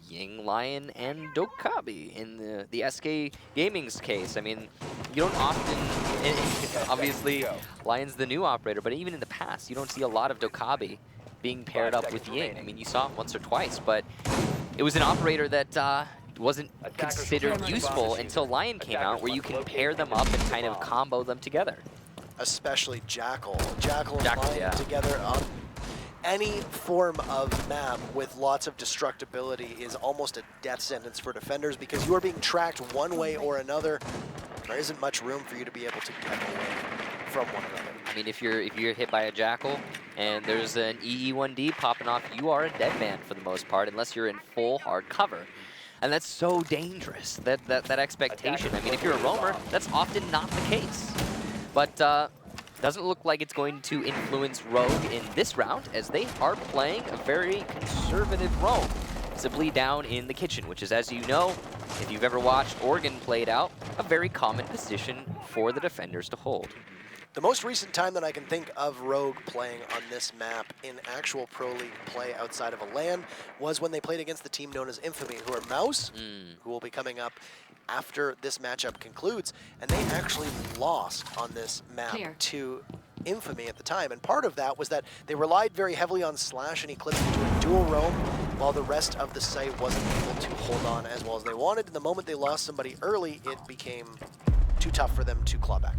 Ying, Lion, and Dokkaebi in the SK Gaming's case. I mean, you don't often, obviously, Lion's the new operator, but even in the past, you don't see a lot of Dokkaebi being paired up with Ying. I mean, you saw it once or twice, but it was an operator that wasn't considered useful until Lion came out, where you can pair them up and kind of combo them together. Especially Jackal. Jackal and Jackal, Lion yeah. together on any form of map with lots of destructibility is almost a death sentence for defenders, because you are being tracked one way or another. There isn't much room for you to be able to get away from one another. I mean, if you're hit by a Jackal and there's an EE1D popping off, you are a dead man for the most part, unless you're in full hard cover. And that's so dangerous, that expectation. I mean, if you're a roamer, that's often not the case. But doesn't look like it's going to influence Rogue in this round, as they are playing a very conservative roam, simply down in the kitchen, which is, as you know, if you've ever watched Oregon played out, a very common position for the defenders to hold. The most recent time that I can think of Rogue playing on this map in actual Pro League play outside of a LAN was when they played against the team known as Infamy, who are Mouse, who will be coming up after this matchup concludes, and they actually lost on this map to Infamy at the time. And part of that was that they relied very heavily on Slash and Eclipse into a dual roam, while the rest of the site wasn't able to hold on as well as they wanted. And the moment they lost somebody early, it became too tough for them to claw back.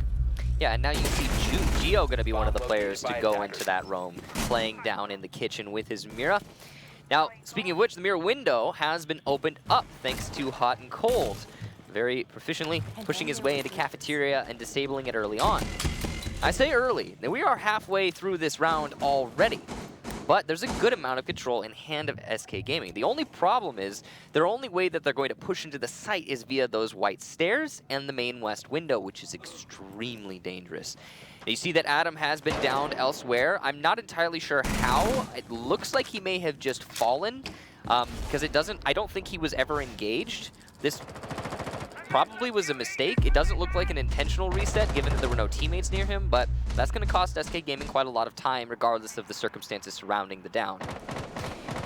Yeah, and now you see Geo going to be one of the players to go into that roam, playing down in the kitchen with his Mira. Now, speaking of which, the Mira window has been opened up thanks to Hot and Cold, very proficiently pushing his way into cafeteria and disabling it early on. I say early. Now, we are halfway through this round already, but there's a good amount of control in hand of SK Gaming. The only problem is their only way that they're going to push into the site is via those white stairs and the main west window, which is extremely dangerous. Now, you see that Adam has been downed elsewhere. I'm not entirely sure how. It looks like he may have just fallen, because I don't think he was ever engaged. This probably was a mistake. It doesn't look like an intentional reset, given that there were no teammates near him, but that's going to cost SK Gaming quite a lot of time, regardless of the circumstances surrounding the down.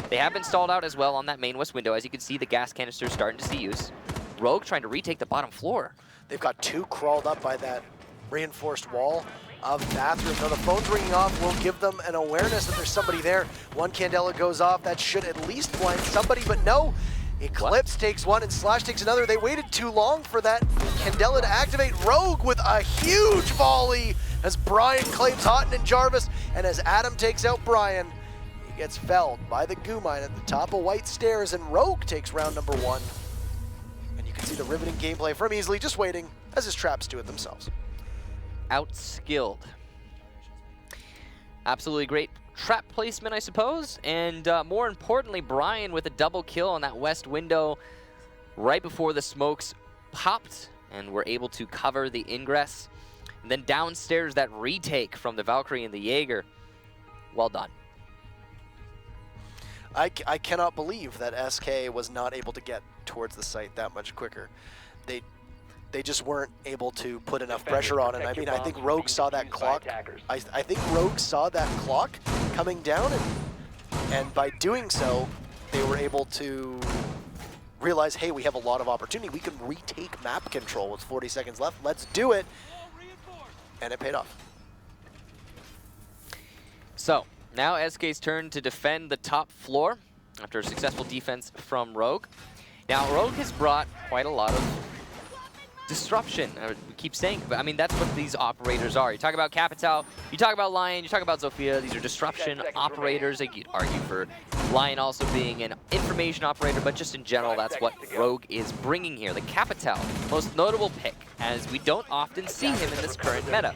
They have been stalled out as well on that main west window. As you can see, the gas canisters starting to see use. Rogue trying to retake the bottom floor. They've got two crawled up by that reinforced wall of bathroom. Now the phone's ringing off will give them an awareness that there's somebody there. One Candela goes off. That should at least blind somebody, but no. Eclipse takes one and Slash takes another. They waited too long for that Candela to activate. Rogue with a huge volley as Brian claims Houghton and Jarvis, and as Adam takes out Brian, he gets felled by the goo mine at the top of White Stairs, and Rogue takes round number 1. And you can see the riveting gameplay from Easily just waiting as his traps do it themselves. Outskilled. Absolutely great trap placement, I suppose, and more importantly, Brian with a double kill on that west window right before the smokes popped and were able to cover the ingress. And then downstairs, that retake from the Valkyrie and the Jaeger. Well done. I cannot believe that SK was not able to get towards the site that much quicker. They just weren't able to put enough pressure on it. I mean, I think Rogue saw that clock. I think Rogue saw that clock coming down, and by doing so, they were able to realize, hey, we have a lot of opportunity. We can retake map control with 40 seconds left. Let's do it. And it paid off. So, now SK's turn to defend the top floor after a successful defense from Rogue. Now, Rogue has brought quite a lot of disruption. We keep saying, but I mean, that's what these operators are. You talk about Capital, you talk about Lion, you talk about Zofia. These are disruption operators. Like, you'd argue for Lion also being an information operator, but just in general, that's what Rogue is bringing here. The Capital, most notable pick, as we don't often see him in this current meta.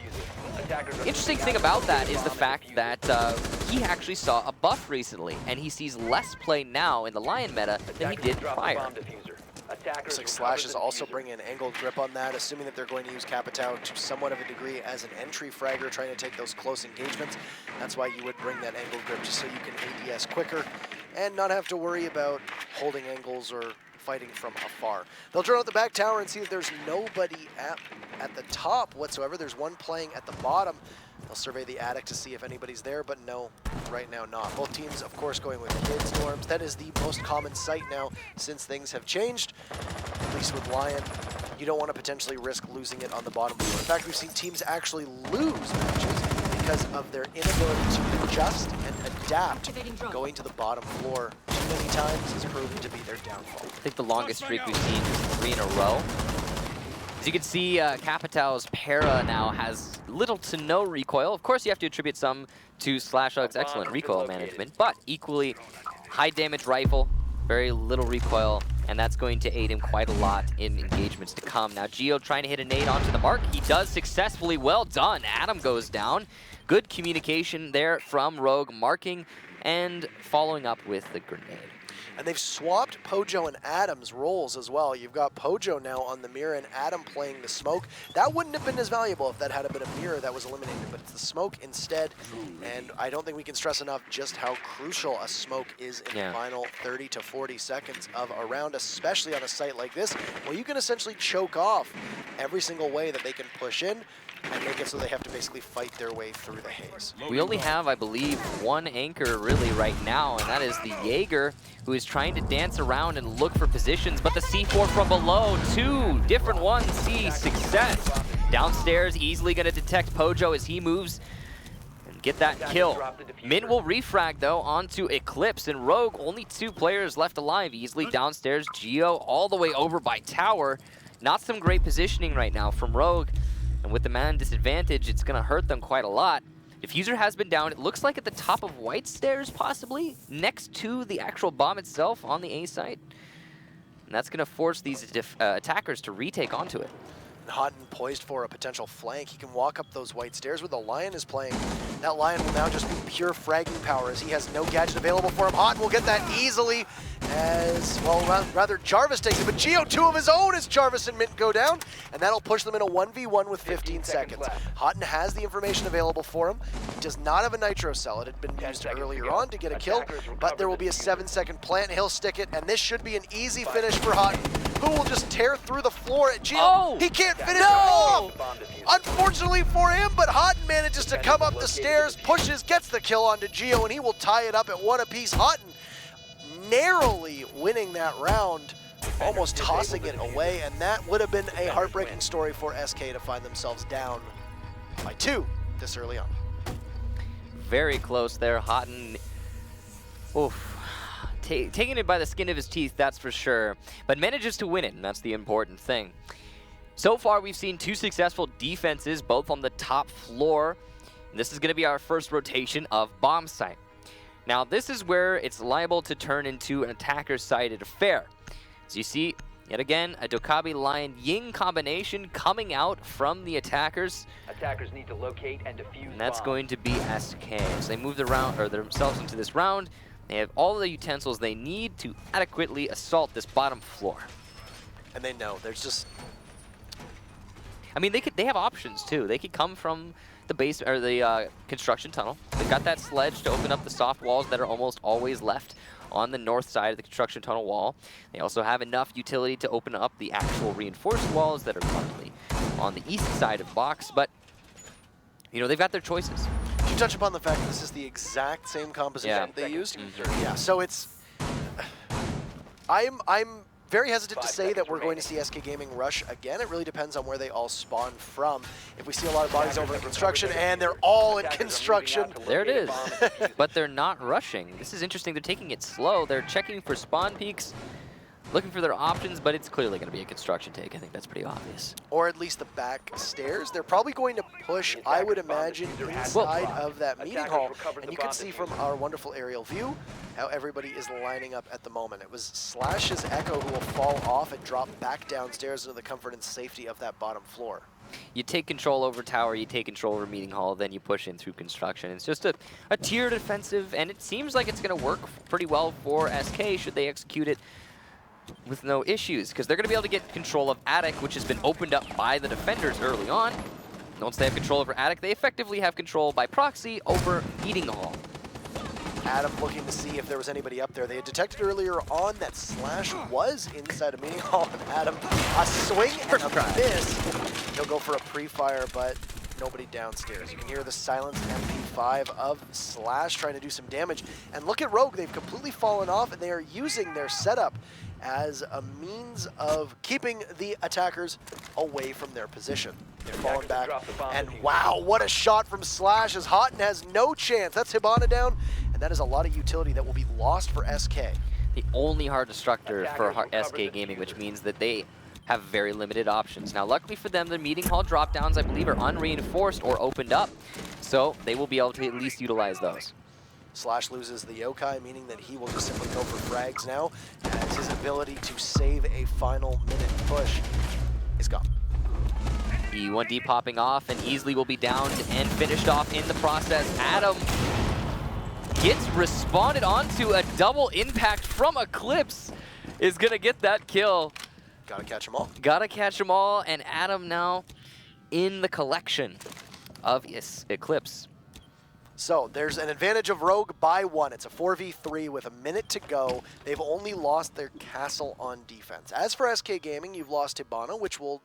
Interesting thing about that is the fact that he actually saw a buff recently, and he sees less play now in the Lion meta than he did prior. Looks like Slash is also bringing an angled grip on that, assuming that they're going to use Capitao to somewhat of a degree as an entry fragger, trying to take those close engagements. That's why you would bring that angled grip, just so you can ADS quicker and not have to worry about holding angles or fighting from afar. They'll drone out the back tower and see that there's nobody at the top whatsoever. There's one playing at the bottom. They'll survey the attic to see if anybody's there, but no, right now not. Both teams, of course, going with kids norms. That is the most common sight now since things have changed, at least with Lion. You don't want to potentially risk losing it on the bottom floor. In fact, we've seen teams actually lose matches because of their inability to adjust and adapt going to the bottom floor too many times has proven to be their downfall. I think the longest streak we've seen is 3 in a row. As you can see, Capital's para now has little to no recoil. Of course, you have to attribute some to Slashug's excellent recoil management, but equally high damage rifle, very little recoil, and that's going to aid him quite a lot in engagements to come. Now, Geo trying to hit a nade onto the mark. He does successfully. Well done. Adam goes down. Good communication there from Rogue, marking and following up with the grenade. And they've swapped Pojo and Adam's roles as well. You've got Pojo now on the mirror and Adam playing the smoke. That wouldn't have been as valuable if that had been a mirror that was eliminated, but it's the smoke instead. And I don't think we can stress enough just how crucial a smoke is in the final 30 to 40 seconds of a round, especially on a site like this, where you can essentially choke off every single way that they can push in and make it so they have to basically fight their way through the haze. We only have, I believe, one anchor really right now, and that is the Jaeger, who is trying to dance around and look for positions, but the C4 from below, 2 different ones see success. Downstairs, easily going to detect Pojo as he moves and get that kill. Min will refrag, though, onto Eclipse, and Rogue, only 2 players left alive. Easily downstairs, Geo all the way over by tower. Not some great positioning right now from Rogue. And with the man disadvantage, it's going to hurt them quite a lot. Diffuser has been down. It looks like at the top of White Stairs, possibly, next to the actual bomb itself on the A site. And that's going to force these attackers to retake onto it. Houghton poised for a potential flank. He can walk up those White Stairs where the Lion is playing. That Lion will now just be pure fragging power as he has no gadget available for him. Houghton will get that easily as, well, rather Jarvis takes it, but Geo 2 of his own as Jarvis and Mint go down, and that'll push them in a 1v1 with 15 seconds. Houghton has the information available for him. He does not have a nitro cell. It had been used earlier on to get a kill, but there will be a 7-second plant. He'll stick it, and this should be an easy finish for Houghton, who will just tear through the floor at Geo. Oh, he can't finish it off! Unfortunately for him, but Houghton manages to come up the stairs, pushes, gets the kill onto Geo, and he will tie it up at 1 apiece. Houghton narrowly winning that round, almost tossing it away, and that would have been a heartbreaking story for SK to find themselves down by 2 this early on. Very close there. Houghton, oof, taking it by the skin of his teeth, that's for sure, but manages to win it, and that's the important thing. So far, we've seen 2 successful defenses, both on the top floor. And this is going to be our first rotation of bomb site. Now, this is where it's liable to turn into an attacker-sided affair. As you see, yet again, a Dokkaebi Lion Ying combination coming out from the attackers. Attackers need to locate and defuse And that's bombs. going to be SK. As they move themselves into this round, they have all the utensils they need to adequately assault this bottom floor. And they know there's just... I mean, they have options too. They could come from the base or the construction tunnel. They've got that sledge to open up the soft walls that are almost always left on the north side of the construction tunnel wall. They also have enough utility to open up the actual reinforced walls that are currently on the east side of box. But you know, they've got their choices. Did you touch upon the fact that this is the exact same composition they used? Yeah, so it's... I'm very hesitant to say that we're going to see SK Gaming rush again. It really depends on where they all spawn from. If we see a lot of bodies over in construction, and they're all in construction. There it is. But they're not rushing. This is interesting. They're taking it slow. They're checking for spawn peaks, looking for their options, but it's clearly going to be a construction take. I think that's pretty obvious. Or at least the back stairs. They're probably going to push, I would imagine, inside of that meeting hall. And you can see from our wonderful aerial view how everybody is lining up at the moment. It was Slash's Echo who will fall off and drop back downstairs into the comfort and safety of that bottom floor. You take control over tower, you take control over meeting hall, then you push in through construction. It's just a tiered offensive, and it seems like it's going to work pretty well for SK should they execute it with no issues, because they're going to be able to get control of attic, which has been opened up by the defenders early on. Once they have control over attic, they effectively have control by proxy over meeting hall. Adam looking to see if there was anybody up there. They had detected earlier on that Slash was inside a meeting hall, and Adam, a swing and a miss. He'll go for a pre-fire, but nobody downstairs. You can hear the silenced MP5 of Slash trying to do some damage. And look at Rogue, they've completely fallen off, and they are using their setup as a means of keeping the attackers away from their position. They're falling back, and wow, what a shot from Slash as Houghton has no chance. That's Hibana down, and that is a lot of utility that will be lost for SK. The only hard destructor for SK Gaming, which means that they have very limited options. Now, luckily for them, the meeting hall drop-downs, I believe, are unreinforced or opened up, so they will be able to at least utilize those. Slash loses the yokai, meaning that he will just simply go for frags now, as his ability to save a final minute push is gone. The 1D popping off, and easily will be downed and finished off in the process. Adam gets responded onto. A double impact from Eclipse is gonna get that kill. Gotta catch them all. Gotta catch them all, and Adam now in the collection of Eclipse. So there's an advantage of Rogue by 1. It's a 4v3 with a minute to go. They've only lost their castle on defense. As for SK Gaming, you've lost Hibana, which will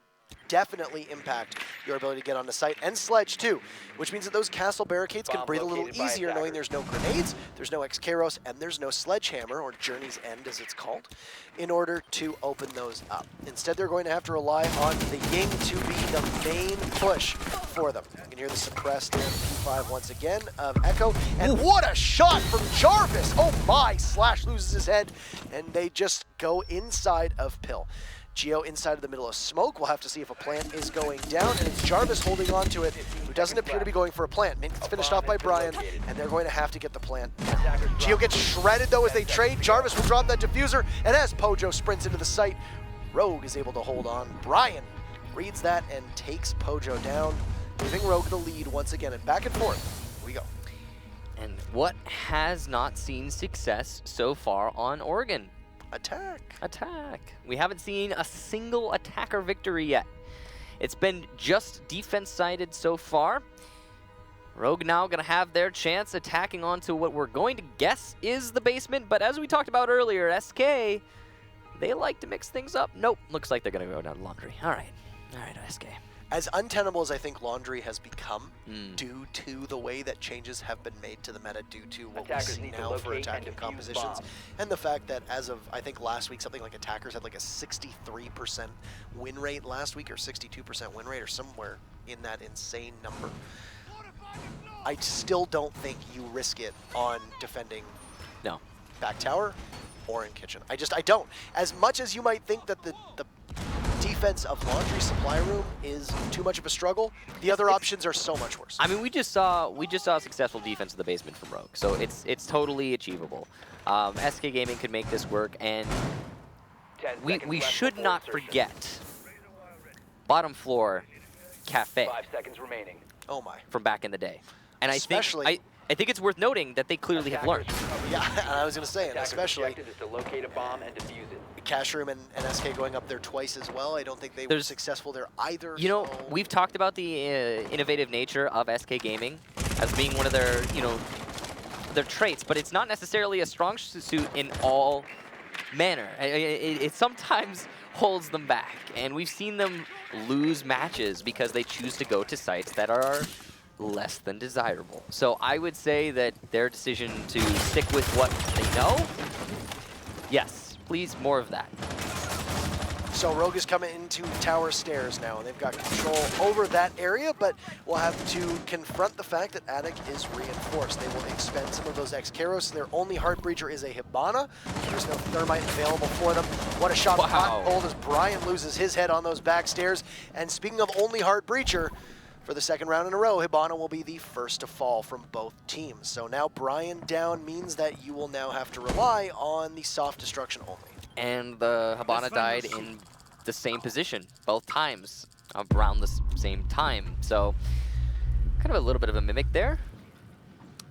definitely impact your ability to get on the site, and Sledge too, which means that those castle barricades can breathe a little easier knowing there's no grenades, there's no X-Karos, and there's no Sledgehammer, or Journey's End as it's called, in order to open those up. Instead, they're going to have to rely on the Ying to be the main push for them. You can hear the suppressed MP5 once again of Echo, and what a shot from Jarvis! Oh my, Slash loses his head, and they just go inside of Pill. Geo inside of the middle of smoke. We'll have to see if a plant is going down, and it's Jarvis holding on to it, who doesn't appear to be going for a plant. It's finished off by Brian, and they're going to have to get the plant. Geo gets shredded, though, as they trade. Jarvis will drop that diffuser, and as Pojo sprints into the site, Rogue is able to hold on. Brian reads that and takes Pojo down, giving Rogue the lead once again, and back and forth we go. And what has not seen success so far on Oregon? Attack. We haven't seen a single attacker victory yet. It's been just defense-sided so far. Rogue now going to have their chance attacking onto what we're going to guess is the basement, but as we talked about earlier, SK, they like to mix things up. Nope, looks like they're going to go down laundry. All right, SK. As untenable as I think laundry has become due to the way that changes have been made to the meta due to what we see now for attacking compositions, and the fact that as of, I think last week, something like attackers had like a 63% win rate last week, or 62% win rate, or somewhere in that insane number. I still don't think you risk it on defending No. back tower or in kitchen. I don't. As much as you might think that the defense of laundry supply room is too much of a struggle, the other options are so much worse. I mean, we just saw successful defense of the basement from Rogue, so it's totally achievable. SK Gaming could make this work, and we should not forget bottom floor cafe 5 seconds remaining. Oh my. from back in the day, and Especially- I think it's worth noting that they clearly have learned. Yeah, I was going to say, and Attacker's especially objective is to locate a bomb and defuse it. Cash Room and SK going up there twice as well. I don't think they were There's- successful there either. You know, so- we've talked about the innovative nature of SK Gaming as being one of their, their traits, but it's not necessarily a strong suit in all manner. It sometimes holds them back, and we've seen them lose matches because they choose to go to sites that are less than desirable. So I would say that their decision to stick with what they know, yes, please, more of that. So Rogue is coming into tower stairs now, and they've got control over that area, but we'll have to confront the fact that Attic is reinforced. They will expend some of those X-Karos. Their only Heart Breacher is a Hibana. There's no Thermite available for them. What a shot from Hot and Cold as Brian loses his head on those back stairs. And speaking of only Heart Breacher, for the second round in a row, Hibana will be the first to fall from both teams. So now Brian down means that you will now have to rely on the soft destruction only. And the Hibana died in the same position both times around the same time. So kind of a little bit of a mimic there.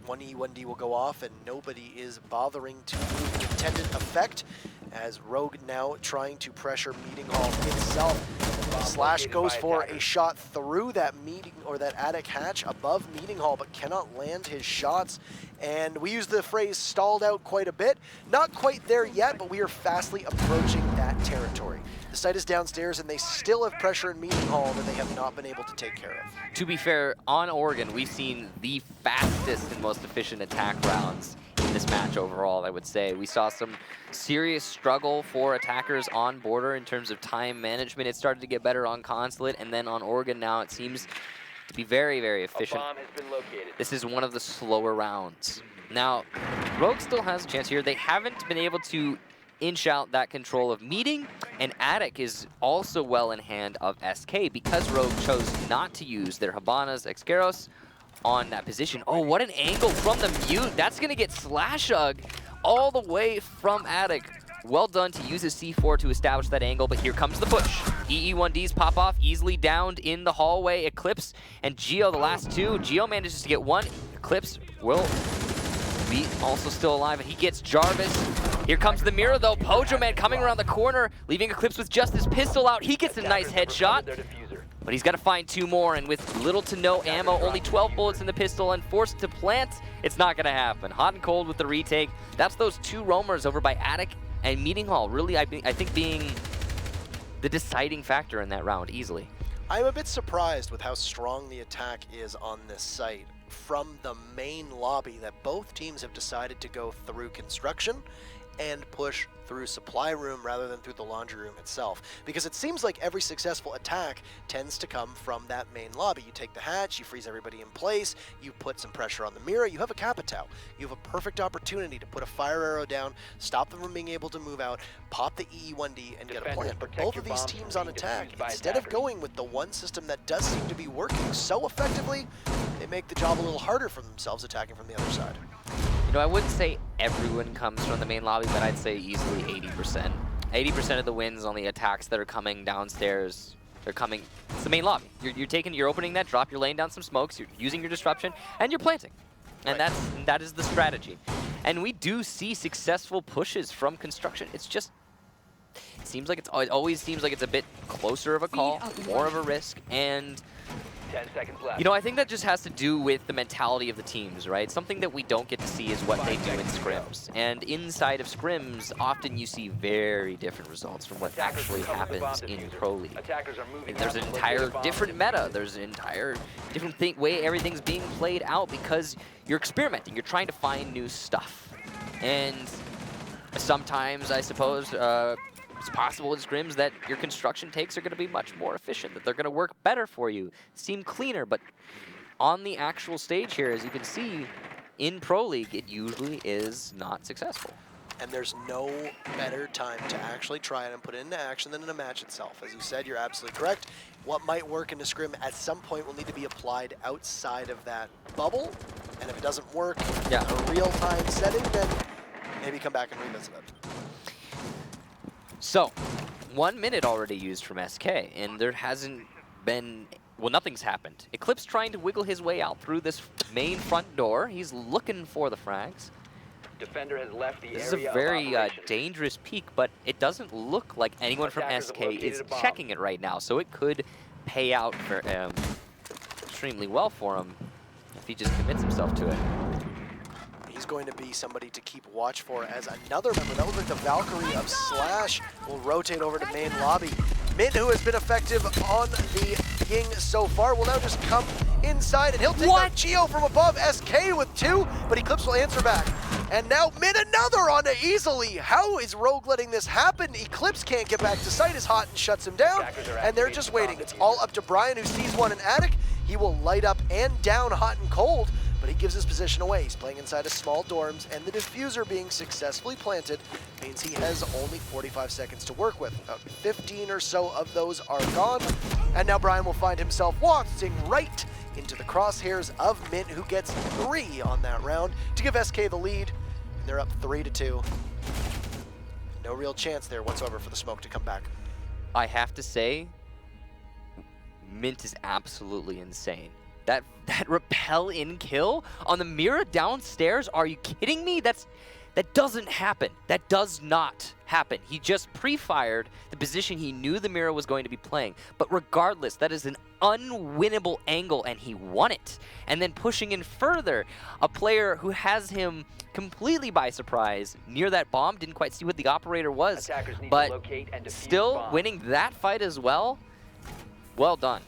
1E, 1D will go off, and nobody is bothering to move the intended effect, as Rogue now trying to pressure Meeting Hall itself. Slash goes for a shot through that attic hatch above Meeting Hall, but cannot land his shots. And we use the phrase stalled out quite a bit. Not quite there yet, but we are fastly approaching that territory. The site is downstairs, and they still have pressure in Meeting Hall that they have not been able to take care of. To be fair, on Oregon, we've seen the fastest and most efficient attack rounds in this match overall, I would say. We saw some serious struggle for attackers on border in terms of time management. It started to get better on Consulate, and then on Oregon now it seems to be very, very efficient. A bomb has been located. This is one of the slower rounds. Now, Rogue still has a chance here. They haven't been able to inch out that control of Meeting, and Attic is also well in hand of SK because Rogue chose not to use their Habanas, X-Karos on that position. Oh, what an angle from the mute. That's going to get Slashug all the way from Attic. Well done to use his C4 to establish that angle, but here comes the push. EE1Ds pop off, easily downed in the hallway. Eclipse and Geo, the last two. Geo manages to get one. Eclipse will be also still alive, and he gets Jarvis. Here comes the mirror, though. Pojo Man coming around the corner, leaving Eclipse with just his pistol out. He gets a nice headshot, but he's got to find two more, and with little to no ammo, only 12 bullets in the pistol, and forced to plant, it's not going to happen. Hot and Cold with the retake. That's those two roamers over by Attic and Meeting Hall, really, I think being the deciding factor in that round, easily. I'm a bit surprised with how strong the attack is on this site from the main lobby, that both teams have decided to go through construction and push through supply room rather than through the laundry room itself. Because it seems like every successful attack tends to come from that main lobby. You take the hatch, you freeze everybody in place, you put some pressure on the mirror, you have a Capitao. You have a perfect opportunity to put a fire arrow down, stop them from being able to move out, pop the EE1D and get a plant. But both of these teams on attack, instead of going with the one system that does seem to be working so effectively, they make the job a little harder for themselves attacking from the other side. You know, I wouldn't say everyone comes from the main lobby, but I'd say easily 80%. 80% of the wins on the attacks that are coming downstairs, they're coming, it's the main lobby. You're opening that drop, you're laying down some smokes, you're using your disruption, and you're planting. And Right. that is the strategy. And we do see successful pushes from construction. It's just, it always seems like it's a bit closer of a call, more of a risk, and 10 seconds left. you know, I think that just has to do with the mentality of the teams, right? Something that we don't get to see is what they do in scrims. And inside of scrims, often you see very different results from what actually happens in Pro League. Attackers are moving. There's out an to entire locate a bomb. different meta. There's an entire different way everything's being played out because you're experimenting. You're trying to find new stuff. And sometimes, I suppose, it's possible in scrims that your construction takes are going to be much more efficient, that they're going to work better for you, seem cleaner, but on the actual stage here, as you can see, in Pro League, it usually is not successful. And there's no better time to actually try it and put it into action than in a match itself. As you said, you're absolutely correct. What might work in a scrim at some point will need to be applied outside of that bubble. And if it doesn't work in a real-time setting, then maybe come back and revisit it. So, 1 minute already used from SK, and there hasn't been, well, nothing's happened. Eclipse trying to wiggle his way out through this main front door. He's looking for the frags. Defender has left the area. This is a very dangerous peek, but it doesn't look like anyone from SK is checking it right now, so it could pay out for extremely well for him if he just commits himself to it. He's going to be somebody to keep watch for as another member. That looks like the Valkyrie of Slash will rotate over to main lobby. Mint, who has been effective on the Ying so far, will now just come inside, and he'll take out Geo from above. SK with 2, but Eclipse will answer back. And now Mint another onto Easily. How is Rogue letting this happen? Eclipse can't get back to sight as Hot and shuts him down, and they're just waiting. It's all up to Brian, who sees one in Attic. He will light up and down Hot and Cold, but he gives his position away. He's playing inside of small dorms, and the diffuser being successfully planted means he has only 45 seconds to work with. About 15 or so of those are gone, and now Brian will find himself waltzing right into the crosshairs of Mint, who gets 3 on that round to give SK the lead, and they're up 3-2. No real chance there whatsoever for the smoke to come back. I have to say, Mint is absolutely insane. That rappel in kill on the mirror downstairs, are you kidding me? That doesn't happen. That does not happen. He just pre-fired the position he knew the mirror was going to be playing. But regardless, that is an unwinnable angle, and he won it. And then pushing in further, a player who has him completely by surprise near that bomb, didn't quite see what the operator was, but still winning that fight as well. Well done.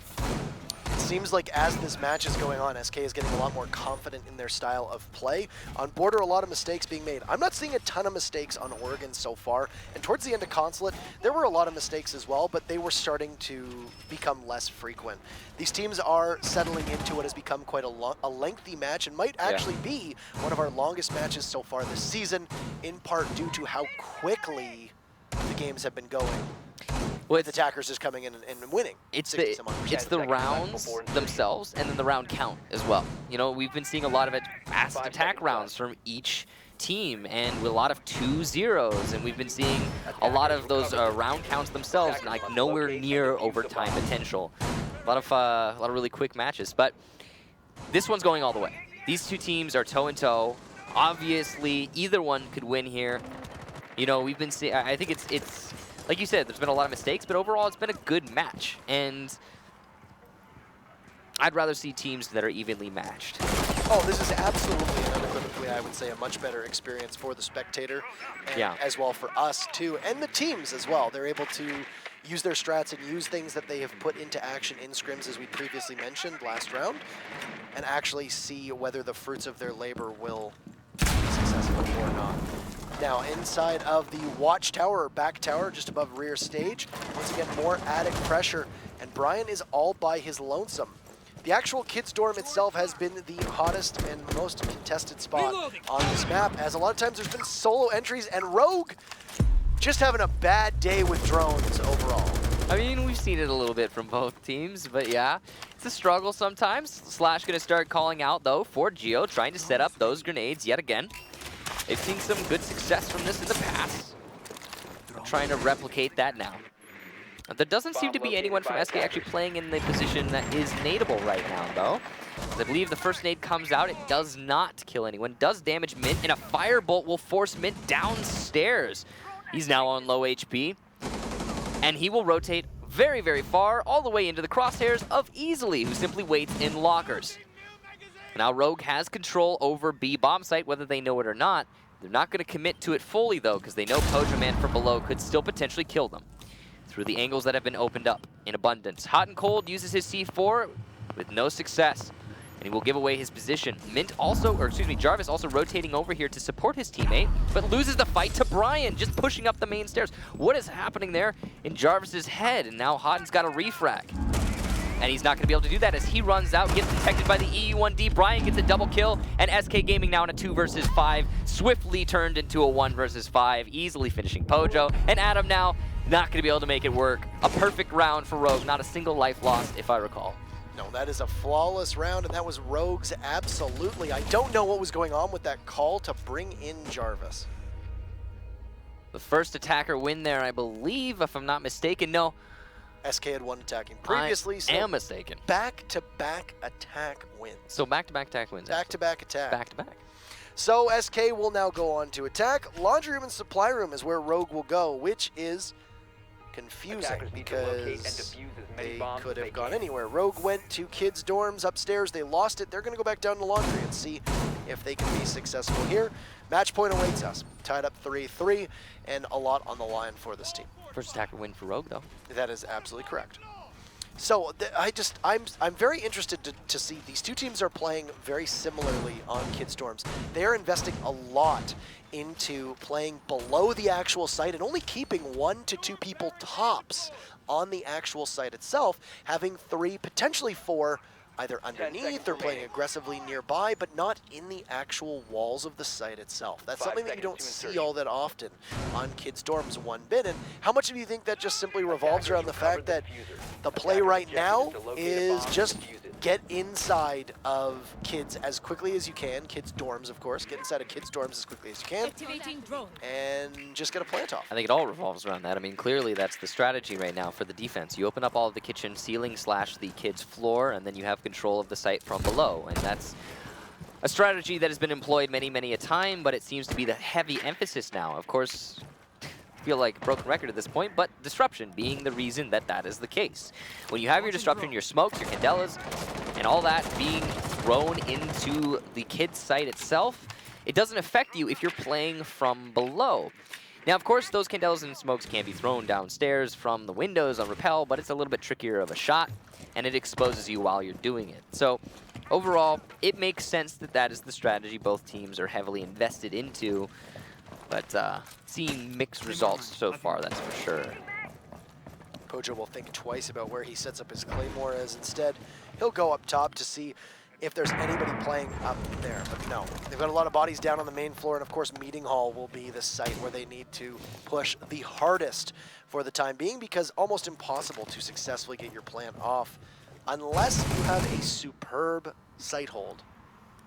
Seems like as this match is going on, SK is getting a lot more confident in their style of play. On border, a lot of mistakes being made. I'm not seeing a ton of mistakes on Oregon so far, and towards the end of Consulate, there were a lot of mistakes as well, but they were starting to become less frequent. These teams are settling into what has become quite a lengthy match, and might actually be one of our longest matches so far this season, in part due to how quickly the games have been going. With attackers just coming in and winning. It's the rounds themselves, and then the round count as well. You know, we've been seeing a lot of fast attack rounds from each team, and with a lot of 2-0s, and we've been seeing a lot of those round counts themselves, like nowhere near overtime potential. A lot of really quick matches, but this one's going all the way. These two teams are toe-in-toe. Obviously, either one could win here. You know, we've been seeing. I think it's. Like you said, there's been a lot of mistakes, but overall it's been a good match. And I'd rather see teams that are evenly matched. Oh, this is absolutely and unequivocally, I would say, a much better experience for the spectator, and as well for us too, and the teams as well. They're able to use their strats and use things that they have put into action in scrims, as we previously mentioned last round, and actually see whether the fruits of their labor will be successful or not. Now, inside of the watchtower, or back tower, just above rear stage, once again, more attic pressure, and Brian is all by his lonesome. The actual kids' dorm itself has been the hottest and most contested spot on this map, as a lot of times there's been solo entries, and Rogue just having a bad day with drones overall. I mean, we've seen it a little bit from both teams, but yeah, it's a struggle sometimes. Slash gonna start calling out, though, for Geo, trying to set up those grenades yet again. They've seen some good success from this in the past. Trying to replicate that now. There doesn't seem to be anyone from SK actually playing in the position that is nadeable right now, though. I believe the first nade comes out. It does not kill anyone. Does damage Mint, and a firebolt will force Mint downstairs. He's now on low HP. And he will rotate very, very far, all the way into the crosshairs of Easily, who simply waits in lockers. Now Rogue has control over B bomb site, whether they know it or not. They're not going to commit to it fully, though, because they know Pojo Man from below could still potentially kill them through the angles that have been opened up in abundance. Hot and Cold uses his C4 with no success, and he will give away his position. Mint also, or excuse me, Jarvis also rotating over here to support his teammate, but loses the fight to Brian, just pushing up the main stairs. What is happening there in Jarvis's head? And now Hotten's got a refrag. And he's not going to be able to do that as he runs out, gets detected by the EU1D. Brian gets a double kill, and SK Gaming now in a 2 versus 5, swiftly turned into a 1 versus 5, easily finishing Pojo. And Adam now not going to be able to make it work. A perfect round for Rogue, not a single life lost, if I recall. No, that is a flawless round, and that was Rogue's absolutely. I don't know what was going on with that call to bring in Jarvis. The first attacker win there, I believe, if I'm not mistaken. No, SK had one attacking previously. I am mistaken. Back-to-back attack wins. So back-to-back attack wins. Back-to-back attack. Back-to-back. So SK will now go on to attack. Laundry room and supply room is where Rogue will go, which is confusing because they could have gone anywhere. Rogue went to kids' dorms upstairs. They lost it. They're going to go back down to laundry and see if they can be successful here. Match point awaits us. Tied up 3-3, and a lot on the line for this team. First attacker win for Rogue, though. That is absolutely correct. So I'm very interested to see these two teams are playing very similarly on kids' dorms. They're investing a lot into playing below the actual site and only keeping 1 to 2 people tops on the actual site itself, having 3, potentially 4, either underneath or playing aggressively nearby, but not in the actual walls of the site itself. That's something that you don't see all that often on kids' dorms one bit. And how much do you think that just simply revolves around the fact that the play right now is just get inside of kids as quickly as you can, kids' dorms, of course, get inside of kids' dorms as quickly as you can, and just get a plant off. I think it all revolves around that. I mean, clearly that's the strategy right now for the defense. You open up all of the kitchen ceiling / the kids' floor, and then you have control of the site from below. And that's a strategy that has been employed many, many a time, but it seems to be the heavy emphasis now. Of course, I feel like a broken record at this point, but disruption being the reason that that is the case. When you have your disruption, your smokes, your candelas, and all that being thrown into the kids' site itself, it doesn't affect you if you're playing from below. Now, of course, those candelas and smokes can be thrown downstairs from the windows on rappel, but it's a little bit trickier of a shot, and it exposes you while you're doing it. So overall, it makes sense that that is the strategy both teams are heavily invested into, but seeing mixed results so far, that's for sure. Pojo will think twice about where he sets up his Claymore, as instead he'll go up top to see if there's anybody playing up there. But no, they've got a lot of bodies down on the main floor, and of course Meeting Hall will be the site where they need to push the hardest for the time being, because almost impossible to successfully get your plant off unless you have a superb site hold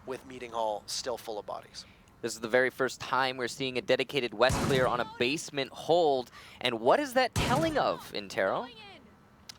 with Meeting Hall still full of bodies. This is the very first time we're seeing a dedicated West clear on a basement hold. And what is that telling of, Intero?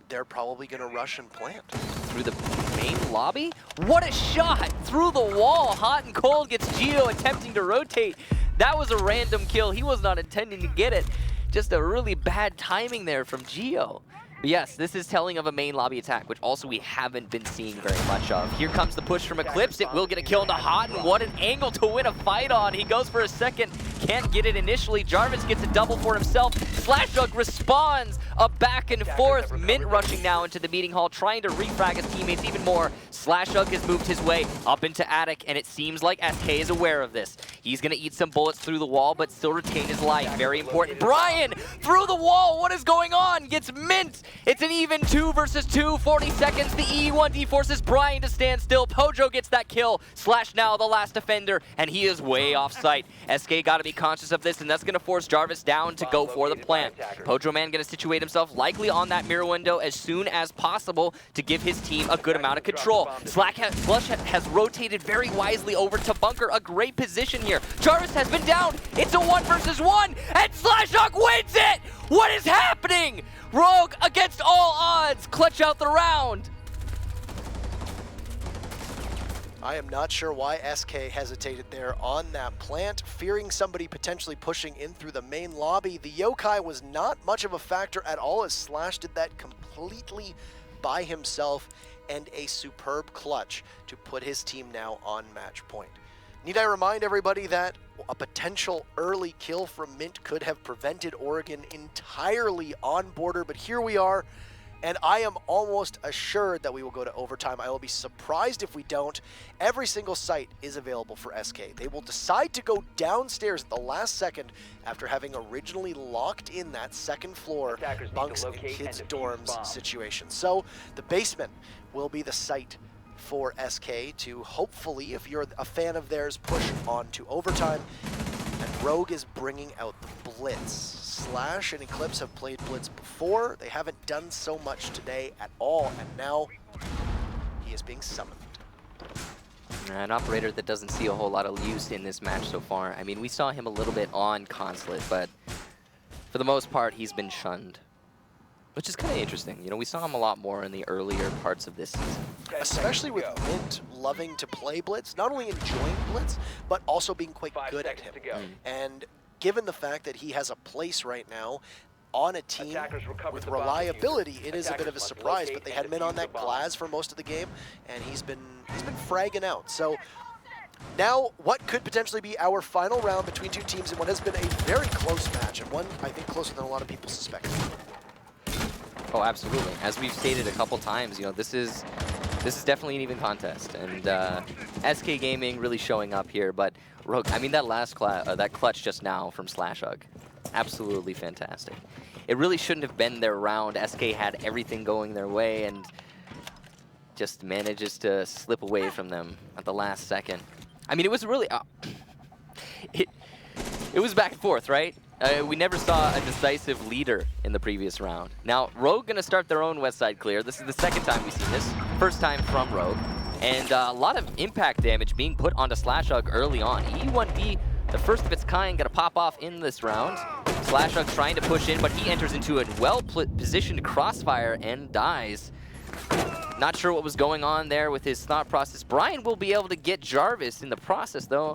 They're probably going to rush and plant. Through the main lobby? What a shot! Through the wall! Hot and Cold gets Geo attempting to rotate. That was a random kill. He was not intending to get it. Just a really bad timing there from Geo. But yes, this is telling of a main lobby attack, which also we haven't been seeing very much of. Here comes the push from Eclipse. It will get a kill into Hot, and what an angle to win a fight on. He goes for a second, can't get it initially. Jarvis gets a double for himself. Slashug responds. A back and forth. Mint rushing now into the Meeting Hall, trying to refrag his teammates even more. Slashug has moved his way up into Attic, and it seems like SK is aware of this. He's going to eat some bullets through the wall, but still retain his life. Very important. Brian, through the wall. What is going on? Gets Mint. It's an even 2 versus 2, 40 seconds. The E1D forces Brian to stand still. Pojo gets that kill. Slash now the last defender, and he is way off site. SK got to be conscious of this, and that's going to force Jarvis down to go for the plant. Pojo Man going to situate himself likely on that mirror window as soon as possible to give his team a good amount of control. Slush has rotated very wisely over to bunker. A great position here. Jarvis has been down. It's a 1 versus 1, and Slashhawk wins it! What is happening? Rogue against all odds, clutch out the round. I am not sure why SK hesitated there on that plant, fearing somebody potentially pushing in through the main lobby. The Yokai was not much of a factor at all, as Slash did that completely by himself, and a superb clutch to put his team now on match point. Need I remind everybody that a potential early kill from Mint could have prevented Oregon entirely on border, but here we are, And I am almost assured that we will go to overtime. I will be surprised if we don't. Every single site is available for SK. They will decide to go downstairs at the last second after having originally locked in that second floor Attackers need to bunks and locate kids' and defuse dorms bomb. situation. So the basement will be the site for SK to hopefully, if you're a fan of theirs, push on to overtime. And Rogue is bringing out the Blitz. Slash and Eclipse have played Blitz before. They haven't done so much today at all, and now he is being summoned. An operator that doesn't see a whole lot of use in this match so far. I mean, we saw him a little bit on Consulate, but for the most part, he's been shunned. Which is kind of interesting. You know, we saw him a lot more in the earlier parts of this season. Especially with Mint loving to play Blitz, not only enjoying Blitz, but also being quite 5 good at seconds him. to go. And given the fact that he has a place right now on a team Attackers recovered with the bomb reliability, diffuser. it is a bit of a Attackers must surprise, but locate they and had him in on defuse that the bomb. Glaz for most of the game, and he's been fragging out. So now, what could potentially be our final round between two teams in what has been a very close match, and one, I think, closer than a lot of people suspect. Oh, absolutely. As we've stated a couple times, you know, this is definitely an even contest, and SK Gaming really showing up here. But Rogue, I mean, that last that clutch just now from Slashug, absolutely fantastic. It really shouldn't have been their round. SK had everything going their way, and just manages to slip away from them at the last second. I mean, it was really it was back and forth, right? We never saw a decisive leader in the previous round. Now, Rogue gonna start their own West Side clear. This is the second time we've seen this. First time from Rogue. And a lot of impact damage being put onto Slashug early on. E1B, the first of its kind, gonna pop off in this round. Slashug trying to push in, but he enters into a well-positioned crossfire and dies. Not sure what was going on there with his thought process. Brian will be able to get Jarvis in the process, though.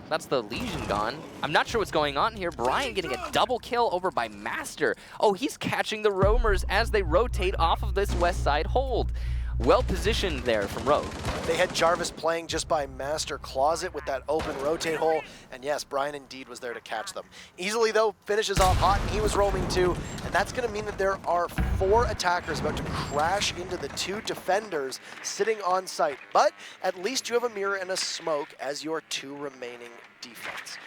That's the Legion gone. I'm not sure what's going on here. Brian getting a double kill over by Master. Oh, he's catching the roamers as they rotate off of this west side hold. Well positioned there from Rogue. They had Jarvis playing just by Master Closet with that open rotate hole, and yes, Brian indeed was there to catch them. Easily though, finishes off hot, and he was roaming too, and that's going to mean that there are 4 attackers about to crash into the 2 defenders sitting on site. But at least you have a mirror and a smoke as your 2 remaining defense.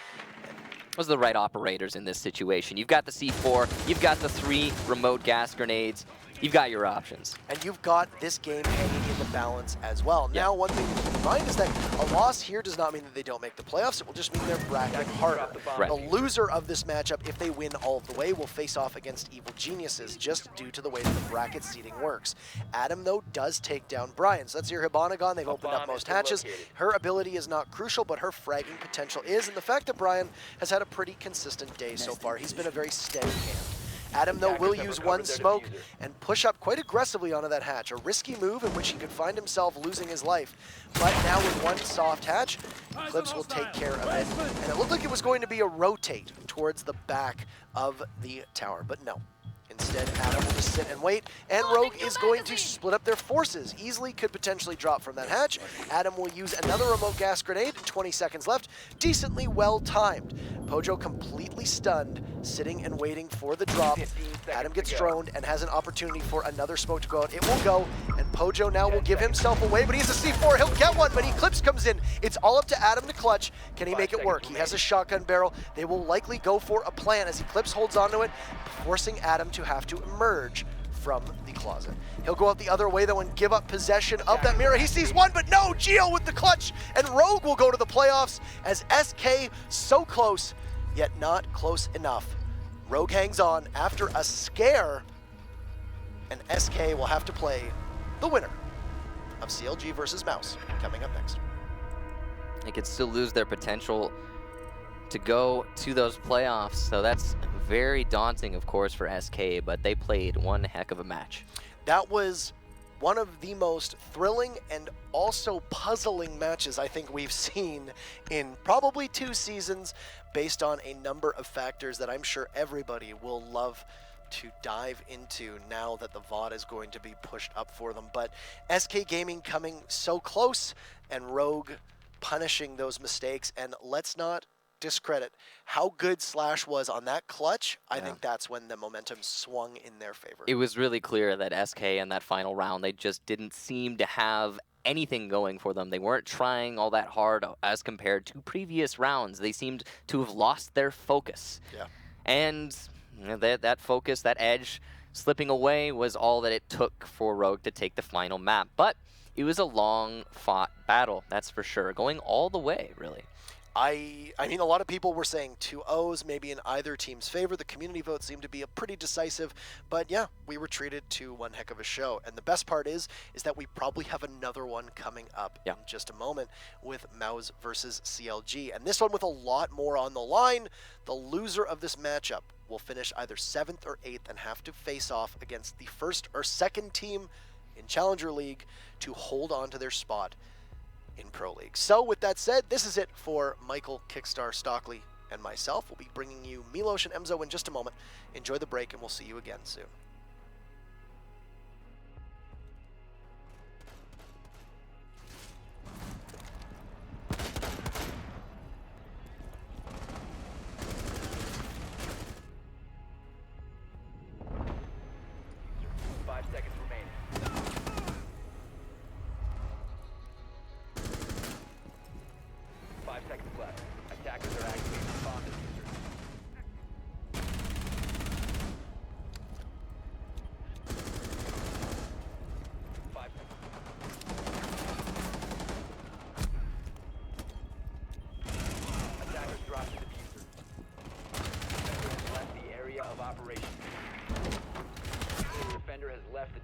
Was the right operators in this situation. You've got the C4, you've got the 3 remote gas grenades, you've got your options. And you've got this game hanging in the balance as well. Now, one thing to keep in mind is that a loss here does not mean that they don't make the playoffs. It will just mean they're bracketing harder. Right. The loser of this matchup, if they win all of the way, will face off against Evil Geniuses, just due to the way that the bracket seeding works. Adam, though, does take down Brian. So that's your Hibanagon. They've opened up most hatches. Her ability is not crucial, but her fragging potential is. And the fact that Brian has had a pretty consistent day so far. He's been a very steady hand. Adam, though, will use one smoke and push up quite aggressively onto that hatch. A risky move in which he could find himself losing his life. But now with one soft hatch, Eclipse will take care of it. And it looked like it was going to be a rotate towards the back of the tower, but no. Instead, Adam will just sit and wait, and Rogue is going to split up their forces. Easily could potentially drop from that hatch. Adam will use another remote gas grenade, 20 seconds left. Decently well timed. Pojo completely stunned, sitting and waiting for the drop. Adam gets droned and has an opportunity for another smoke to go out. It will go, and Pojo now will give himself away, but he has a C4. He'll get one, but Eclipse comes in. It's all up to Adam to clutch. Can he make it work? He has a shotgun barrel. They will likely go for a plant as Eclipse holds onto it, forcing Adam to have to emerge from the closet. He'll go out the other way though and give up possession of that mirror. He sees one, but no, Geo with the clutch, and Rogue will go to the playoffs as SK so close, yet not close enough. Rogue hangs on after a scare, and SK will have to play the winner of CLG versus Mouse coming up next. They could still lose their potential to go to those playoffs, so that's very daunting, of course, for SK, but they played one heck of a match. That was one of the most thrilling and also puzzling matches I think we've seen in probably 2 seasons, based on a number of factors that I'm sure everybody will love to dive into now that the VOD is going to be pushed up for them. But SK Gaming coming so close, and Rogue punishing those mistakes. And let's not discredit how good Slash was on that clutch, I Yeah. think that's when the momentum swung in their favor. It was really clear that SK in that final round, they just didn't seem to have anything going for them. They weren't trying all that hard as compared to previous rounds. They seemed to have lost their focus. Yeah. And that focus, that edge, slipping away was all that it took for Rogue to take the final map. But it was a long-fought battle, that's for sure, going all the way, really. I mean, a lot of people were saying 2-0s, maybe in either team's favor. The community vote seemed to be a pretty decisive, but yeah, we were treated to one heck of a show. And the best part is that we probably have another one coming up in just a moment with Mouse versus CLG. And this one with a lot more on the line. The loser of this matchup will finish either 7th or 8th and have to face off against the first or second team in Challenger League to hold on to their spot in Pro League. So with that said, this is it for Michael, Kickstar, Stockley, and myself. We'll be bringing you Milos and Emzo in just a moment. Enjoy the break, and we'll see you again soon.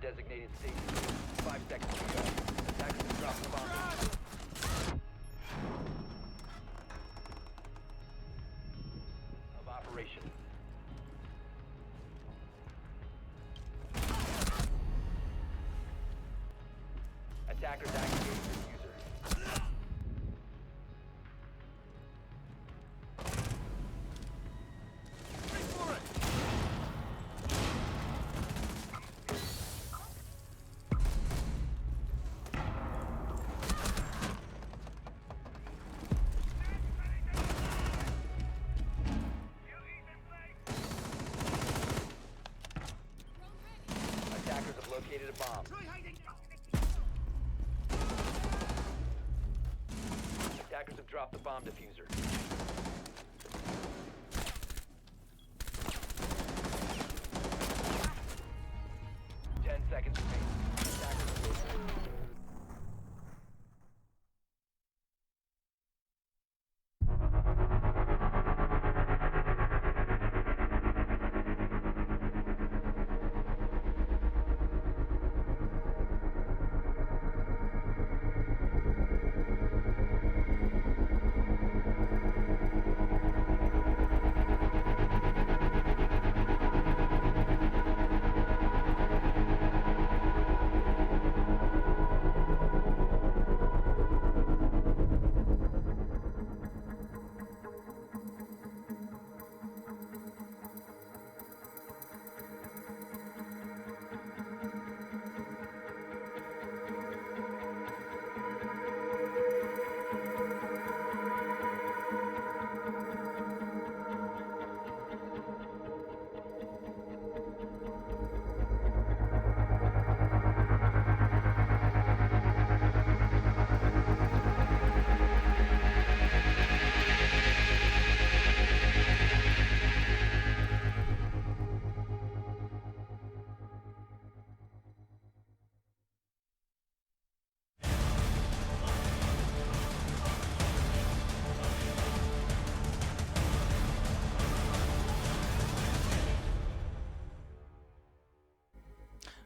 Designated safe. 5 seconds to go. Attackers drop the bomb. Of operation. Attackers activating diffuser. Located a bomb. Attackers have dropped the bomb diffuser. 10 seconds remaining. Attackers have located.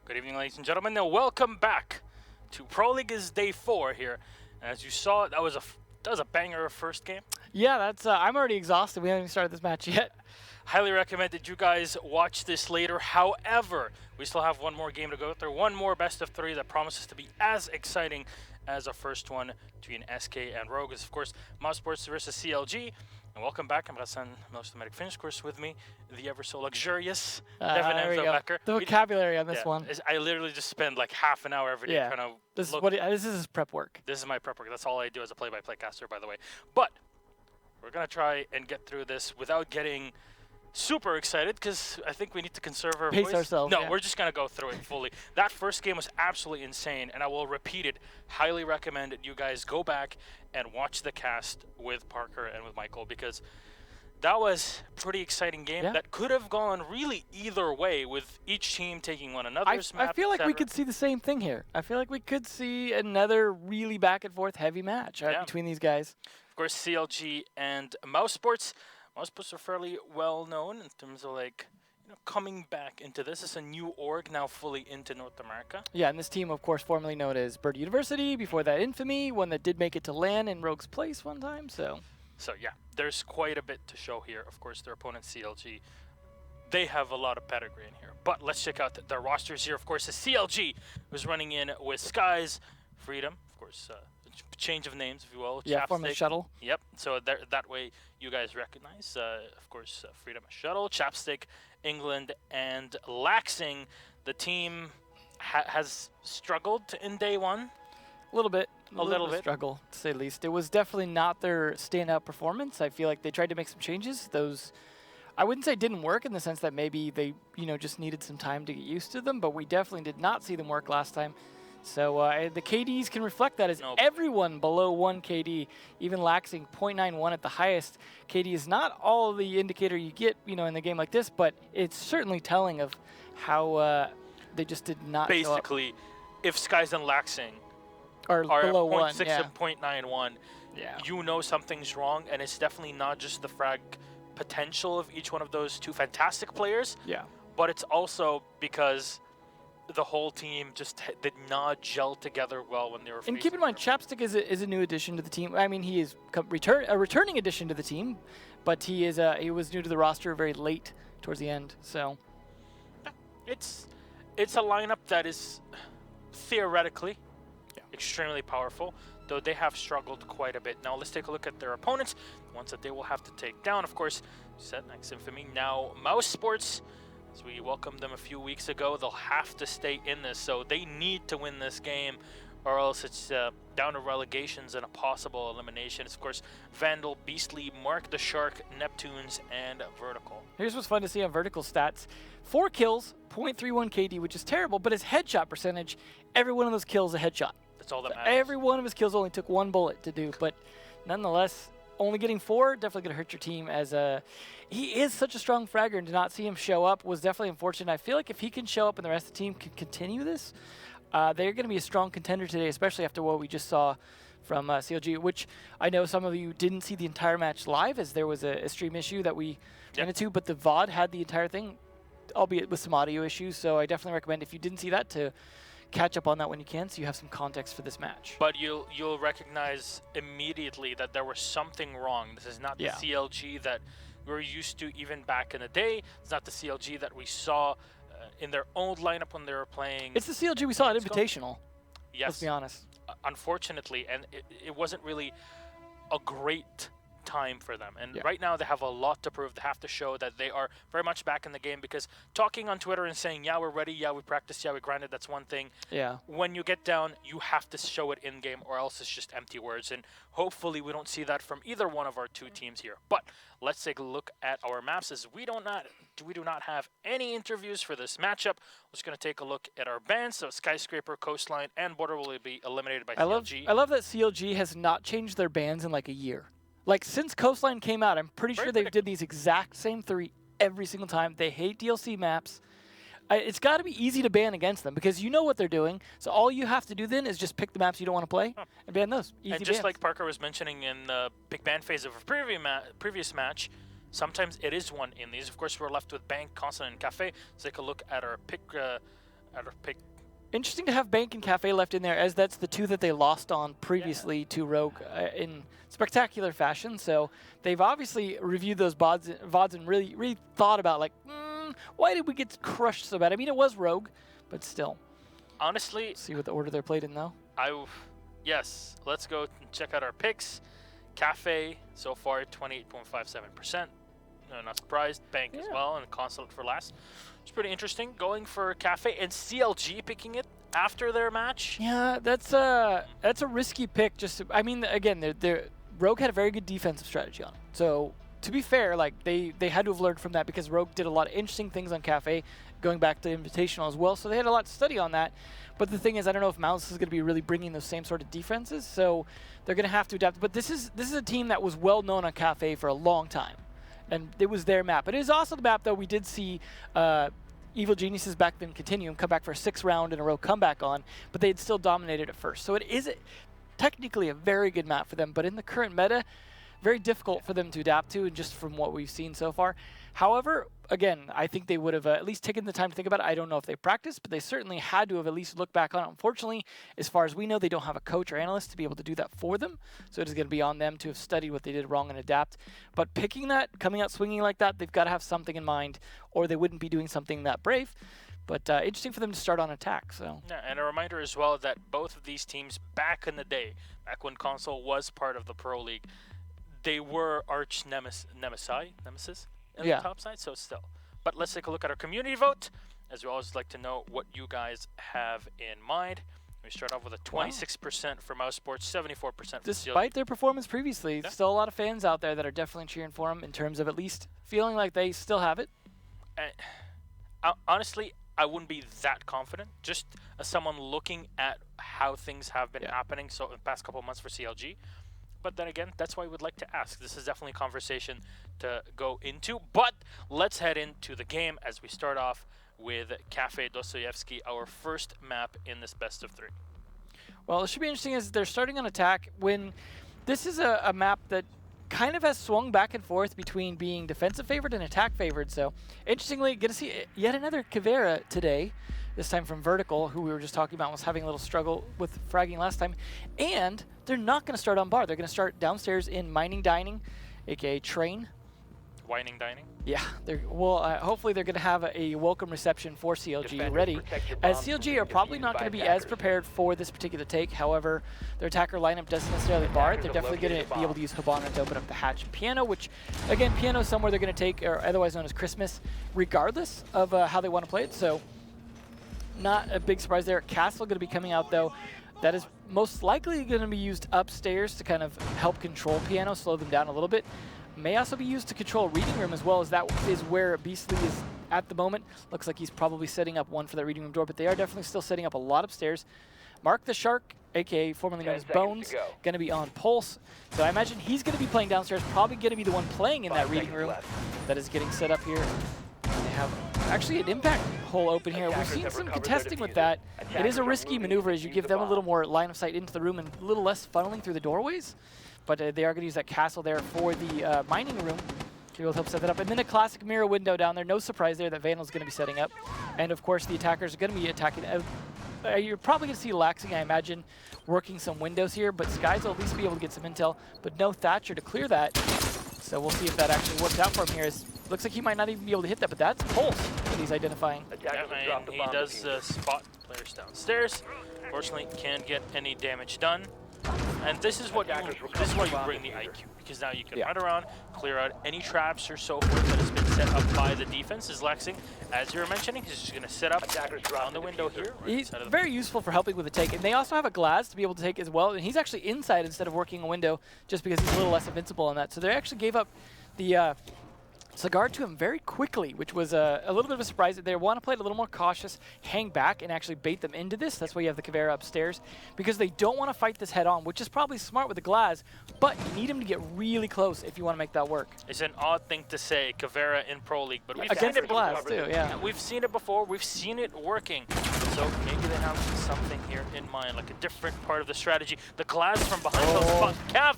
Good evening, ladies and gentlemen, and welcome back to Pro League's Day 4 here. And as you saw, that was a banger first game. Yeah, that's. I'm already exhausted. We haven't even started this match yet. Highly recommend that you guys watch this later. However, we still have one more game to go through, one more best of 3 that promises to be as exciting as the first one between SK and Rogue. Is of course Mouse Sports versus CLG. And welcome back. I'm Hassan, Milostomedic Finish course with me, the ever so luxurious Devin there we go. Becker. The vocabulary on this one. I literally just spend like half an hour every day Yeah. trying to This is what this is his prep work. This is my prep work. That's all I do as a play-by-play caster, by the way. But we're going to try and get through this without getting super excited, because I think we need to conserve our Pace voice. ourselves, No, yeah. we're just going to go through it fully. That first game was absolutely insane, and I will repeat it. Highly recommend that you guys go back and watch the cast with Parker and with Michael, because that was a pretty exciting game that could have gone really either way, with each team taking one another's map. I feel like we etc. could see the same thing here. I feel like we could see another really back and forth heavy match between these guys. Of course, CLG and Mouse Sports. Mouse Sports are fairly well known in terms of coming back into this. It's a new org now fully into North America. Yeah, and this team, of course, formerly known as Bird University, before that Infamy, one that did make it to LAN in Rogue's Place one time, so yeah, there's quite a bit to show here. Of course, their opponent CLG, they have a lot of pedigree in here. But let's check out their rosters here. Of course, the CLG was running in with Skies, Freedom, of course, change of names, if you will. yeah, formerly Shuttle. Yep, so that way you guys recognize, of course, Freedom Shuttle, Chapstick, England, and Laxing. The team has struggled in day one. A little bit. A little bit. Struggle, to say the least. It was definitely not their standout performance. I feel like they tried to make some changes. Those, I wouldn't say didn't work in the sense that maybe they, just needed some time to get used to them, but we definitely did not see them work last time. So the KDs can reflect that as everyone below 1 KD, even Laxing 0.91 at the highest. KD is not all the indicator you get, in a game like this, but it's certainly telling of how they just did not show up. Basically, if Skies and Laxing are below 1, 0.6 yeah. and 0.91, Yeah. you know something's wrong, and it's definitely not just the frag potential of each one of those two fantastic players, Yeah. but it's also because the whole team just did not gel together well when they were And keep in mind, Chapstick is a new addition to the team. I mean, he is a returning addition to the team, but he was new to the roster very late towards the end. So it's a lineup that is theoretically extremely powerful, though they have struggled quite a bit. Now let's take a look at their opponents, the ones that they will have to take down. Of course, set next Infamy, now Mouse Sports. As we welcomed them a few weeks ago, they'll have to stay in this, so they need to win this game, or else it's down to relegations and a possible elimination. Of course, Vandal, Beastly, Mark the Shark, Neptunes, and Vertical. here's what's fun to see on Vertical stats. 4 kills, 0.31 KD, which is terrible, but his headshot percentage, every one of those kills is a headshot. That's all that So matters. every one of his kills only took 1 bullet to do, but nonetheless, only getting 4 definitely going to hurt your team, as he is such a strong fragger, and to not see him show up was definitely unfortunate. I feel like if he can show up and the rest of the team can continue this, they're going to be a strong contender today, especially after what we just saw from CLG, which I know some of you didn't see the entire match live, as there was a stream issue that we ran into, but the VOD had the entire thing, albeit with some audio issues, so I definitely recommend, if you didn't see that, to catch up on that when you can, so you have some context for this match. But you'll recognize immediately that there was something wrong. This is not the CLG that we're used to even back in the day. It's not the CLG that we saw in their old lineup when they were playing. It's the CLG we saw at Invitational. Yes. Let's be honest. Unfortunately, and it wasn't really a great time for them. And right now they have a lot to prove. They have to show that they are very much back in the game, because talking on Twitter and saying, yeah, we're ready, yeah, we practiced, yeah, we grinded, that's one thing. Yeah. When you get down, you have to show it in game, or else it's just empty words. And hopefully we don't see that from either one of our two teams here. But let's take a look at our maps, as we do not have any interviews for this matchup. We're just going to take a look at our bans. So Skyscraper, Coastline, and Border will be eliminated by CLG. I love that CLG has not changed their bans in like a year. Like, since Coastline came out, I'm pretty sure they did these exact same 3 every single time. They hate DLC maps. It's got to be easy to ban against them, because you know what they're doing. So all you have to do then is just pick the maps you don't want to play and ban those. Easy And just bans. like Parker was mentioning in the big ban phase of a previous match, sometimes it is one in these. Of course, we're left with Bank, Constant, and Cafe. Let's take a look at our pick. Interesting to have Bank and Cafe left in there, as that's the 2 that they lost on previously to Rogue in spectacular fashion. So they've obviously reviewed those VODs and really thought about, like, why did we get crushed so bad? I mean, it was Rogue, but still. Honestly, Let's see what the order they're played in, though. Yes, let's go and check out our picks. Cafe, so far, 28.57%. No, not surprised. Bank as well, and Constant for last. It's pretty interesting. Going for Cafe and CLG picking it after their match. Yeah, that's a risky pick. I mean, again, Rogue had a very good defensive strategy on it. So to be fair, like they had to have learned from that because Rogue did a lot of interesting things on Cafe, going back to Invitational as well. So they had a lot to study on that. But the thing is, I don't know if Mouse is going to be really bringing those same sort of defenses. So they're going to have to adapt. But this is a team that was well known on Cafe for a long time, and it was their map. It is also the map though we did see. Evil Geniuses back then Continuum come back for a 6th round in a row comeback on, but they had still dominated at first. So it is technically a very good map for them, but in the current meta, very difficult for them to adapt to, just from what we've seen so far. However, again, I think they would have at least taken the time to think about it. I don't know if they practiced, but they certainly had to have at least looked back on it. Unfortunately, as far as we know, they don't have a coach or analyst to be able to do that for them. So it is going to be on them to have studied what they did wrong and adapt. But picking that, coming out swinging like that, they've got to have something in mind, or they wouldn't be doing something that brave. But interesting for them to start on attack. So Yeah, and a reminder as well that both of these teams back in the day, back when console was part of the Pro League, they were arch nemesis in the top side, so still. But let's take a look at our community vote, as we always like to know what you guys have in mind. We start off with a 26% for Mouse Sports, 74% for despite their performance previously, still a lot of fans out there that are definitely cheering for them in terms of at least feeling like they still have it. Honestly, I wouldn't be that confident, just as someone looking at how things have been happening in the past couple of months for CLG. But then again, that's why we'd like to ask. This is definitely a conversation to go into. But let's head into the game as we start off with Cafe Dostoyevsky, our first map in this best of 3. Well, it should be interesting as they're starting on attack. When this is a map that kind of has swung back and forth between being defensive favored and attack favored. So interestingly, get to see yet another Kavera today. This time from Vertical, who we were just talking about was having a little struggle with fragging last time. And they're not going to start on bar. They're going to start downstairs in Mining Dining, aka Train. Whining Dining? Yeah. Hopefully they're going to have a welcome reception for CLG ready. As CLG are probably not going to be as prepared for this particular take. However, their attacker lineup doesn't necessarily bar it. They're definitely going to be able to use Habana to open up the hatch and Piano, which, again, Piano is somewhere they're going to take, or otherwise known as Christmas, regardless of how they want to play it. So not a big surprise there. Castle going to be coming out, though. That is most likely going to be used upstairs to kind of help control Piano, slow them down a little bit. May also be used to control Reading Room as well, as that is where Beastly is at the moment. Looks like he's probably setting up one for that Reading Room door, but they are definitely still setting up a lot upstairs. Mark the Shark, aka formerly known as Bones, going to be on Pulse. So I imagine he's going to be playing downstairs, probably going to be the one playing in that Reading Room that is getting set up here. They have actually an impact hole open here. We've seen some contesting with that. It is a risky maneuver as you give them a little more line of sight into the room and a little less funneling through the doorways. But they are going to use that castle there for the mining room to be able to help set that up. And then a classic mirror window down there. No surprise there that Vandal's going to be setting up. And of course, the attackers are going to be attacking. You're probably going to see Laxing, I imagine, working some windows here. But Skies will at least be able to get some intel. But no Thatcher to clear that. So we'll see if that actually works out for him here. Looks like he might not even be able to hit that, but that's Pulse that he's identifying. Yeah, and he does spot players downstairs. Fortunately, can't get any damage done. And this is why you bring the IQ, because now you can run around, clear out any traps or so forth that has been set up by the defense. Is Lexing, as you were mentioning, he's just going to set up on the window here. He's very useful for helping with the take, and they also have a glass to be able to take as well. And he's actually inside instead of working a window, just because he's a little less invincible on that. So they actually gave up the Cigar to him very quickly, which was a little bit of a surprise. They want to play it a little more cautious, hang back, and actually bait them into this. That's why you have the Kavera upstairs, because they don't want to fight this head on, which is probably smart with the Glass, but you need him to get really close if you want to make that work. It's an odd thing to say, Kavera in Pro League, but we've against seen it Glass too, yeah. We've seen it before. We've seen it working. So maybe they have something here in mind, like a different part of the strategy. The Glass from behind those spots. Cav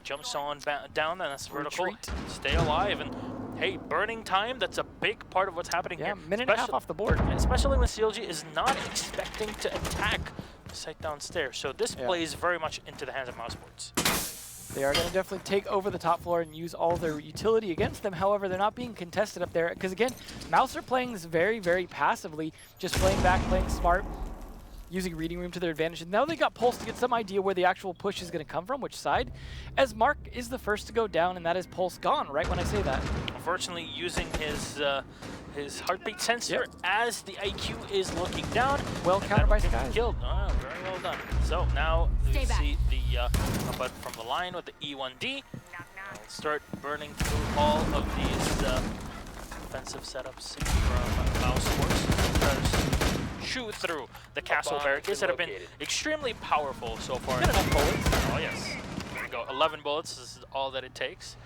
jumps on down, and that's Vertical. Retreat. Stay alive, and hey, burning time, that's a big part of what's happening here. Minute and a half off the board. Especially when CLG is not expecting to attack the site downstairs. So this plays very much into the hands of Mouse Sports. They are going to definitely take over the top floor and use all their utility against them. However, they're not being contested up there. Because again, Mouse are playing this very, very passively. Just playing back, playing smart, using Reading Room to their advantage. And now they got Pulse to get some idea where the actual push is going to come from, which side. As Mark is the first to go down, and that is Pulse gone, right when I say that. Unfortunately, using his heartbeat sensor as the IQ is looking down. Well countered by Skies. Killed. Very well well done. So now we Stay back. see the but from the line with the E1D. We'll start burning through all of these defensive setups from Mouse Force. Shoot through the castle bomb barricades has that been have been located. extremely powerful so far. Got enough bullets. Oh yes. There we go. 11 bullets is all that it takes.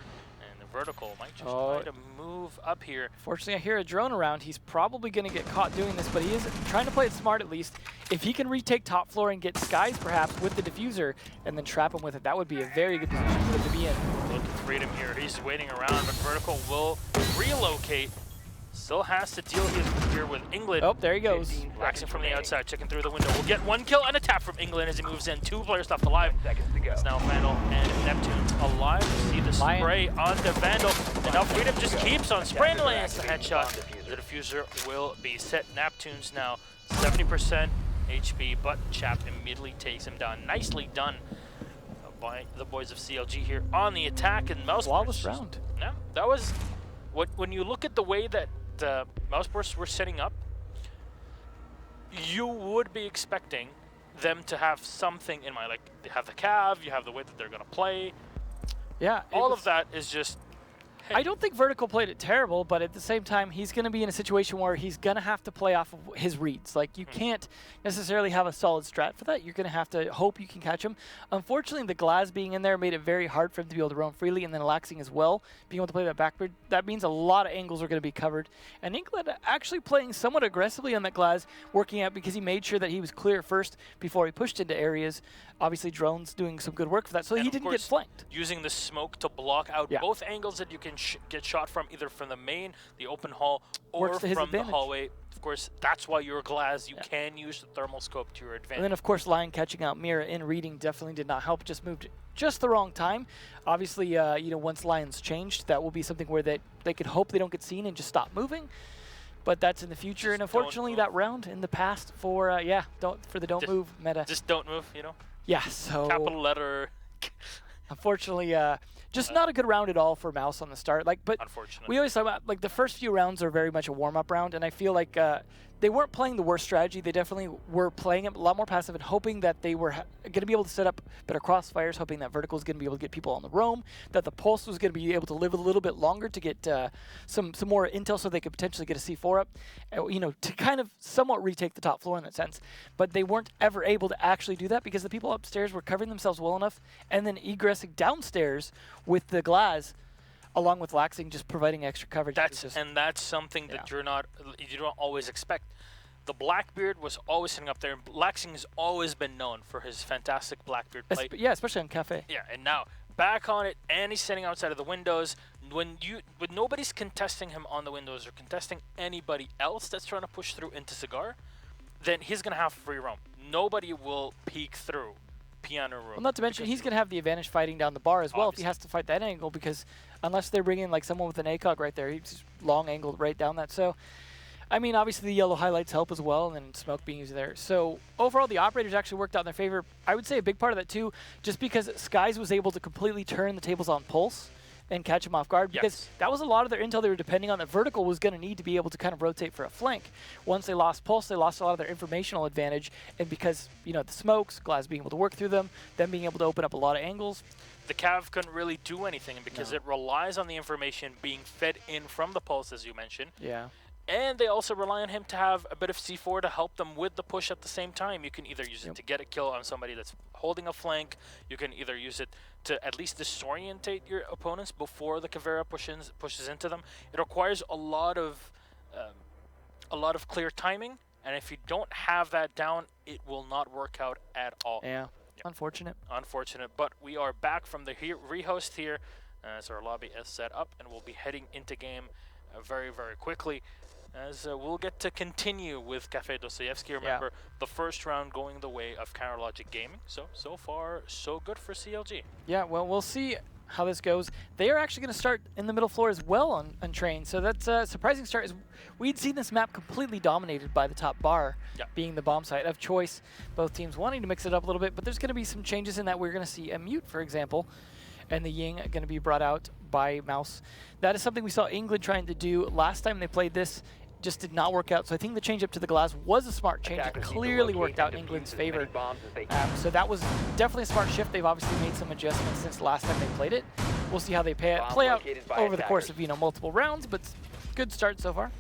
And the vertical might just Oh. try to move up here. Fortunately, I hear a drone around. He's probably going to get caught doing this, but he is trying to play it smart at least. If he can retake top floor and get Skies perhaps with the diffuser and then trap him with it, that would be a very good position for him to be in. Look at Freedom here. He's waiting around, but Vertical will relocate. Still has to deal here with England. Oh, there he goes. 15 Relaxing seconds from the remaining. outside, checking through the window. We'll get 1 kill and a tap from England as he moves in. 2 players left alive. 10 seconds to go. It's now Vandal and Neptune's alive. See the Lion. spray onto Vandal. And now Freedom just keeps on spraying and lands the Activating headshot. bomb The diffuser will be set. Neptune's now 70% HP, but Chap immediately takes him down. Nicely done by the boys of CLG here on the attack. And Mouse Flawless Force- round. Yeah, that was when you look at the way that the Mouse Force were setting up, you would be expecting them to have something in mind. Like, they have the cav, you have the way that they're going to play. Yeah. it All was- of that is just... I don't think Vertical played it terrible, but at the same time, he's going to be in a situation where he's going to have to play off of his reads. Like, you can't necessarily have a solid strat for that. You're going to have to hope you can catch him. Unfortunately, the glass being in there made it very hard for him to be able to roam freely, and then Laxing as well, being able to play that backboard. That means a lot of angles are going to be covered. And England actually playing somewhat aggressively on that glass, working out because he made sure that he was clear first before he pushed into areas. Obviously, drones doing some good work for that, so And he of didn't get course, flanked. using the smoke to block out Yeah. both angles that you can get shot from, either from the main, the open hall, or Works to his from the advantage. hallway. Of course, that's why you're glass. You can use the thermal scope to your advantage. And then, of course, Lion catching out Mira in reading definitely did not help. Just moved just the wrong time. Obviously, you know, once Lion's changed, that will be something where they could hope they don't get seen and just stop moving. But that's in the future. Just And don't unfortunately, move. that round in the past for don't Just- move meta. Just don't move, you know? Yeah. So Capital letter, unfortunately, just not a good round at all for Mouse on the start. Like, but unfortunately. we always talk about, like, the first few rounds are very much a warm-up round, and I feel like they weren't playing the worst strategy. They definitely were playing it a lot more passive and hoping that they were going to be able to set up better crossfires, hoping that Vertical was going to be able to get people on the roam, that the Pulse was going to be able to live a little bit longer to get some more intel so they could potentially get a C4 up, you know, to kind of somewhat retake the top floor in that sense. But they weren't ever able to actually do that because the people upstairs were covering themselves well enough and then egressing downstairs with the glass, along with Laxing just providing extra coverage. It was just- And that's something that you don't always expect. The Blackbeard was always sitting up there, and Laxing has always been known for his fantastic Blackbeard play. yeah, especially on Cafe. Yeah, and now back on it, and he's sitting outside of the windows. When nobody's contesting him on the windows or contesting anybody else that's trying to push through into Cigar, then he's gonna have free roam. Nobody will peek through piano room. Well, not to mention, he's going to have the advantage fighting down the bar as well if he has to fight that angle, because unless they're bringing like someone with an ACOG right there, he's long angled right down that. So, I mean, obviously the yellow highlights help as well, and then smoke being used there. So overall, the operators actually worked out in their favor. I would say a big part of that too, just because Skies was able to completely turn the tables on Pulse and catch him off guard, because that was a lot of their intel they were depending on. That Vertical was going to need to be able to kind of rotate for a flank. Once they lost Pulse, they lost a lot of their informational advantage, and because, you know, the smokes, Glass being able to work through them, them being able to open up a lot of angles. The Cav couldn't really do anything because it relies on the information being fed in from the Pulse, as you mentioned. Yeah. And they also rely on him to have a bit of C4 to help them with the push at the same time. You can either use it to get a kill on somebody that's holding a flank. You can either use it to at least disorientate your opponents before the Caveira pushes into them. It requires a lot of clear timing, and if you don't have that down, it will not work out at all. Yeah. Unfortunate. Unfortunate, but we are back from the rehost here as our lobby is set up, and we'll be heading into game very, very quickly, as we'll get to continue with Cafe Dostoyevsky. Remember, the first round going the way of Counterlogic Gaming. So far, so good for CLG. Yeah, well, we'll see how this goes. They are actually going to start in the middle floor as well on train, so that's a surprising start. We'd seen this map completely dominated by the top bar, being the bomb site of choice. Both teams wanting to mix it up a little bit, but there's going to be some changes in that. We're going to see a mute, for example, and the Ying going to be brought out by Mouse. That is something we saw England trying to do last time they played this. just did not work out. So I think the change up to the glass was a smart change. It Attackers need to clearly locate worked out in and defuse England's as many favor. bombs as they can. So that was definitely a smart shift. They've obviously made some adjustments since the last time they played it. We'll see how they play out located by over the course attackers. of multiple rounds, but good start so far.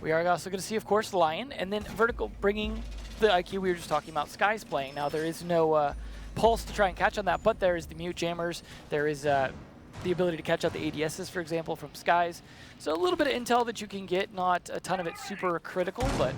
We are also going to see, of course, Lion, and then Vertical bringing the IQ we were just talking about. Sky's playing now. There is no pulse to try and catch on that, but there is the mute jammers. There is the ability to catch out the ADSs, for example, from Skies. So a little bit of intel that you can get, not a ton of it super critical, but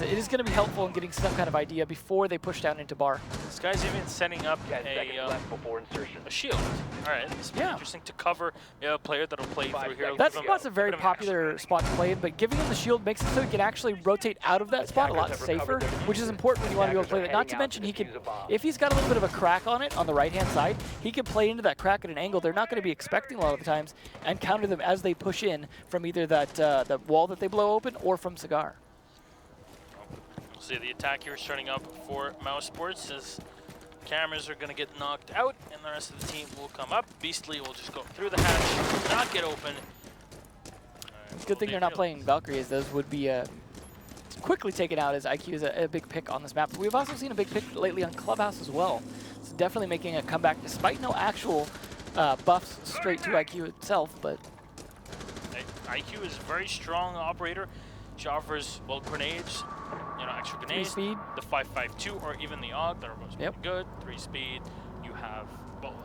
it is going to be helpful in getting some kind of idea before they push down into bar. This guy's even setting up 10 seconds left before insertion. a shield. All right, this will be Yeah. interesting to cover a player that'll play 5 through here. seconds. That Give him spot's a very bit of an popular spot to play in, but giving him the shield makes it so he can actually rotate out of that spot a lot Attackers have safer, recovered their which is important when you want to be able to play that. Not to Attackers are mention he heading can, out to defuse a bomb. if he's got a little bit of a crack on it on the right-hand side, he can play into that crack at an angle they're not going to be expecting a lot of the times and counter them as they push in from either that the wall that they blow open or from Cigar. We'll see the attack here starting up for Mouse Sports as cameras are going to get knocked out and the rest of the team will come up. Beastly will just go through the hatch, not get open. Good thing they're not playing Valkyrie, as those would be quickly taken out, as IQ is a big pick on this map. But we've also seen a big pick lately on Clubhouse as well. It's definitely making a comeback despite no actual buffs straight to IQ itself, but IQ is a very strong operator. She offers, well, grenades, extra 3 grenades, speed. the 5.52 or even the AUG that are most Yep. good. 3 speed. You have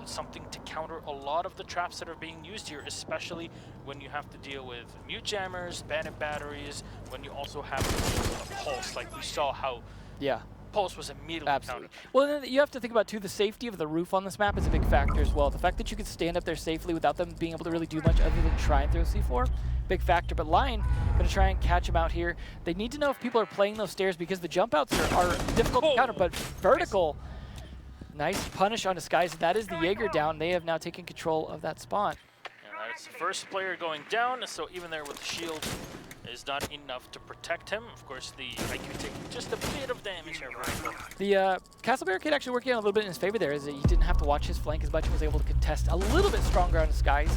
something to counter a lot of the traps that are being used here, especially when you have to deal with mute jammers, bandit batteries, when you also have a pulse, like we saw how yeah. pulse was immediately Absolutely. countered. Well, then you have to think about, too, the safety of the roof on this map is a big factor as well. The fact that you can stand up there safely without them being able to really do much other than try and throw C4, big factor. But Lion going to try and catch him out here. They need to know if people are playing those stairs because the jump outs are difficult to counter, but Vertical, nice punish on Disguise. That is the Jaeger down. They have now taken control of that spot. And that's the first player going down, so even there with the shield is not enough to protect him. Of course, the IQ taking just a bit of damage here. The Castle Barricade actually working out a little bit in his favor there, as he didn't have to watch his flank as much and was able to contest a little bit stronger on Disguise.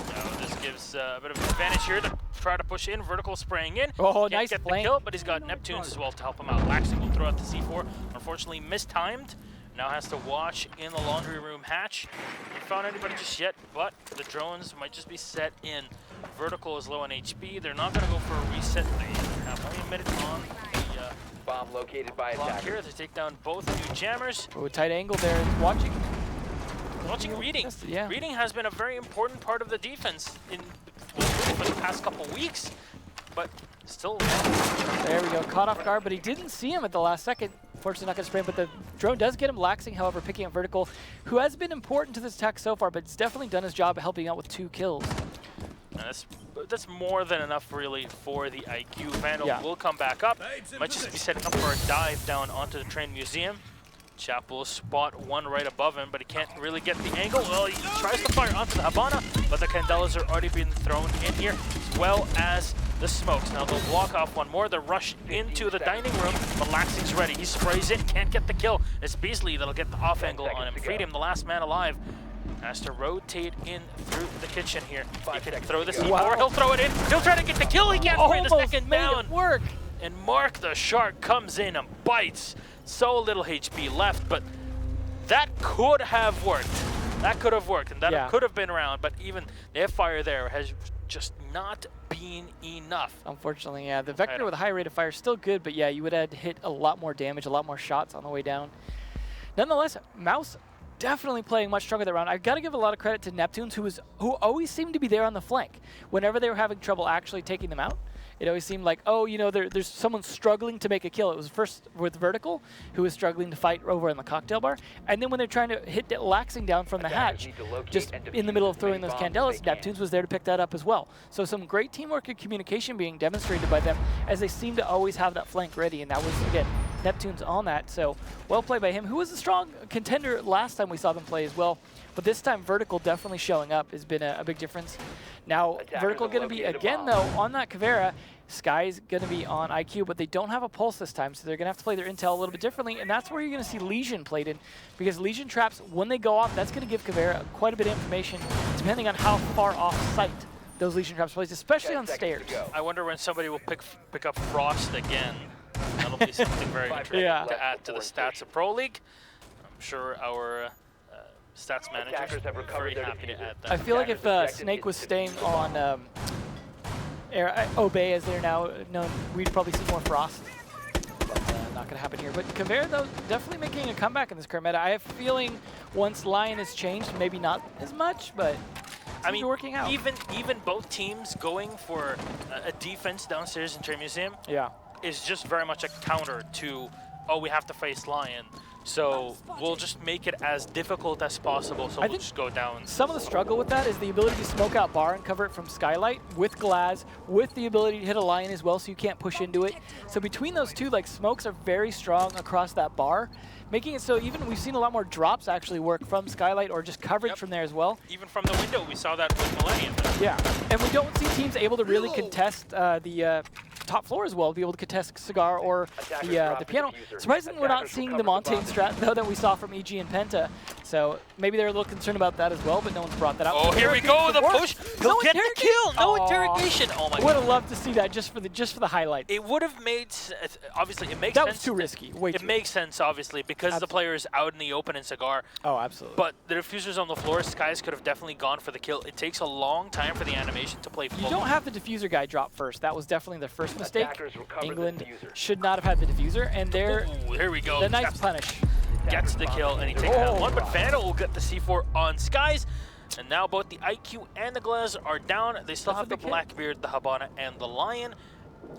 Now this gives a bit of an advantage here to try to push in. Vertical spraying in. Oh, Can't nice get the flank. kill, but he's got Neptunes as well to help him out. Laxing will throw out the C4. Unfortunately, mistimed. Now has to watch in the laundry room hatch. Haven't found anybody just yet, but the drones might just be set in. Vertical is low on HP. They're not going to go for a reset. They have only a minute on the Bomb located by clock attackers. here. They take down both new jammers. Oh, tight angle there. Watching. Watching reading. Contested, yeah. Reading has been a very important part of the defense for the past couple weeks, but still. There we go. Caught off guard, but he didn't see him at the last second. Fortunately, not going to spray him, but the drone does get him. Laxing, however, picking up Vertical, who has been important to this attack so far, but it's definitely done his job helping out with 2 kills. And that's more than enough, really, for the IQ. Vandal Yeah. will come back up. Might just be setting up for a dive down onto the train museum. Chap will spot one right above him, but he can't really get the angle. Well, he tries to fire onto the Habana, but the Candelas are already being thrown in here, as well as the smokes. Now they'll block off one more. They rush into the dining room, but Laxing's ready. He sprays in, can't get the kill. It's Beasley that'll get the off angle on him. Freedom, the last man alive, has to rotate in through the kitchen here. He can throw the C4, Wow. he'll throw it in. He'll try to get the kill, he can't bring the Almost second made down. it work. And Mark the Shark comes in and bites. So little HP left, but that could have worked. That could have worked, and that Yeah. could have been around, but even their fire there has just not been enough. Unfortunately, yeah. The Vector with a high rate of fire is still good, but yeah, you would have hit a lot more damage, a lot more shots on the way down. Nonetheless, Mouse definitely playing much stronger that round. I've got to give a lot of credit to Neptunes, who always seemed to be there on the flank. Whenever they were having trouble actually taking them out, it always seemed like, oh, there's someone struggling to make a kill. It was first with Vertical, who was struggling to fight over in the cocktail bar. And then when they're trying to hit Laxing down from the Attackers hatch, need to locate just and in the defuse middle as of throwing many those bombs as Candelas, they can. Neptunes was there to pick that up as well. So some great teamwork and communication being demonstrated by them, as they seem to always have that flank ready. And that was, again, Neptune's on that. So well played by him, who was a strong contender last time we saw them play as well. But this time, Vertical definitely showing up has been a big difference. Now, Attackers Vertical have going to be, located a again, bomb. though, on that Caveira. Sky's going to be on IQ, but they don't have a pulse this time, so they're going to have to play their intel a little bit differently, and that's where you're going to see Legion played in, because Legion traps, when they go off, that's going to give Caveira quite a bit of information, depending on how far off sight those Legion traps placed, especially 10 on seconds to stairs. go. I wonder when somebody will pick up Frost again. That'll be something very 5 interesting Yeah. to add to the stats of Pro League. I'm sure our stats manager Attackers have is recovered very their happy to diffuser. add that. I feel like if Snake was staying on Obey, as they're now known, we'd probably see more Frost. But not going to happen here. But Caveira, though, definitely making a comeback in this current meta. I have a feeling once Lion has changed, maybe not as much, but I mean, working out. even both teams going for a defense downstairs in Trade Museum Yeah. is just very much a counter to, oh, we have to face Lion. So we'll just make it as difficult as possible, so we'll think just go down. Some of the struggle with that is the ability to smoke out bar and cover it from Skylight with Glaz, with the ability to hit a Lion as well, so you can't push into it. So between those two, like, smokes are very strong across that bar, making it so even we've seen a lot more drops actually work from Skylight or just coverage from there as well. Even from the window, we saw that with Millennium. Yeah, and we don't see teams able to really contest the top floor as well, be able to contest Cigar or the piano. Surprisingly, we're not seeing the Montaigne strat, though, that we saw from EG and Penta. So maybe they're a little concerned about that as well, but no one's brought that up. Oh, here we go, the push. He'll get the kill. No interrogation. Oh my god. Would have loved to see that just for the highlight. It would have made, obviously, it makes That sense. was too risky. Way It too makes sense, obviously, because the player is out in the open in Cigar. Oh, absolutely. But the diffuser's on the floor. Skies could have definitely gone for the kill. It takes a long time for the animation to play full. You don't have the diffuser guy drop first. That was definitely the first mistake. Attackers recovered the England diffuser. should not have had the diffuser, and there, Ooh, here we go. the nice Chaps punish. gets the kill, and he takes down one, but Vandal will get the C4 on Skies. And now both the IQ and the Glaz are down. They still That's have a the big hit. Blackbeard, the Habana, and the Lion.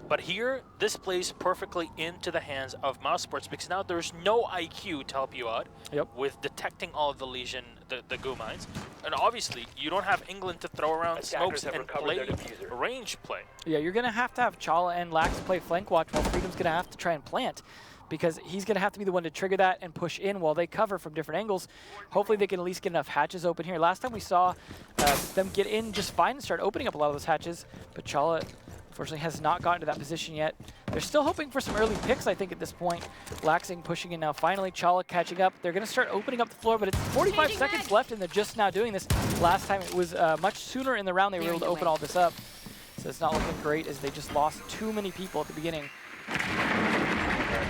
But here, this plays perfectly into the hands of Mouse Sports because now there's no IQ to help you out with detecting all of the Legion, the goo mines. And obviously, you don't have England to throw around Attackers smokes have and recovered play their diffuser. range play. Yeah, you're going to have Chala and Lax play flank watch while Freedom's going to have to try and plant because he's going to have to be the one to trigger that and push in while they cover from different angles. Hopefully they can at least get enough hatches open here. Last time we saw them get in just fine and start opening up a lot of those hatches, but Chala unfortunately has not gotten to that position yet. They're still hoping for some early picks, I think, at this point. Laxing pushing in now. Finally, Chala catching up. They're going to start opening up the floor, but it's 45 seconds left, and they're just now doing this. Last time it was much sooner in the round they were able to open all this up. So it's not looking great as they just lost too many people at the beginning.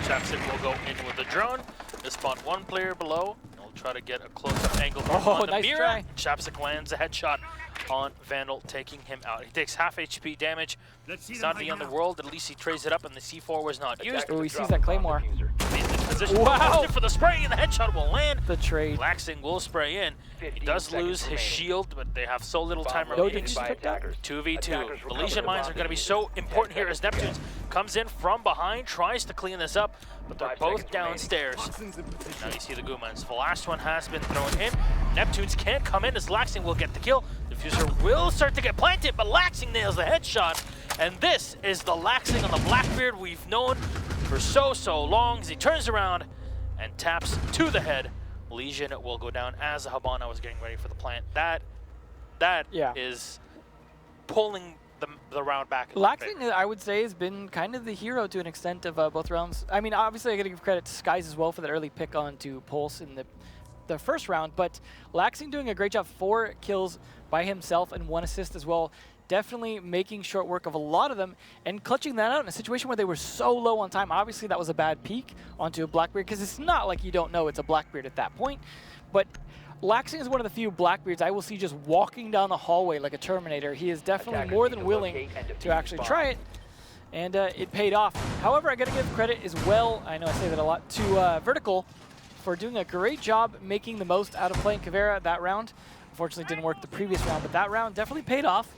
Chapstick will go in with the drone. They spawn one player below. He'll try to get a close-up angle on the nice mirror. try. Chapstick lands a headshot on Vandal, taking him out. He takes half HP damage. It's not the end of the world. At least he trades it up, and the C4 was not used. Oh, he sees that Claymore. He's in position Wow. for the spray, and the headshot will land. The trade. Laxing will spray in. He does lose his shield, but they have so little time No remaining. damage picked up. 2v2. The Legion mines are going to be so important here as Neptunes comes in from behind, tries to clean this up, but they're both downstairs. Now you see the goo mines. The last one has been thrown in. Neptunes can't come in as Laxing will get the kill. Diffuser will start to get planted, but Laxing nails the headshot. And this is the Laxing on the Blackbeard we've known for so long as he turns around and taps to the head. Legion will go down as the Habana was getting ready for the plant. That is pulling the round back. Laxing, I would say, has been kind of the hero to an extent of both rounds. I mean, obviously, I got to give credit to Skies as well for that early pick onto Pulse in the first round, but Laxing doing a great job. 4 kills by himself and 1 assist as well. Definitely making short work of a lot of them and clutching that out in a situation where they were so low on time. Obviously, that was a bad peek onto a Blackbeard because it's not like you don't know it's a Blackbeard at that point, but Laxing is one of the few Blackbeards I will see just walking down the hallway like a Terminator. He is definitely more than willing to actually try it, and it paid off. However, I got to give credit as well, I know I say that a lot, to Vertical for doing a great job making the most out of playing Caveira that round. Unfortunately, it didn't work the previous round, but that round definitely paid off.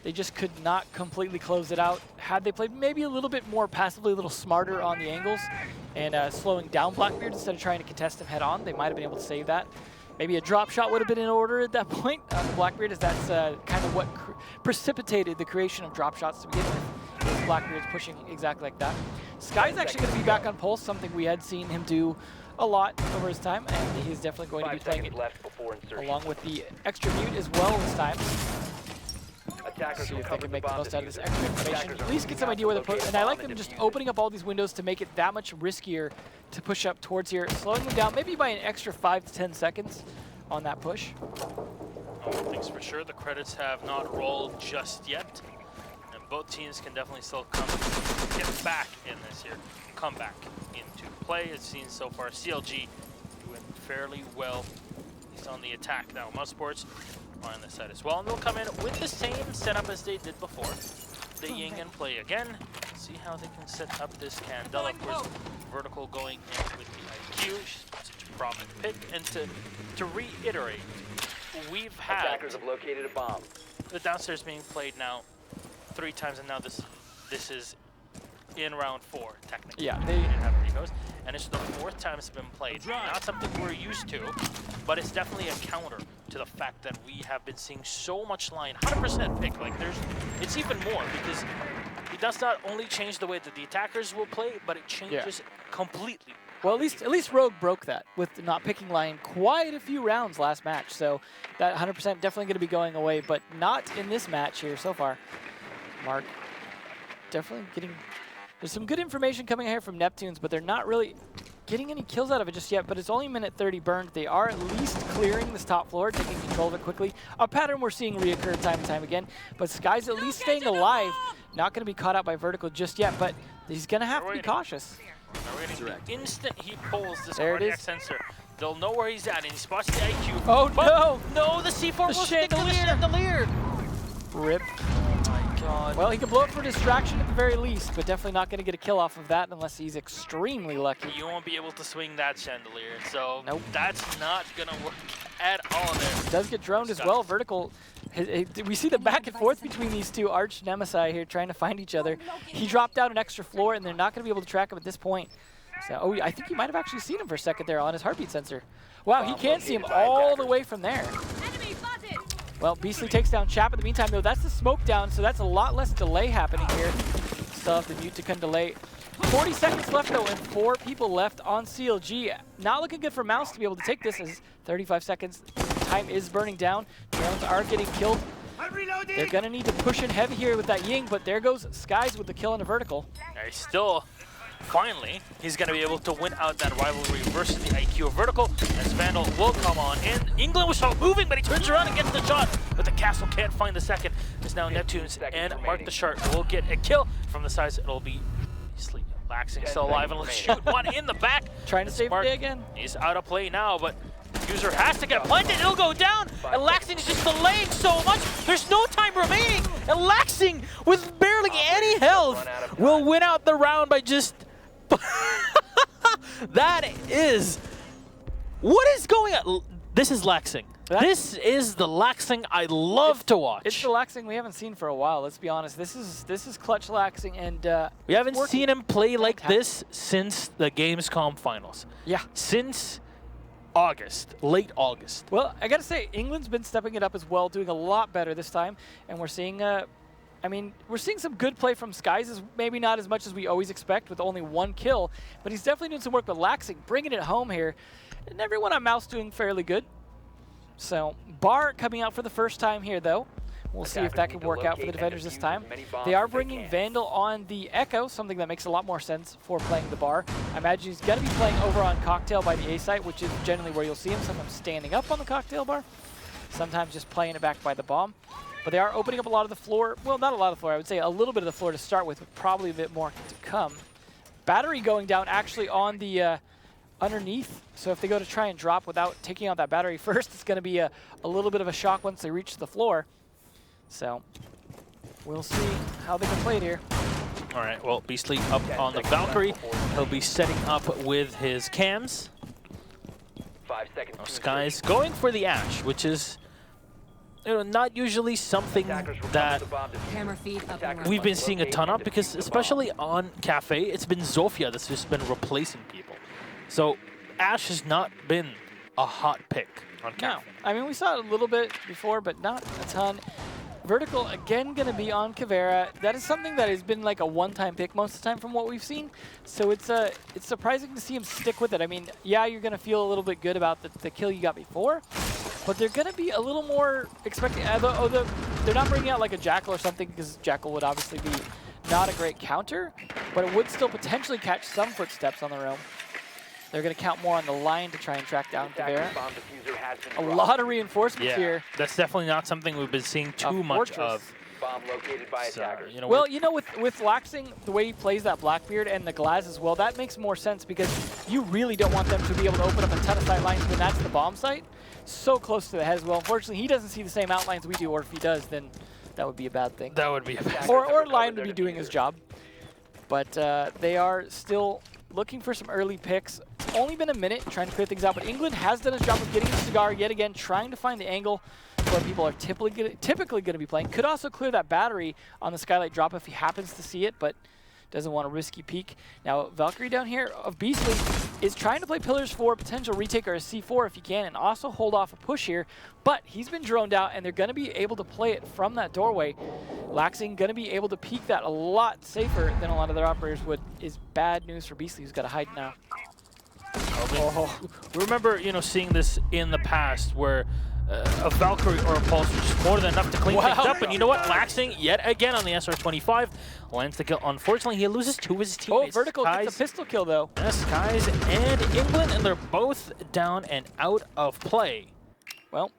They just could not completely close it out. Had they played maybe a little bit more passively, a little smarter on the angles, and slowing down Blackbeard instead of trying to contest him head on, they might have been able to save that. Maybe a drop shot would have been in order at that point on Blackbeard, as that's kind of what precipitated the creation of drop shots to begin with. Blackbeard's pushing exactly like that. Sky's actually going to be back on Pulse, something we had seen him do a lot over his time, and he's definitely going to be playing it along with the extra mute as well this time. See if they can make the most out of this extra information. At least get some idea where they're put. And I like them just opening up all these windows to make it that much riskier to push up towards here, slowing them down maybe by an extra 5 to 10 seconds on that push. One thing's for sure, the credits have not rolled just yet. And both teams can definitely still get back in this here. Come back into play. It's seen so far CLG doing fairly well. He's on the attack now. Mudsports on this side as well. And they'll come in with the same setup as they did before. The Ying and play again. See how they can set up this Candela. Of course, Vertical going in with the IQ. She's such a prominent pick. And to reiterate, we've had Attackers have located a bomb. the downstairs being played now 3 times, and now this is in round 4 technically. Yeah, they didn't have recos, and it's the 4th time it's been played. Not something we're used to, but it's definitely a counter to the fact that we have been seeing so much line 100% pick. Like it's even more because it does not only change the way that the attackers will play, but it changes completely. Well, at least Rogue broke that with not picking line quite a few rounds last match. So that 100% definitely going to be going away, but not in this match here so far. Mark definitely getting... There's some good information coming here from Neptunes, but they're not really getting any kills out of it just yet, but it's only minute 30 burned. They are at least clearing this top floor, taking control of it quickly. A pattern we're seeing reoccur time and time again, but Sky's at least staying alive. Not going to be caught out by Vertical just yet, but he's going to have to be cautious. The instant he pulls this There it cardiac is. sensor, they'll know where he's at, and he spots the IQ. Oh, But no! No, the C4 will stick to the chandelier! Rip. Oh my god. Well, he can blow it for distraction at the very least, but definitely not going to get a kill off of that unless he's extremely lucky. You won't be able to swing that chandelier, so Nope. that's not going to work at all there. Does get droned as well. Vertical. We see the back and forth between these two arch nemesis here trying to find each other. He dropped down an extra floor, and they're not going to be able to track him at this point. So, oh, I think you might have actually seen him for a second there on his heartbeat sensor. Wow, he can't see him all the way from there. Well, Beastly takes down Chap in the meantime, though. That's the smoke down, so that's a lot less delay happening here. Still have the mute to come delay. 40 seconds left, though, and 4 people left on CLG. Not looking good for Mouse to be able to take this as 35 seconds. Time is burning down. Drones are getting killed. They're going to need to push in heavy here with that Ying, but there goes Skies with the kill on a Vertical. He's still, finally, he's going to be able to win out that rivalry versus the IQ of Vertical, as Vandal will come on in. England was out moving, but he turns around and gets the shot, but the Castle can't find the second. It's now Neptunes and Mark the Shark will get a kill from the sides. It'll be Beastly. Laxing still alive, and let's shoot one in the back. Trying to save the day again. He's out of play now, but User has to get planted. It'll go down, and Laxing is just delaying so much. There's no time remaining, and Laxing, with barely any health, will win out the round by just... That is... What is going on? This is Laxing. This is the Laxing I love to watch. It's the Laxing we haven't seen for a while, let's be honest. This is clutch Laxing, and we haven't seen him play like this since the Gamescom finals. Yeah. Since August, late August. Well, I gotta say, England's been stepping it up as well, doing a lot better this time, and we're seeing, we're seeing some good play from Skies, maybe not as much as we always expect with only 1 kill, but he's definitely doing some work with Laxing, bringing it home here, and everyone on Mouse doing fairly good. So, Bar coming out for the first time here, though. We'll see if that can work out for the defenders this time. They are bringing Vandal on the Echo, something that makes a lot more sense for playing the Bar. I imagine he's going to be playing over on Cocktail by the A site, which is generally where you'll see him, sometimes standing up on the Cocktail Bar, sometimes just playing it back by the bomb. But they are opening up a lot of the floor. Well, not a lot of the floor. I would say a little bit of the floor to start with, but probably a bit more to come. Battery going down actually on the underneath. So if they go to try and drop without taking out that battery first, it's going to be a little bit of a shock once they reach the floor. So we'll see how they can play it here. All right, well, Beastly up on the Valkyrie. He'll be setting up with his cams. 5 seconds. Skies going for the Ash, which is not usually something that Camera feed up and running. we've been seeing a ton of, because especially on Cafe, it's been Zofia that's just been replacing people. So Ash has not been a hot pick on No, Cafe. I mean, we saw it a little bit before, but not a ton. Vertical, again, going to be on Caveira. That is something that has been like a one-time pick most of the time from what we've seen. So it's surprising to see him stick with it. I mean, yeah, you're going to feel a little bit good about the kill you got before, but they're going to be a little more expecting. They're not bringing out like a Jackal or something, because Jackal would obviously be not a great counter, but it would still potentially catch some footsteps on the roam. They're going to count more on the line to try and track down Attacker Caveira. bomb diffuser has been A dropped. lot of reinforcements Yeah, here. that's definitely not something we've been seeing too much Fortress. of. Bomb located by So, attackers. you know, Well, you know, with Laxing, the way he plays that Blackbeard and the Glaz as well, that makes more sense because you really don't want them to be able to open up a ton of sight lines when that's the bomb site. So close to the head as well. Unfortunately, he doesn't see the same outlines we do, or if he does, then that would be a bad thing. that would be a bad. Or Lion would be doing his job. But they are still looking for some early picks. It's only been a minute trying to clear things out, but England has done its job of getting the cigar yet again, trying to find the angle where people are typically going to be playing. Could also clear that battery on the skylight drop if he happens to see it, but doesn't want a risky peek. Now, Valkyrie down here of Beastly is trying to play pillars for a potential retake or a C4 if he can, and also hold off a push here, but he's been droned out, and they're going to be able to play it from that doorway. Laxing going to be able to peek that a lot safer than a lot of their operators would. Is bad news for Beastly, who's got to hide now. Oh. We remember, you know, seeing this in the past where a Valkyrie or a Pulse was just more than enough to clean things up. And you know what? Laxing, yet again on the SR-25, lands the kill. Unfortunately, he loses two of his teammates. Oh, Vertical gets a pistol kill, though. Yes, Skies and England, and they're both down and out of play. Well,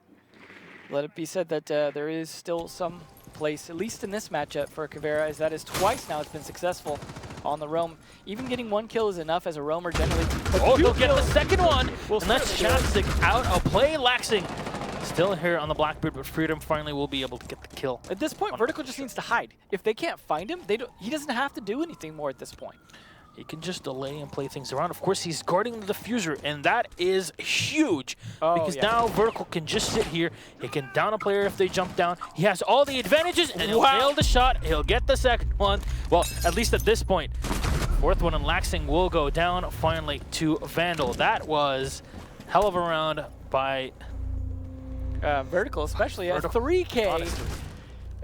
let it be said that there is still some place, at least in this matchup, for Caveira, as that is twice now it's been successful on the roam. Even getting one kill is enough as a roamer generally. But Oh, two they'll get the kills second one, will and that's certainly do it. Chapstick out of play. Laxing still here on the Blackbeard, but Freedom finally will be able to get the kill. At this point, Vertical just needs to hide. If they can't find him, he doesn't have to do anything more at this point. He can just delay and play things around. Of course, he's guarding the diffuser, and that is huge. Because now Vertical can just sit here. He can down a player if they jump down. He has all the advantages, and he'll nail the shot. He'll get the second one. Well, at least at this point. Fourth one, and Laxing will go down finally to Vandal. That was hell of a round by Vertical, especially at Vertical, 3K, honestly.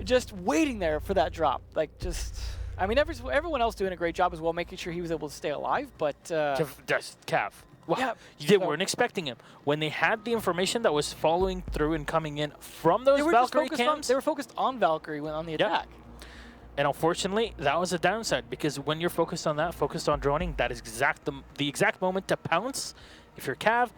just waiting there for that drop. Like, just, I mean, everyone else doing a great job as well, making sure he was able to stay alive, but... Cav. Wow. Yeah, They weren't expecting him. When they had the information that was following through and coming in from those they were just Valkyrie focused cams, they were focused on Valkyrie when on the attack. and unfortunately, that was a downside because when you're focused on that, focused on droning, that is the exact moment to pounce if you're Cav,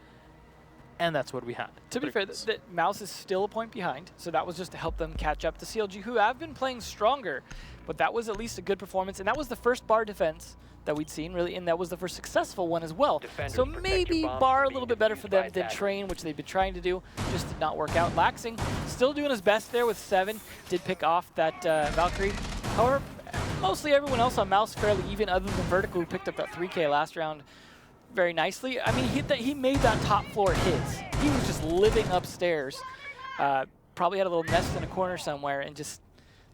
and that's what we had. To be fair, the Mouse is still a point behind, so that was just to help them catch up to CLG, who have been playing stronger, but that was at least a good performance, and that was the first bar defense that we'd seen, really, and that was the first successful one as well. Defenders, So protect maybe your bombs bar a from little being bit better for defused by them than attackers. Train, which they've been trying to do, just did not work out. Laxing still doing his best there with 7, did pick off that Valkyrie. However, mostly everyone else on Mouse fairly even, other than Vertical, who picked up that 3K last round very nicely. I mean, he made that top floor his. He was just living upstairs. Probably had a little nest in a corner somewhere, and just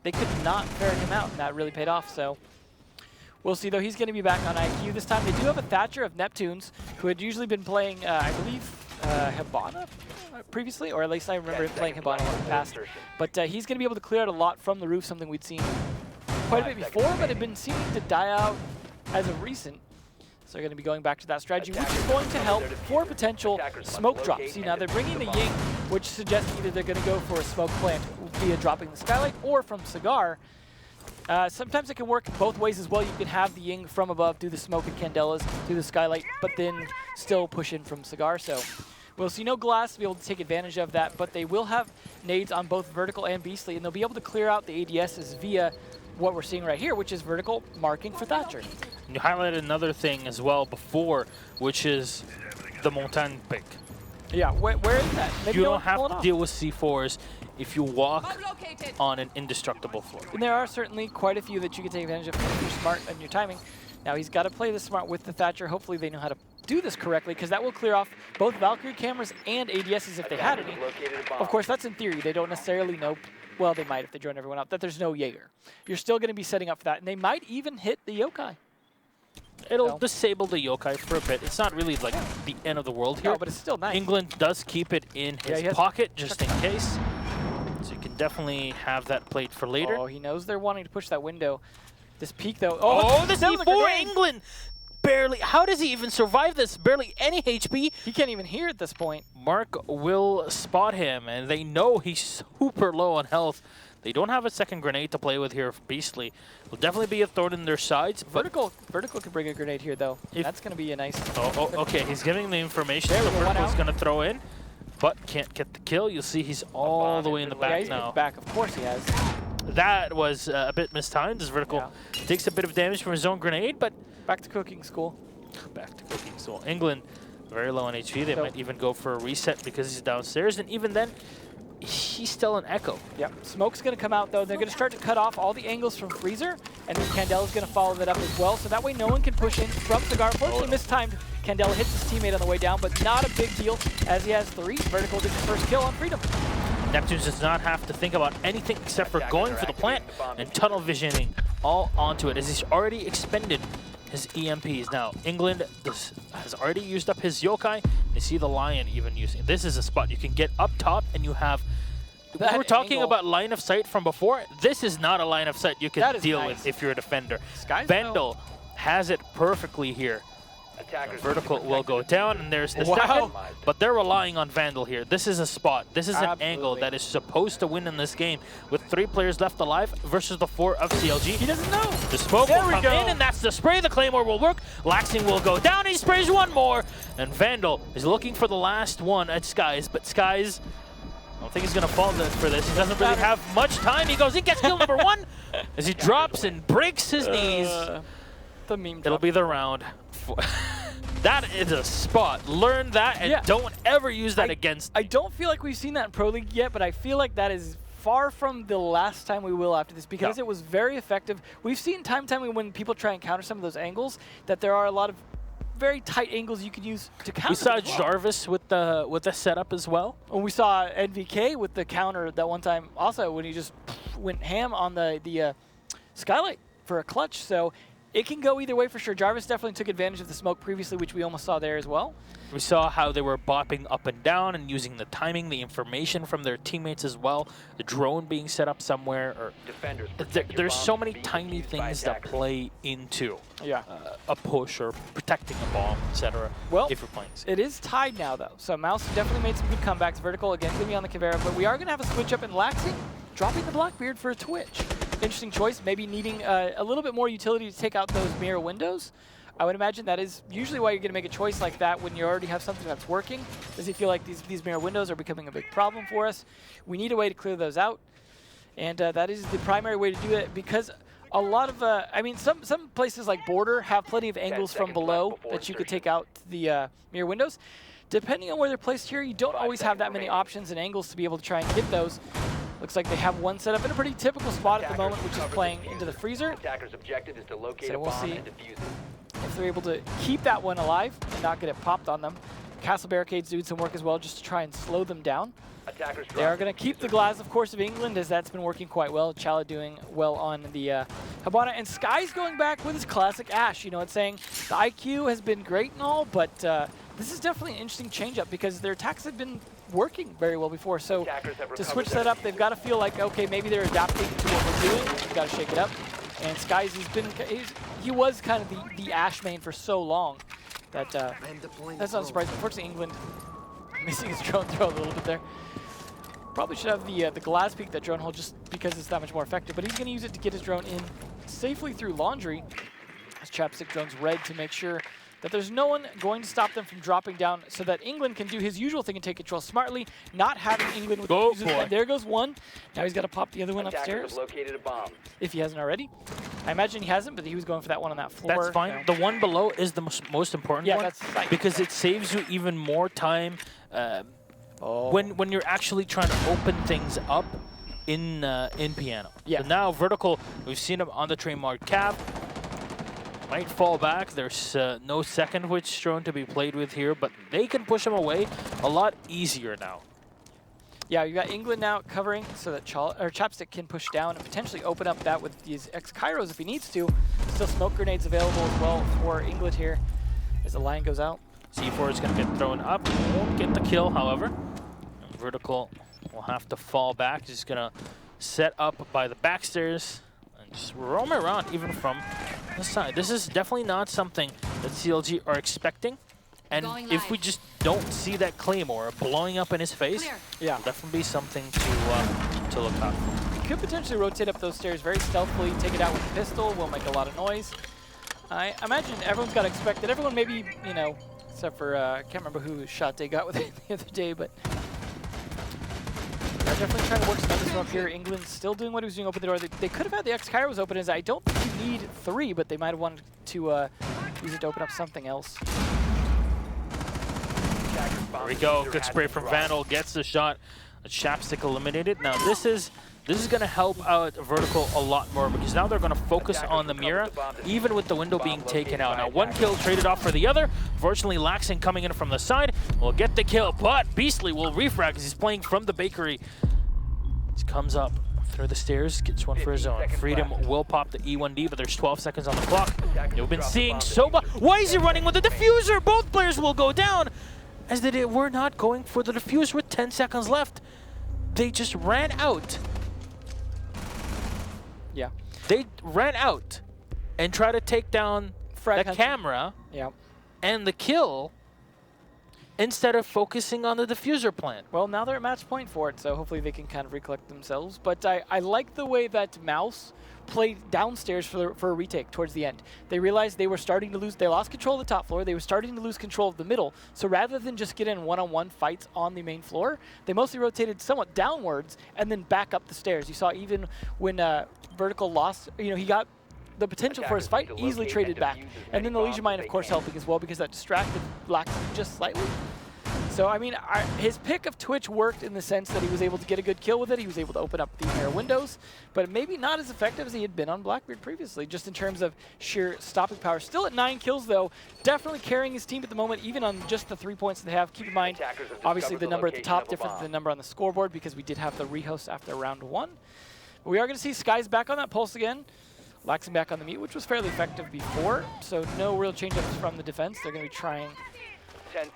they could not ferret him out, and that really paid off. So we'll see, though. He's going to be back on IQ this time. They do have a Thatcher of Neptunes, who had usually been playing, I believe, Hibana previously, or at least I remember him playing Hibana in the past. But he's going to be able to clear out a lot from the roof, something we'd seen quite a bit before, but had been seeming to die out as of recent. So they're going to be going back to that strategy, which is going to help for potential smoke drops. See, now they're bringing the Ying, which suggests either they're going to go for a smoke plant via dropping the Skylight or from Cigar. Sometimes it can work both ways as well. You can have the Ying from above, do the smoke and Candelas, do the Skylight, but then still push in from Cigar. So we'll see no Glass to be able to take advantage of that, but they will have nades on both Vertical and Beastly, and they'll be able to clear out the ADSs via what we're seeing right here, which is Vertical marking for Thatcher. You highlighted another thing as well before, which is the Montagne pick. Yeah, where is that? Maybe You no don't one can pull have it to off. deal with C4s if you walk on an indestructible floor. And there are certainly quite a few that you can take advantage of if you're smart and your timing. Now he's got to play this smart with the Thatcher. Hopefully they know how to do this correctly, because that will clear off both Valkyrie cameras and ADSs if they had any. Of course, that's in theory. They don't necessarily know. Well, they might if they join everyone up, that there's no Jaeger. You're still going to be setting up for that, and they might even hit the Yokai. It'll disable the Yokai for a bit. It's not really like the end of the world here. No, but it's still nice. England does keep it in his he has- pocket just in case. So you can definitely have that played for later. Oh, he knows they're wanting to push that window. This peak, though. Oh, the that was a C4 grenade. England! Barely. How does he even survive this? Barely any HP. He can't even hear at this point. Mark will spot him, and they know he's super low on health. They don't have a second grenade to play with here. Beastly will definitely be a thorn in their sides. Vertical could bring a grenade here, though. That's going to be a nice... Oh, okay. He's giving the information. There, So one Vertical's out. going to throw in, but can't get the kill. You'll see he's all the way in the Yeah, back he's now. back. Of course he has. That was a bit mistimed as Vertical takes a bit of damage from his own grenade, but Back to cooking school. back to cooking. So England, very low on HP. They So- might even go for a reset because he's downstairs, and even then, he's still an Echo. Yep. Smoke's going to come out, though. They're going to start to cut off all the angles from Freezer, and then Candela's going to follow that up as well. So that way no one can push in from Cigar. Unfortunately, mistimed. Candela hits his teammate on the way down, but not a big deal as he has 3. Vertical gets his first kill on Freedom. Neptunes does not have to think about anything except for going for the plant and tunnel visioning all onto it as he's already expended his EMPs. Now, England has already used up his Yokai. You see the Lion even using. This is a spot you can get up top and you have... That we were talking angle. about line of sight from before. This is not a line of sight you That can is deal nice. with if you're a defender. Sky's Vandal has it perfectly here. Vertical will go down, and there's the second, but they're relying on Vandal here. This is a spot. This is an angle that is supposed to win in this game with 3 players left alive versus the 4 of CLG. He doesn't know. The smoke There will we come go. in, and that's the spray. The Claymore will work. Laxing will go down. He sprays one more, and Vandal is looking for the last one at Skies, but Skies, I don't think he's going to fall for this. He doesn't really have much time. He goes in, gets kill number 1 as he drops and breaks his knees. The meme It'll drop. be the round. That is a spot. Learn that and don't ever use that against. I don't feel like we've seen that in Pro League yet, but I feel like that is far from the last time we will after this because it was very effective. We've seen time and time when people try and counter some of those angles that there are a lot of very tight angles you can use to counter. We saw as well. Jarvis with the setup as well. And we saw NVK with the counter that one time also when he just went ham on the Skylight for a clutch. So it can go either way for sure. Jarvis definitely took advantage of the smoke previously, which we almost saw there as well. We saw how they were bopping up and down and using the timing, the information from their teammates as well. The drone being set up somewhere. Or there's so many tiny things that play into a push or protecting a bomb, etc. Well, if you're playing. It is tied now, though. So Mouse definitely made some good comebacks. Vertical again going to be on the Kavera, but we are going to have a switch up in Laxing, dropping the Blackbeard for a Twitch. Interesting choice, maybe needing a little bit more utility to take out those mirror windows. I would imagine that is usually why you're going to make a choice like that when you already have something that's working. Does he feel like these mirror windows are becoming a big problem for us? We need a way to clear those out, and that is the primary way to do it because a lot of, I mean, some places like Border have plenty of angles from below that you could take out the mirror windows. Depending on where they're placed here, you don't always have that many options and angles to be able to try and get those. Looks like they have one set up in a pretty typical spot at the moment, which is playing into the freezer. So we'll see if they're able to keep that one alive and not get it popped on them. Castle Barricade's doing some work as well just to try and slow them down. They are going to keep the glass, of course, of England, as that's been working quite well. Chala doing well on the Habana. And Sky's going back with his classic Ash. You know, it's saying the IQ has been great and all, but this is definitely an interesting change-up because their attacks have been working very well before. So to switch that up, they've got to feel like, okay, maybe they're adapting to what we're doing. We've got to shake it up. And Skies, he was kind of the Ash main for so long that that's not surprising. Unfortunately, England missing his drone throw a little bit there. Probably should have the glass peek that drone hole just because it's that much more effective. But he's going to use it to get his drone in safely through laundry. His Chapstick drone's red to make sure that there's no one going to stop them from dropping down so that England can do his usual thing and take control smartly, not having England with the fuses. And there goes one. Now he's got to pop the other one upstairs. Located a bomb. If he hasn't already. I imagine he hasn't, but he was going for that one on that floor. That's fine. The one below is the most important one because it saves you even more time when you're actually trying to open things up in piano. Yeah. So now Vertical, we've seen him on the trademark cap. Might fall back. There's no second witch drone to be played with here, but they can push him away a lot easier now. Yeah, you got England now covering so that Chapstick can push down and potentially open up that with these X-Kairos if he needs to. Still smoke grenades available as well for England here as the line goes out. C4 is going to get thrown up. Won't get the kill, however. And Vertical will have to fall back. He's going to set up by the backstairs. Just roam around even from the side. This is definitely not something that CLG are expecting. And if we just don't see that Claymore blowing up in his face, it'll definitely be something to look out for. could potentially rotate up those stairs very stealthily, take it out with a pistol, will make a lot of noise. I imagine everyone's got to expect that. Everyone maybe, you know, except for, I can't remember who shot they got with it the other day, but they're definitely trying to work some numbers from up here. England's still doing what he was doing, open the door. They could have had the X-Kairos open, as I don't think you need 3, but they might have wanted to use it to open up something else. There we go. Good spray from Vandal. Gets the shot. Chapstick eliminated. Now this is going to help out Vertical a lot more because now they're going to focus on the Mira, even with the window being taken out. Now 1 kill traded off for the other. Fortunately, Laxon coming in from the side will get the kill, but Beastly will refrag because he's playing from the bakery. He comes up through the stairs, gets one for his own. Freedom will pop the E1D, but there's 12 seconds on the clock. You've been seeing Soba. Why is he running with the diffuser? Both players will go down, as they were not going for the diffuser with 10 seconds left. They just ran out. Yeah. They ran out and tried to take down the camera and the kill instead of focusing on the diffuser plant. Well, now they're at match point for it, so hopefully they can kind of recollect themselves. But I like the way that Mouse played downstairs for a retake towards the end. They realized they were starting to lose, they lost control of the top floor, they were starting to lose control of the middle, so rather than just get in one-on-one fights on the main floor, they mostly rotated somewhat downwards and then back up the stairs. You saw even when Vertical lost, you know, he got the potential for his fight, easily traded back. And then the Legion Mine, of course, helping as well because that distracted Laxon just slightly. So, I mean, his pick of Twitch worked in the sense that he was able to get a good kill with it. He was able to open up the mirror windows, but maybe not as effective as he had been on Blackbeard previously, just in terms of sheer stopping power. Still at 9 kills, though, definitely carrying his team at the moment, even on just the 3 points that they have. Keep in mind, obviously, the number at the top different than the number on the scoreboard because we did have the rehost after round 1. But we are going to see Skies back on that pulse again. Laxon back on the meat, which was fairly effective before, so no real change-ups from the defense. They're going to be trying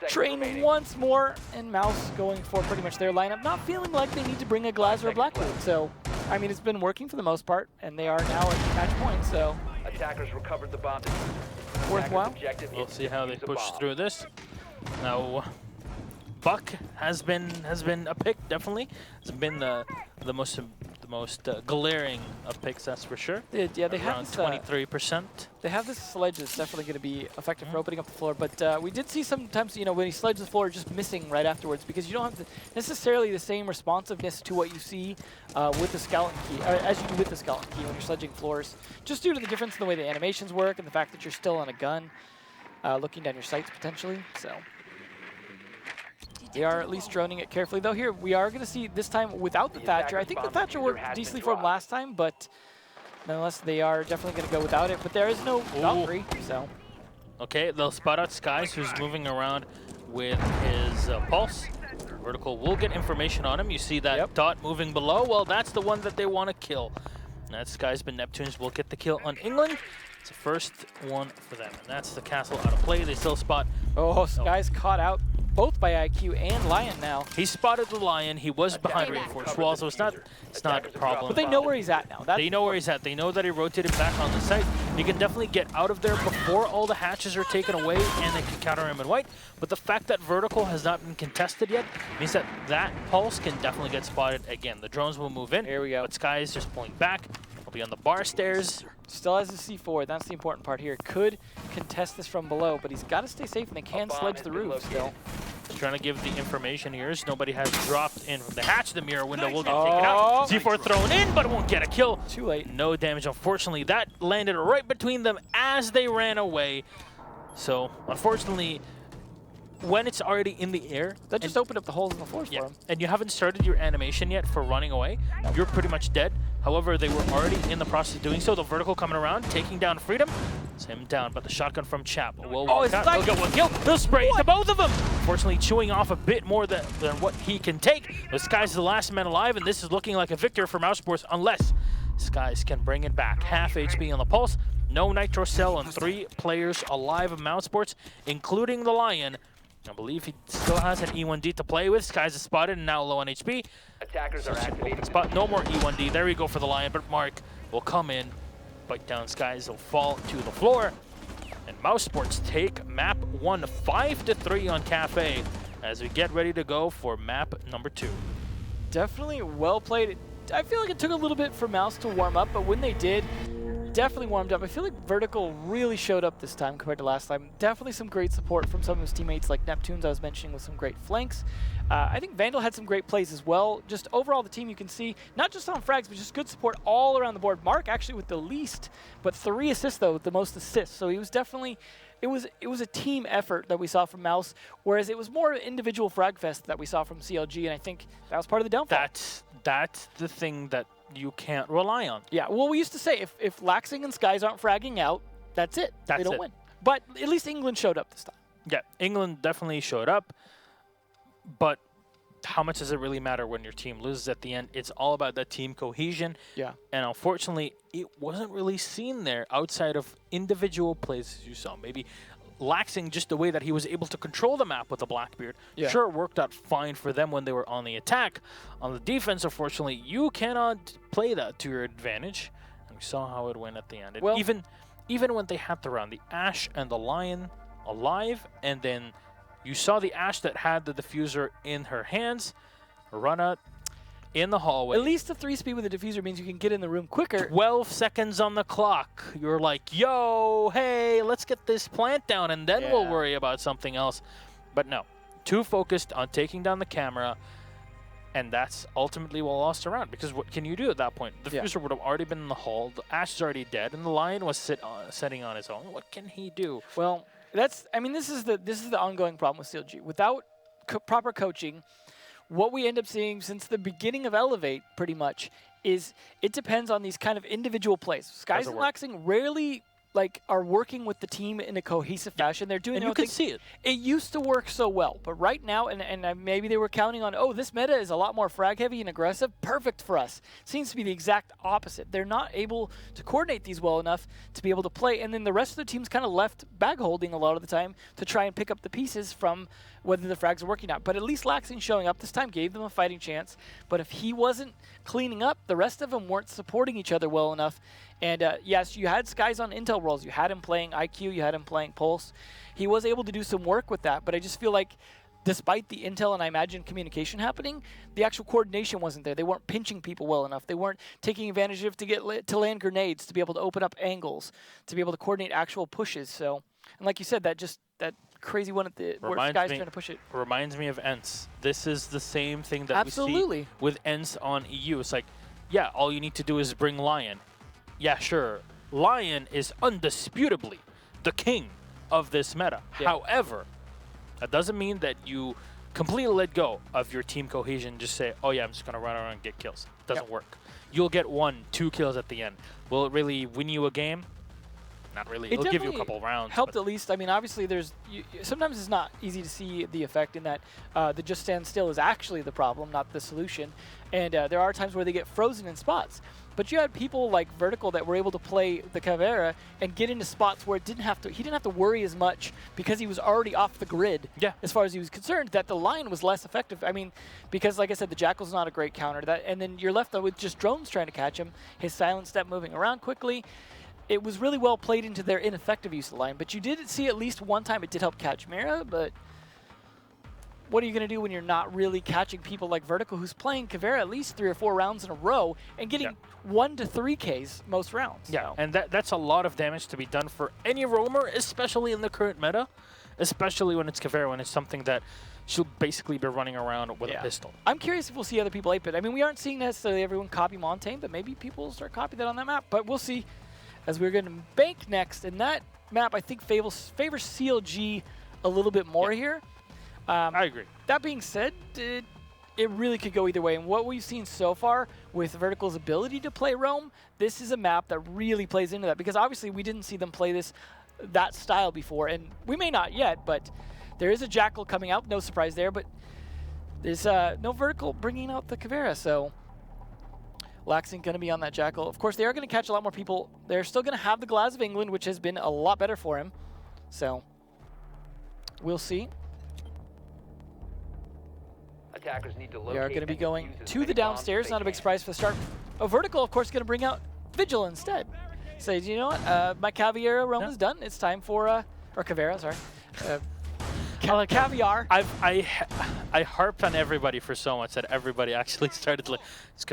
train once more, and Mouse going for pretty much their lineup, not feeling like they need to bring a Glaz or a Blackwood. So, I mean, it's been working for the most part, and they are now at match point, so Attackers recovered the bomb. worthwhile. We'll see how they push through this. Now, Buck has been a pick, definitely. It's been the most glaring of picks, that's for sure. Yeah, they around have 23%. They have this sledge that's definitely going to be effective for opening up the floor, but we did see sometimes, you know, when he sledges the floor, just missing right afterwards because you don't have necessarily the same responsiveness to what you see with the skeleton key, as you do with the skeleton key when you're sledging floors, just due to the difference in the way the animations work and the fact that you're still on a gun, looking down your sights potentially. So they are at least droning it carefully, though. Here we are going to see this time without the Thatcher. I think the Thatcher worked decently for him last time, but nonetheless, they are definitely going to go without it. But there is no Valkyrie, so. Okay, they'll spot out Skies, who's moving around with his pulse. Vertical will get information on him. You see that dot moving below. Well, that's the one that they want to kill. That Skies, but Neptunes will get the kill on England. It's the first one for them, and that's the castle out of play. They still spot. Oh, Skies caught out both by IQ and Lion now. He spotted the Lion. He was behind reinforced walls, so it's not a problem. But they know where he's at now. They know where he's at. They know that he rotated back on the site. He can definitely get out of there before all the hatches are taken away, and they can counter him in white. But the fact that Vertical has not been contested yet means that that pulse can definitely get spotted again. The drones will move in. Here we go. But Sky is just pulling back. He'll be on the bar stairs. Still has a C4. That's the important part here. Could contest this from below, but he's got to stay safe, and they can sledge the roof still. Trying to give the information here as nobody has dropped in from the hatch. The mirror window will get taken out. C4 thrown in, but it won't get a kill. Too late. No damage, unfortunately. That landed right between them as they ran away. So, unfortunately, when it's already in the air... That just opened up the holes in the floors for him. And you haven't started your animation yet for running away. You're pretty much dead. However, they were already in the process of doing so. The Vertical coming around, taking down Freedom. It's him down, but the shotgun from Chap will walk out. He'll get one kill. He'll spray into both of them. Unfortunately, chewing off a bit more than what he can take. But Skies is the last man alive, and this is looking like a victor for Mouse Sports unless Skies can bring it back. Half HP on the pulse. No Nitro Cell and 3 players alive of Mouse Sports, including the Lion. I believe he still has an E1D to play with. Skies is spotted and now low on HP. Attackers are activating. Spot, no more E1D. There we go for the Lion, but Mark will come in, bite down Skies. He'll fall to the floor. And Mouse Sports take map 1, 5-3 on Cafe as we get ready to go for map number 2. Definitely well played. I feel like it took a little bit for Mouse to warm up, but when they did, definitely warmed up. I feel like Vertical really showed up this time compared to last time. Definitely some great support from some of his teammates like Neptunes I was mentioning with some great flanks. I think Vandal had some great plays as well. Just overall the team you can see, not just on frags, but just good support all around the board. Mark actually with the least, but 3 assists though, with the most assists. So he was definitely, it was a team effort that we saw from Mouse, whereas it was more individual frag fest that we saw from CLG, and I think that was part of the downfall. That's the thing that you can't rely on. Yeah, well, we used to say if Laxing and Skies aren't fragging out, that's it. They don't win. But at least England showed up this time. Yeah, England definitely showed up, but how much does it really matter when your team loses at the end? It's all about that team cohesion. Yeah. And unfortunately, it wasn't really seen there outside of individual plays you saw. Maybe Laxing just the way that he was able to control the map with the Blackbeard. Yeah. Sure, it worked out fine for them when they were on the attack. On the defense, unfortunately, you cannot play that to your advantage. And we saw how it went at the end. And Well, even when they had to run the Ashe and the Lion alive, and then you saw the Ashe that had the diffuser in her hands run out in the hallway. at least the 3-speed with the diffuser means you can get in the room quicker. 12 seconds on the clock. You're like, yo, hey, let's get this plant down, and then we'll Yeah. worry about something else. But no, too focused on taking down the camera, and that's ultimately what lost around. Because what can you do at that point? The Yeah. diffuser would have already been in the hall. The Ashe is already dead, and the Lion was sitting on his own. What can he do? Well, this is the ongoing problem with CLG. Without proper coaching, what we end up seeing since the beginning of Elevate, pretty much, is it depends on these kind of individual plays. Skies and Doesn't work. Laxing rarely are working with the team in a cohesive fashion. They're doing And their you own can thing. see it. It used to work so well, but right now, and maybe they were counting on, oh, this meta is a lot more frag heavy and aggressive, perfect for us. Seems to be the exact opposite. They're not able to coordinate these well enough to be able to play, and then the rest of the team's kind of left bag holding a lot of the time to try and pick up the pieces from whether the frags are working out. But at least Laxing showing up this time gave them a fighting chance. But if he wasn't cleaning up, the rest of them weren't supporting each other well enough. And yes, you had Skies on intel roles. You had him playing IQ. You had him playing Pulse. He was able to do some work with that. But I just feel like despite the intel and I imagine communication happening, the actual coordination wasn't there. They weren't pinching people well enough. They weren't taking advantage of to land grenades, to be able to open up angles, to be able to coordinate actual pushes. So, and like you said, that crazy one at the where Skies trying to push it. Reminds me of ENCE. This is the same thing that Absolutely. we see with ENCE on EU. It's like, yeah, all you need to do is bring Lion. Yeah, sure. Lion is undisputably the king of this meta. Yeah. However, that doesn't mean that you completely let go of your team cohesion. Just say, oh yeah, I'm just going to run around and get kills. Doesn't work. You'll get 1-2 kills at the end. Will it really win you a game? Not really. It'll give you a couple rounds. Helped at least. I mean, obviously, sometimes it's not easy to see the effect in that the just stand still is actually the problem, not the solution. And there are times where they get frozen in spots. But you had people like Vertical that were able to play the Caveira and get into spots where he didn't have to worry as much because he was already off the grid. Yeah. As far as he was concerned, that the Lion was less effective. I mean, because like I said, the Jackal's not a great counter to that, and then you're left with just drones trying to catch him. His silent step moving around quickly. It was really well played into their ineffective use of the Lion, but you did see at least one time it did help catch Mira, but what are you going to do when you're not really catching people like Vertical, who's playing Caveira at least 3 or 4 rounds in a row and getting 1 to 3 Ks most rounds? Yeah, so. and that's a lot of damage to be done for any roamer, especially in the current meta, especially when it's Caveira, when it's something that she'll basically be running around with a pistol. I'm curious if we'll see other people 8-bit. I mean, we aren't seeing necessarily everyone copy Montaigne, but maybe people will start copying that on that map. But we'll see as we're going to bank next. And that map, I think, favors CLG a little bit more here. I agree. That being said, it really could go either way. And what we've seen so far with Vertical's ability to play roam, this is a map that really plays into that. Because obviously we didn't see them play that style before. And we may not yet, but there is a Jackal coming out. No surprise there. But there's no Vertical bringing out the Caveira. So Laxing going to be on that Jackal. Of course, they are going to catch a lot more people. They're still going to have the Glass of England, which has been a lot better for him. So we'll see. Attackers need to locate We are going to be and going defuse as to many the bombs downstairs. as Not a they big can. surprise for the start. Vertical, of course, going to bring out Vigil instead. Say, you know what? My Caveira roam is done. It's time for or Caveira, sorry. Caviar. I I harped on everybody for so much that everybody actually started like,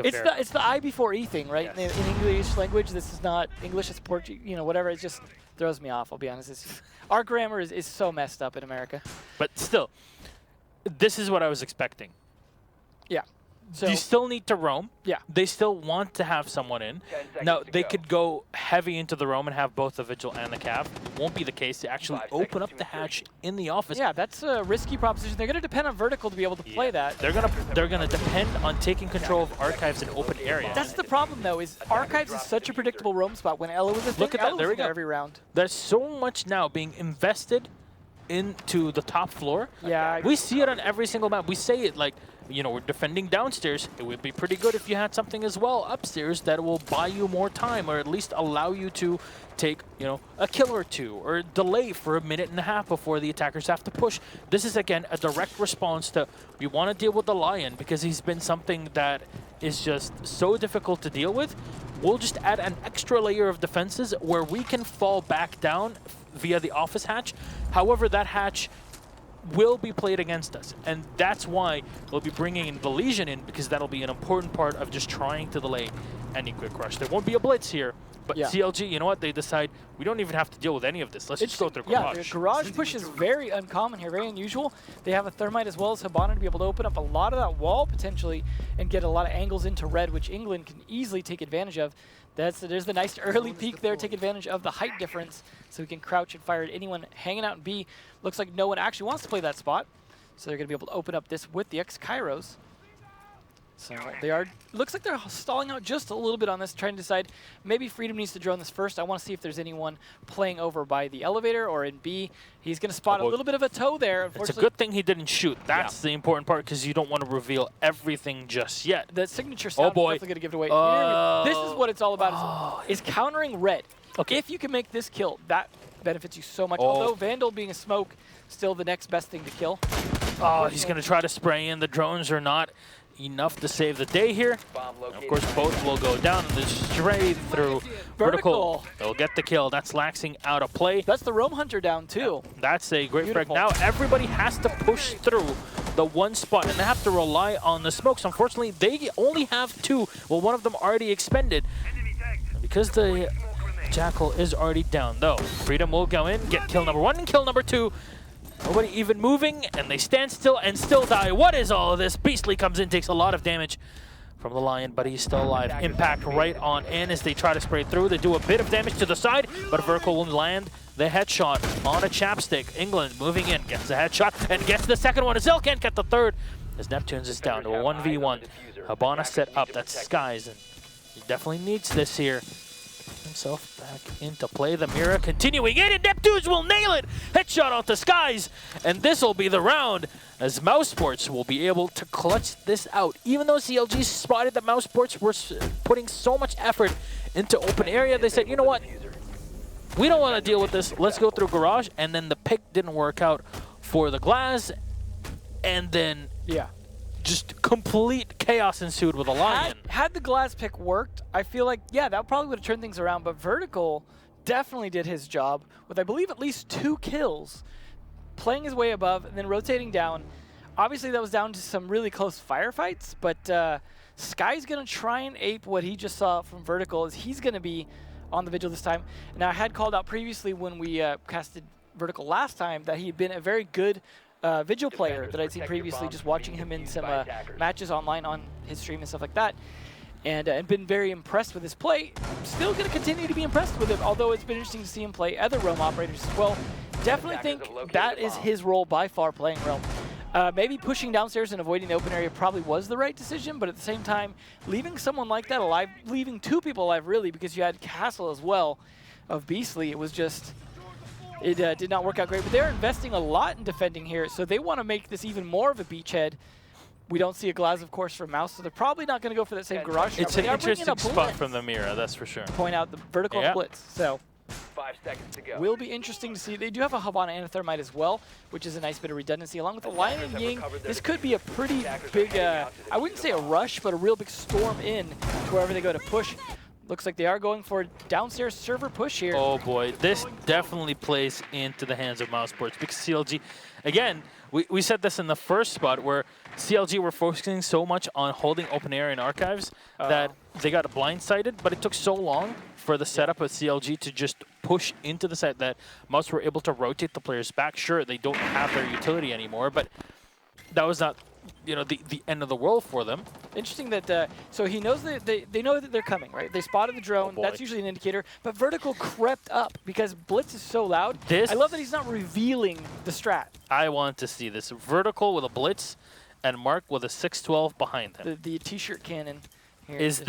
It's the I before E thing, right? Yes. In English language, this is not English, it's Portuguese, you know, whatever. It just throws me off, I'll be honest. Our grammar is so messed up in America. But still, this is what I was expecting. Yeah. So, You still need to roam. yeah. They still want to have someone in. 10 seconds Now, to they go. could go heavy into the roam and have both the Vigil and the Cav. It won't be the case. They actually 5 open seconds up to the hatch in the office. Yeah, that's a risky proposition. They're going to depend on Vertical to be able to play that. They're gonna depend on taking control of archives in open areas. That's the problem, though, is Archives is such a predictable roam spot. When Ella was a thing, Look at that, Ella there was we go. there every round. There's so much now being invested into the top floor. Yeah, We see it on every single map. We say it like, you know, we're defending downstairs. It would be pretty good if you had something as well upstairs that will buy you more time, or at least allow you to take, you know, a kill or two, or delay for a minute and a half before the attackers have to push. This is, again, a direct response to, we want to deal with the Lion because he's been something that is just so difficult to deal with. We'll just add an extra layer of defenses where we can fall back down via the office hatch. However, that hatch will be played against us, and that's why we'll be bringing in the Legion in, because that'll be an important part of just trying to delay any quick rush. There won't be a blitz here, but Yeah. CLG, you know what? They decide we don't even have to deal with any of this. Let's just go through Yeah, garage. the garage push is very uncommon here, very unusual. They have a Thermite as well as Hibana to be able to open up a lot of that wall potentially and get a lot of angles into red, which England can easily take advantage of. There's the nice early peek there, take advantage of the height difference, so we can crouch and fire at anyone hanging out in B. Looks like no one actually wants to play that spot, so they're going to be able to open up this with the X-Kairos. So they are, looks like they're stalling out just a little bit on this, trying to decide maybe Freedom needs to drone this first. I want to see if there's anyone playing over by the elevator or in B. He's going to spot a little bit of a toe there. It's a good thing he didn't shoot. That's the important part, because you don't want to reveal everything just yet. The signature sound is boy. definitely going to give it away. This is what it's all about, is countering red. Okay. If you can make this kill, that benefits you so much. Oh. Although Vandal being a smoke, still the next best thing to kill. Oh, he's going to try to spray in. The drones are not enough to save the day here. Bomb Of located. course, both will go down and straight through vertical. They'll get the kill. That's laxing out of play. That's the Roam Hunter down too. That's a great frag. Beautiful. Now everybody has to push through the one spot, and they have to rely on the smokes. Unfortunately, they only have two. Well, one of them already expended. Because the Jackal is already down, though. Freedom will go in, get kill number one and kill number two. Nobody even moving, and they stand still and still die. What is all of this? Beastly comes in, takes a lot of damage from the Lion, but he's still alive. Impact right on in as they try to spray through. They do a bit of damage to the side, but Vertical will land the headshot on a chapstick. England moving in, gets the headshot, and gets the second one. Azil can't get the third, as Neptunes is down to a 1v1. Habana set up, that's Skies, and he definitely needs this here. Himself back into play. The Mira continuing in, and Neptunes will nail it. Headshot onto Skies, and this will be the round, as Mouse Sports will be able to clutch this out. Even though CLG spotted that Mouse Sports were putting so much effort into open area, they said, you know what? We don't want to deal with this. Let's go through garage, and then the pick didn't work out for the Glass, and then just complete chaos ensued with a Lion. Had the glass pick worked, I feel like, yeah, that probably would have turned things around, but Vertical definitely did his job with, I believe, at least 2 kills, playing his way above and then rotating down. Obviously, that was down to some really close firefights, but Sky's going to try and ape what he just saw from Vertical, as he's going to be on the Vigil this time. Now, I had called out previously when we casted Vertical last time that he had been a very good Vigil player that I'd seen previously, just watching him in some matches online on his stream and stuff like that, and been very impressed with his play. Still going to continue to be impressed with him, although it's been interesting to see him play other Realm operators as well. Definitely think that is his role by far, playing Realm. Maybe pushing downstairs and avoiding the open area probably was the right decision, but at the same time, leaving someone like that alive, leaving 2 people alive really, because you had Castle as well of Beastly, it was just... It did not work out great, but they're investing a lot in defending here, so they want to make this even more of a beachhead. We don't see a Glaz, of course, from Mouse, so they're probably not going to go for that same garage shot. It's an interesting spot from the Mira, that's for sure. To point out the vertical splits, so 5 seconds to go. will be interesting to see. They do have a Habana and a Thermite as well, which is a nice bit of redundancy. Along with the Lion and Ying, this could be a pretty big, I wouldn't say a rush, but a real big storm in to wherever they go to push. Looks like they are going for a downstairs server push here. Oh boy, this definitely plays into the hands of Mouse Sports, because CLG, again, we said this in the first spot where CLG were focusing so much on holding open air in archives that they got blindsided, but it took so long for the setup of CLG to just push into the site that Mouse were able to rotate the players back. Sure, they don't have their utility anymore, but that was not, you know, the end of the world for them. Interesting that, so he knows that they know that they're coming, right? They spotted the drone. That's usually an indicator. But Vertical crept up because Blitz is so loud. I love that he's not revealing the strat. I want to see this. Vertical with a Blitz and Mark with a 612 behind him. The t-shirt cannon. Here. Is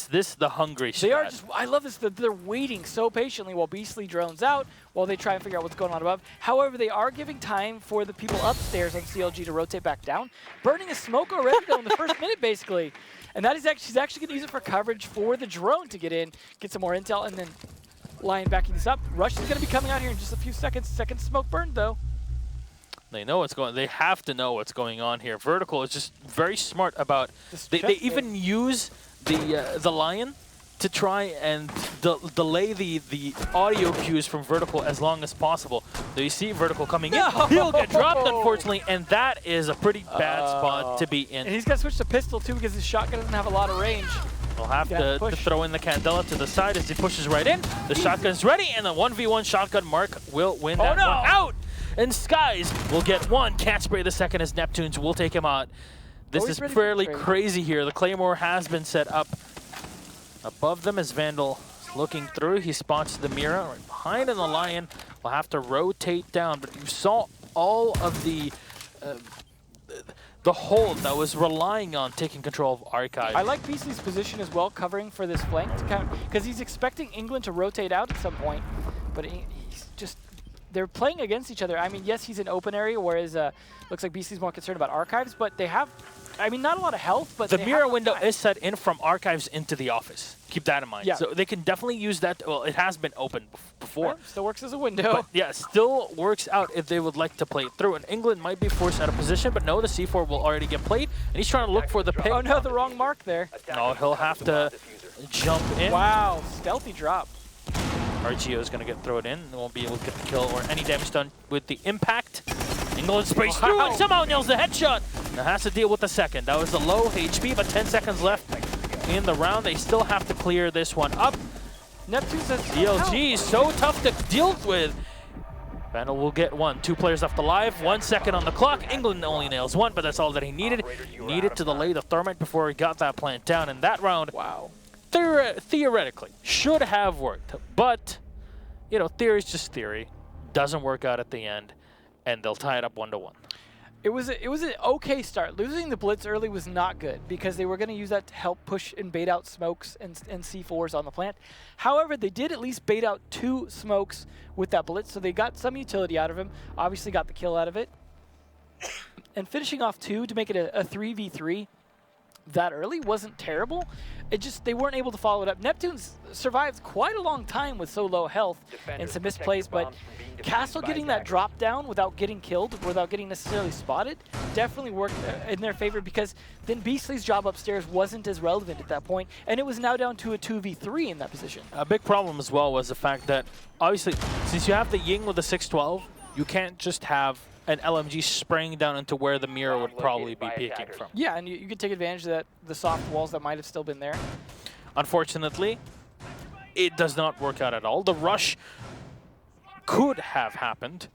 this the hungry strat? They are just, I love this, that they're waiting so patiently while Beastly drones out, while they try and figure out what's going on above. However, they are giving time for the people upstairs on CLG to rotate back down. Burning a smoke already though in the first minute, basically. And that is actually, she's actually going to use it for coverage for the drone to get in, get some more intel, and then Lion backing this up. Rush is going to be coming out here in just a few seconds. Second smoke burned though. They know what's going. They have to know what's going on here. Vertical is just very smart about. They even use the Lion to try and delay the audio cues from Vertical as long as possible. So you see Vertical coming in, he'll get dropped unfortunately, and that is a pretty bad spot to be in. And he's got to switch to pistol too because his shotgun doesn't have a lot of range. We'll have to throw in the Candela to the side as he pushes right in. The shotgun's ready, and the 1v1 shotgun Mark will win that one out. And Skies will get one. Can't spray the second as Neptunes will take him out. This is fairly crazy here. The Claymore has been set up above them as Vandal is looking through. He spots the Mira right behind, and the Lion will have to rotate down. But you saw all of the hold that was relying on taking control of Archive. I like Beastly's position as well, covering for this flank, because he's expecting England to rotate out at some point, but he's just... They're playing against each other. I mean, yes, he's in open area, whereas looks like BC's more concerned about Archives, but they have, I mean, not a lot of health, but the mirror window is set in from Archives into the office. Keep that in mind. Yeah. So they can definitely use that. Well, it has been open before. Well, still works as a window. But yeah, still works out if they would like to play it through. And England might be forced out of position, but no, the C4 will already get played. And he's trying to look for the pick. Oh no, the wrong mark there. No, he'll have to jump in. Wow, stealthy drop. RGO is going to get thrown in. Won't be able to get the kill or any damage done with the impact. England sprays through and somehow nails the headshot. Now has to deal with the second. That was a low HP, but 10 seconds left in the round. They still have to clear this one up. Neptune says DLG is so tough to deal with. Vandal will get one. 2 players left alive. 1 second on the clock. England only nails one, but that's all that he needed. He needed to delay the thermite before he got that plant down. And that round, wow, theoretically should have worked, but you know, theory is just theory. Doesn't work out at the end, and they'll tie it up 1-1. It was an okay start. Losing the blitz early was not good because they were going to use that to help push and bait out smokes and C4s on the plant. However, they did at least bait out 2 smokes with that blitz, so they got some utility out of him. Obviously, got the kill out of it, and finishing off 2 to make it a 3v3. That early wasn't terrible. It just, they weren't able to follow it up. Neptune's survived quite a long time with so low health and some misplays, but Castle getting that drop down without getting killed, without getting necessarily spotted, definitely worked in their favor because then Beastly's job upstairs wasn't as relevant at that point, and it was now down to a 2v3 in that position. A big problem as well was the fact that, obviously, since you have the Ying with the 612, you can't just have an LMG spraying down into where the mirror would probably be peeking from. Yeah, and you could take advantage of that, the soft walls that might have still been there. Unfortunately, it does not work out at all. The rush could have happened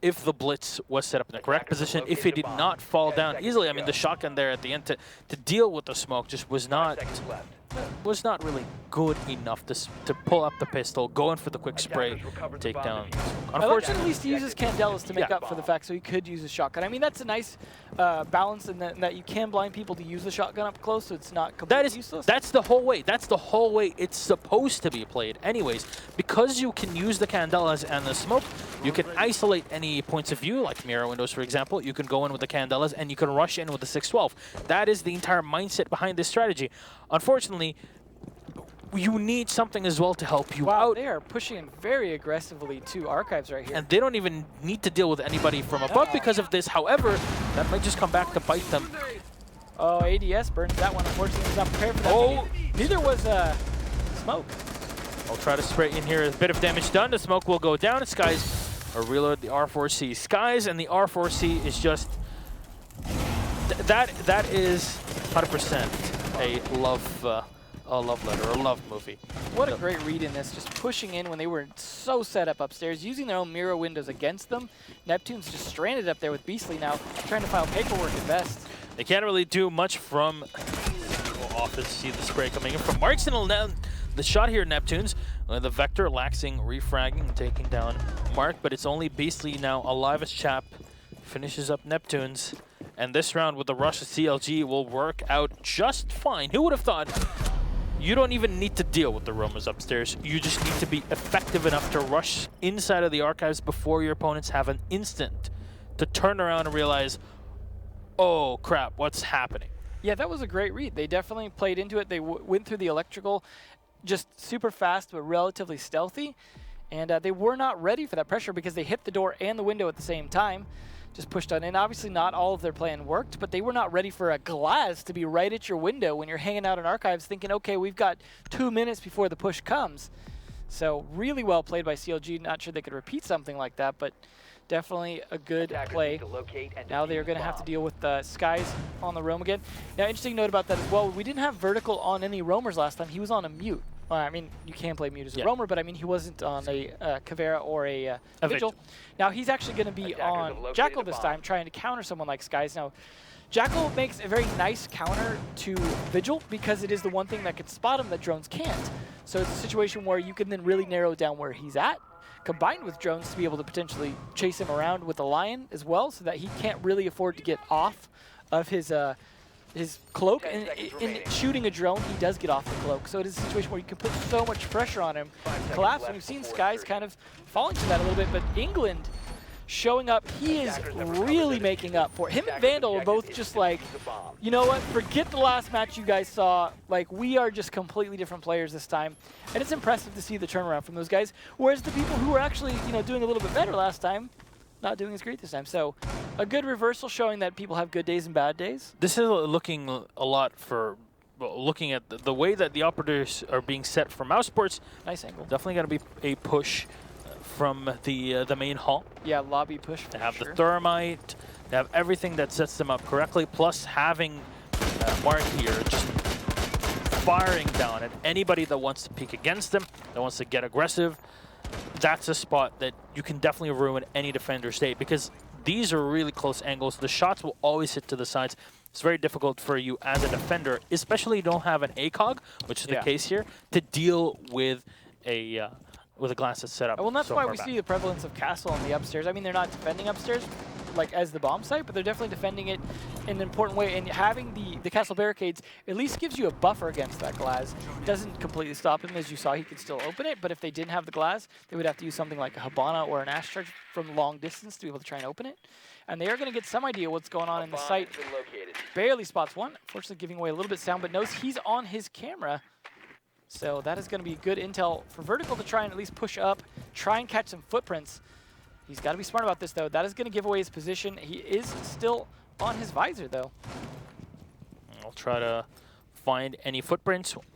if the blitz was set up in the correct position, if it did not fall down easily. I mean, the shotgun there at the end to deal with the smoke just was not really good enough to pull up the pistol, go in for the quick spray, take down. Unfortunately, at least he uses Candelas to make up for the fact so he could use a shotgun. I mean, that's a nice balance in that you can blind people to use the shotgun up close, so it's not completely useless. That's the whole way. That's the whole way it's supposed to be played. Anyways, because you can use the Candelas and the smoke, you can isolate any points of view, like mirror windows, for example. You can go in with the Candelas, and you can rush in with the 612. That is the entire mindset behind this strategy. Unfortunately, you need something as well to help you out. They are pushing in very aggressively to Archives right here. And they don't even need to deal with anybody from above because of this. However, that might just come back to bite them. Oh, ADS burns that one. Unfortunately, he's not prepared for that. Oh! Neither was Smoke. I'll try to spray in here. A bit of damage done. The smoke will go down. Skies or reload the R4C. Skies and the R4C is just that is 100% a love letter, or a love movie. What a great read in this, just pushing in when they were so set up upstairs, using their own mirror windows against them. Neptune's just stranded up there with Beastly now, trying to file paperwork at best. They can't really do much from office. See the spray coming in from Markson. The shot here, Neptunes. The Vector laxing, refragging, and taking down Mark, but it's only Beastly now alive as chap. Finishes up Neptunes. And this round with the rush of CLG will work out just fine. Who would have thought? You don't even need to deal with the roamers upstairs. You just need to be effective enough to rush inside of the archives before your opponents have an instant to turn around and realize, oh crap, what's happening? Yeah, that was a great read. They definitely played into it. They went through the electrical just super fast but relatively stealthy. And they were not ready for that pressure because they hit the door and the window at the same time. Just pushed on in. Obviously not all of their plan worked, but they were not ready for a glass to be right at your window when you're hanging out in archives thinking, okay, we've got 2 minutes before the push comes. So really well played by CLG. Not sure they could repeat something like that, but definitely a good play. Now they're going to have to deal with Skies on the roam again. Now, interesting note about that as well, we didn't have Vertical on any roamers last time. He was on a mute. Well, I mean, you can play mute as a roamer, but I mean, he wasn't on a Caveira or a Vigil. Now, he's actually going to be on Jackal this time, trying to counter someone like Skies. Now, Jackal makes a very nice counter to Vigil because it is the one thing that can spot him that drones can't. So it's a situation where you can then really narrow down where he's at, combined with drones to be able to potentially chase him around with the Lion as well, so that he can't really afford to get off of his cloak. And in shooting a drone, he does get off the cloak. So it is a situation where you can put so much pressure on him, collapse. And we've seen Skies kind of falling to that a little bit, but England showing up, he is really making up for it. Him and Vandal are both just like, you know what, forget the last match you guys saw. Like, we are just completely different players this time. And it's impressive to see the turnaround from those guys. Whereas the people who were actually, you know, doing a little bit better last time, not doing as great this time. So a good reversal showing that people have good days and bad days. This is looking a lot for, well, looking at the way that the operators are being set for Mouse Sports. Nice angle. Definitely going to be a push from the main hall. Yeah, lobby push for They have sure. the thermite, they have everything that sets them up correctly, plus having Mark here just firing down at anybody that wants to peek against them, that wants to get aggressive. That's a spot that you can definitely ruin any defender's day because these are really close angles. The shots will always hit to the sides. It's very difficult for you as a defender, especially you don't have an ACOG, which is the case here, to deal with a glass that's set up. Well, and that's so why far we back. see the prevalence of Castle on the upstairs. I mean, they're not defending upstairs like as the bomb site, but they're definitely defending it in an important way. And having the Castle barricades at least gives you a buffer against that glass. It doesn't completely stop him. As you saw, he could still open it, but if they didn't have the glass, they would have to use something like a Habana or an Ash Charge from long distance to be able to try and open it. And they are going to get some idea what's going on in the site. Barely spots one, unfortunately giving away a little bit of sound, but knows he's on his camera. So that is going to be good intel for Vertical to try and at least push up, try and catch some footprints. He's got to be smart about this, though. That is going to give away his position. He is still on his visor, though. I'll try to find any footprints. Won't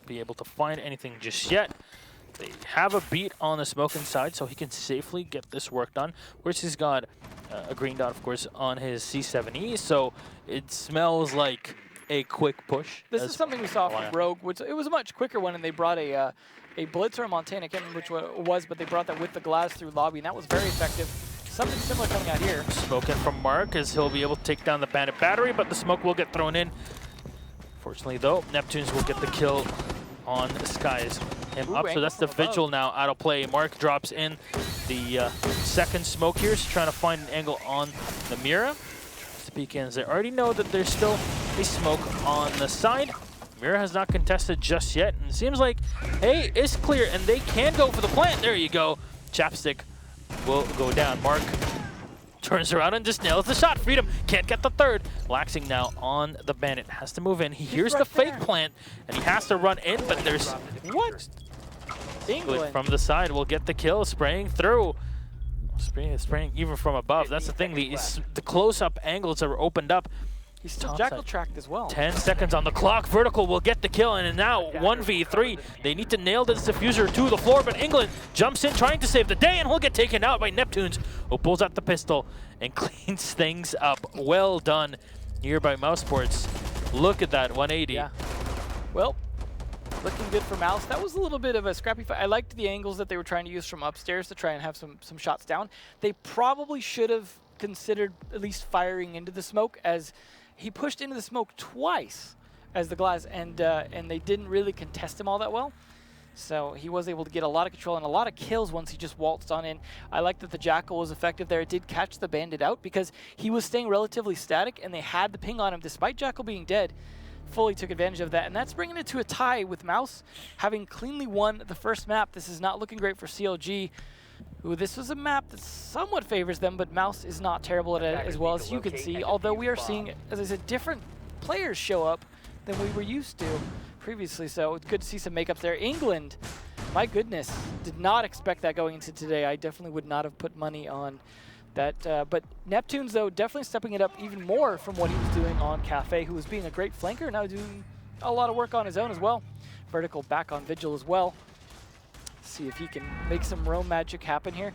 be able to find anything just yet. They have a beat on the smoke inside, so he can safely get this work done. Of course, he's got a green dot, of course, on his C7E, so it smells like a quick push. This is something we saw from Rogue, which it was a much quicker one, and they brought a Blitzer Montana. I can't remember which one it was, but they brought that with the glass through lobby, and that was very effective. Something similar coming out here. Smoke in from Mark as he'll be able to take down the Bandit battery, but the smoke will get thrown in. Fortunately, though, Neptunes will get the kill on Skies. Him up, so that's the Vigil now out of play. Mark drops in the second smoke here. He's trying to find an angle on the Mira. To peek in, they already know that there's still a smoke on the side. Mira has not contested just yet, and it seems like, hey, it's clear, and they can go for the plant. There you go. Chapstick will go down. Mark turns around and just nails the shot. Freedom can't get the third. Laxing now on the Bandit. Has to move in. He hears the fake plant, and he has to run in, but there's... What? England from the side will get the kill, spraying through. Spraying even from above. That's the thing. The close-up angles that were opened up He's still Topside. jackal tracked as well. 10 seconds on the clock. Vertical will get the kill, and now 1v3. They need to nail this diffuser to the floor, but England jumps in trying to save the day, and will get taken out by Neptunes, who pulls out the pistol and cleans things up. Well done here by Mouse Sports. Look at that 180. Yeah. Well, looking good for Mouse. That was a little bit of a scrappy fight. I liked the angles that they were trying to use from upstairs to try and have some shots down. They probably should have considered at least firing into the smoke, as he pushed into the smoke twice as the glass, and they didn't really contest him all that well. So he was able to get a lot of control and a lot of kills once he just waltzed on in. I like that the Jackal was effective there. It did catch the Bandit out because he was staying relatively static, and they had the ping on him despite Jackal being dead. Fully took advantage of that, and that's bringing it to a tie with Mouse having cleanly won the first map. This is not looking great for CLG. Ooh, this was a map that somewhat favors them, but Mouse is not terrible at it as well, as you can see, although we are seeing, as I said, different players show up than we were used to previously, so it's good to see some makeups there. England, my goodness, did not expect that going into today. I definitely would not have put money on that, but Neptunes, though, definitely stepping it up even more from what he was doing on Cafe, who was being a great flanker, now doing a lot of work on his own as well. Vertical back on Vigil as well. See if he can make some roam magic happen here.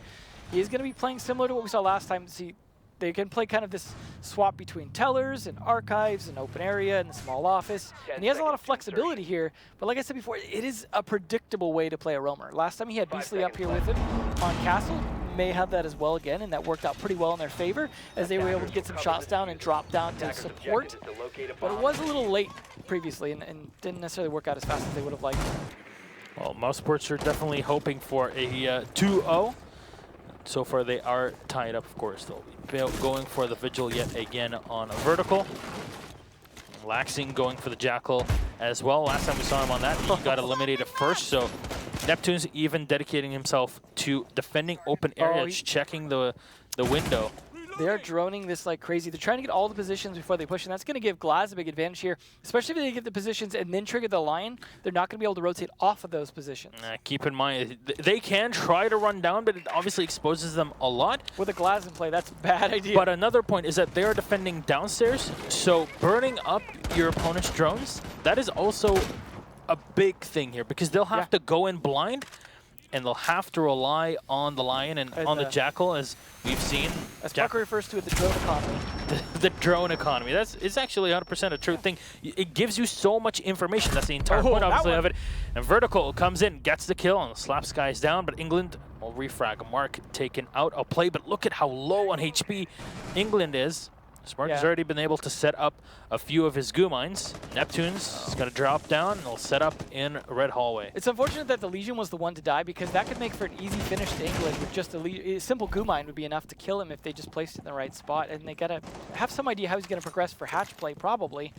He is going to be playing similar to what we saw last time. See, they can play kind of this swap between tellers and archives and open area and the small office. And he has a lot of flexibility here, but like I said before, it is a predictable way to play a roamer. Last time he had Beastly up here with him on Castle. May have that as well again, and that worked out pretty well in their favor as they were able to get some shots down and drop down to support. But it was a little late previously and didn't necessarily work out as fast as they would have liked. Well, Mouse Sports are definitely hoping for a 2-0. So far, they are tied up, of course. They'll be going for the Vigil yet again on a Vertical. Laxing going for the Jackal as well. Last time we saw him on that, he got eliminated first. So Neptune's even dedicating himself to defending open areas, checking the window. They're droning this like crazy. They're trying to get all the positions before they push, and that's going to give Glaz a big advantage here, especially if they get the positions and then trigger the Lion. They're not going to be able to rotate off of those positions. Keep in mind, they can try to run down, but it obviously exposes them a lot. With a Glaz in play, that's a bad idea. But another point is that they are defending downstairs, so burning up your opponent's drones, that is also a big thing here, because they'll have to go in blind, and they'll have to rely on the Lion and on the Jackal, as we've seen. As Parker refers to it, the drone economy. The drone economy. It's actually 100% a true thing. It gives you so much information. That's the entire point, obviously, of it. And Vertical comes in, gets the kill, and slaps guys down. But England will refrag. Mark taken out of play. But look at how low on HP England is. Smart has already been able to set up a few of his goo mines. Neptune's is going to drop down, and they'll set up in Red Hallway. It's unfortunate that the Legion was the one to die, because that could make for an easy finish to England with just a simple goo mine would be enough to kill him if they just placed it in the right spot. And they got to have some idea how he's going to progress for hatch play, probably.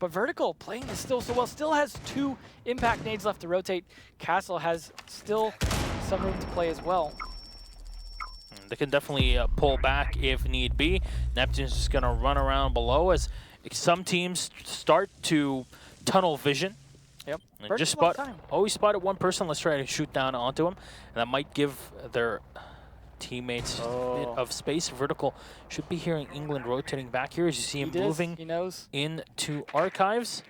But Vertical playing this still so well, still has 2 impact nades left to rotate. Castle has still some room to play as well. They can definitely pull back if need be. Neptune's just going to run around below as some teams start to tunnel vision. Yep. And just always spotted one person. Let's try to shoot down onto him. And that might give their teammates a bit of space. Vertical should be hearing England rotating back here as you see him moving into archives.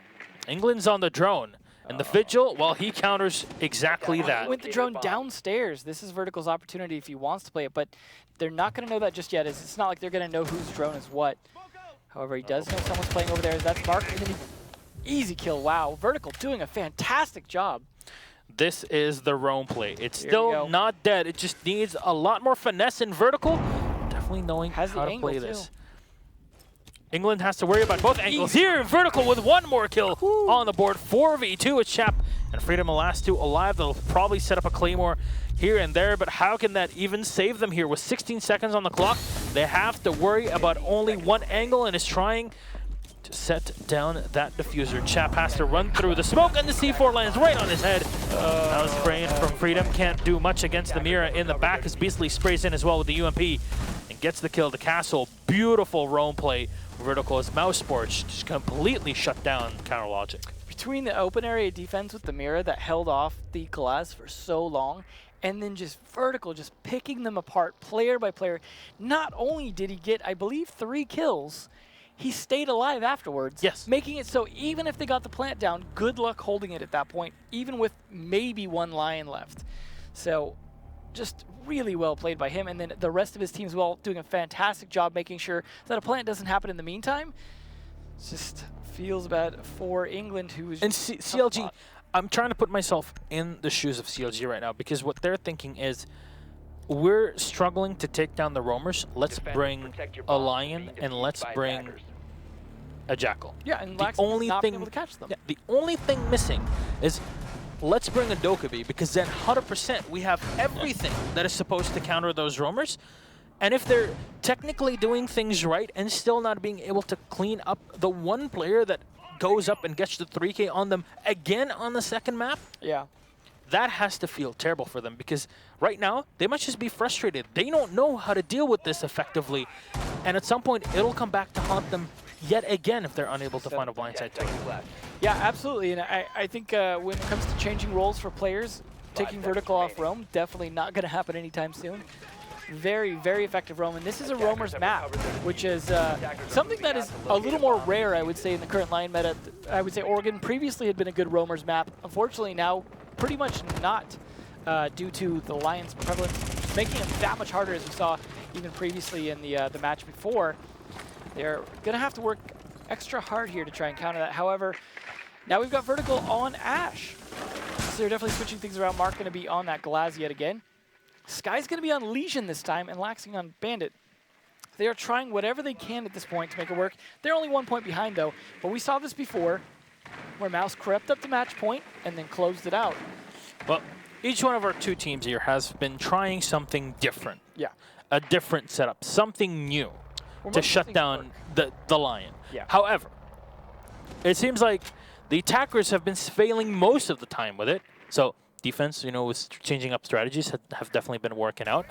England's on the drone. And the Vigil, well, he counters exactly that. With the drone downstairs, this is Vertical's opportunity if he wants to play it, but they're not going to know that just yet. It's not like they're going to know whose drone is what. However, he does know someone's playing over there. That's Mark, and then easy kill. Wow, Vertical doing a fantastic job. This is the roam play. It's still not dead. It just needs a lot more finesse in Vertical. Definitely knowing how to play this. England has to worry about both angles here. Vertical with one more kill on the board. 4v2 with Chap and Freedom, the last 2 alive. They'll probably set up a Claymore here and there, but how can that even save them here? With 16 seconds on the clock, they have to worry about only one angle and is trying to set down that diffuser. Chap has to run through the smoke, and the C4 lands right on his head. That was spraying from Freedom. Can't do much against the Mira in the back as Beastly sprays in as well with the UMP and gets the kill. The Castle, beautiful roam play. Vertical as Mouse Sports just completely shut down counter logic. Between the open area defense with the Mira that held off the Glass for so long, and then just Vertical just picking them apart player by player. Not only did he get, I believe, 3 kills, he stayed alive afterwards. Yes. Making it so even if they got the plant down, good luck holding it at that point, even with maybe one Lion left. So just really well played by him. And then the rest of his team as well, doing a fantastic job making sure that a plant doesn't happen in the meantime. It just feels bad for England, who's And CLG, I'm trying to put myself in the shoes of CLG right now, because what they're thinking is, we're struggling to take down the roamers. Let's bring a Lion and let's bring a Jackal. Yeah, and The Lax only not thing, been able to catch them. yeah, the only thing missing is, let's bring a Dokkaebi, because then 100% we have everything that is supposed to counter those roamers. And if they're technically doing things right and still not being able to clean up the one player that goes up and gets the 3K on them again on the second map, Yeah. that has to feel terrible for them, because right now they might just be frustrated. They don't know how to deal with this effectively, and at some point it'll come back to haunt them yet again if they're unable to find a blindside to it. Yeah, absolutely. And I think when it comes to changing roles for players, taking vertical off roam, definitely not going to happen anytime soon. Very, very effective roam. And this is a roamer's map, which is something that is a little more rare, I would say, in the current Lion meta. I would say Oregon previously had been a good roamer's map. Unfortunately, now pretty much not due to the Lion's prevalence, just making it that much harder, as we saw even previously in the match before. They're going to have to work extra hard here to try and counter that. However, now we've got vertical on Ash. So they're definitely switching things around. Mark going to be on that Glaz yet again. Sky's going to be on Legion this time and Laxing on Bandit. They are trying whatever they can at this point to make it work. They're only 1 point behind, though. But we saw this before, where Mouse crept up to match point and then closed it out. Well, each one of our two teams here has been trying something different. Yeah. A different setup, something new to shut down the Lion. Yeah. However, it seems like the attackers have been failing most of the time with it. So defense, you know, with changing up strategies have definitely been working out.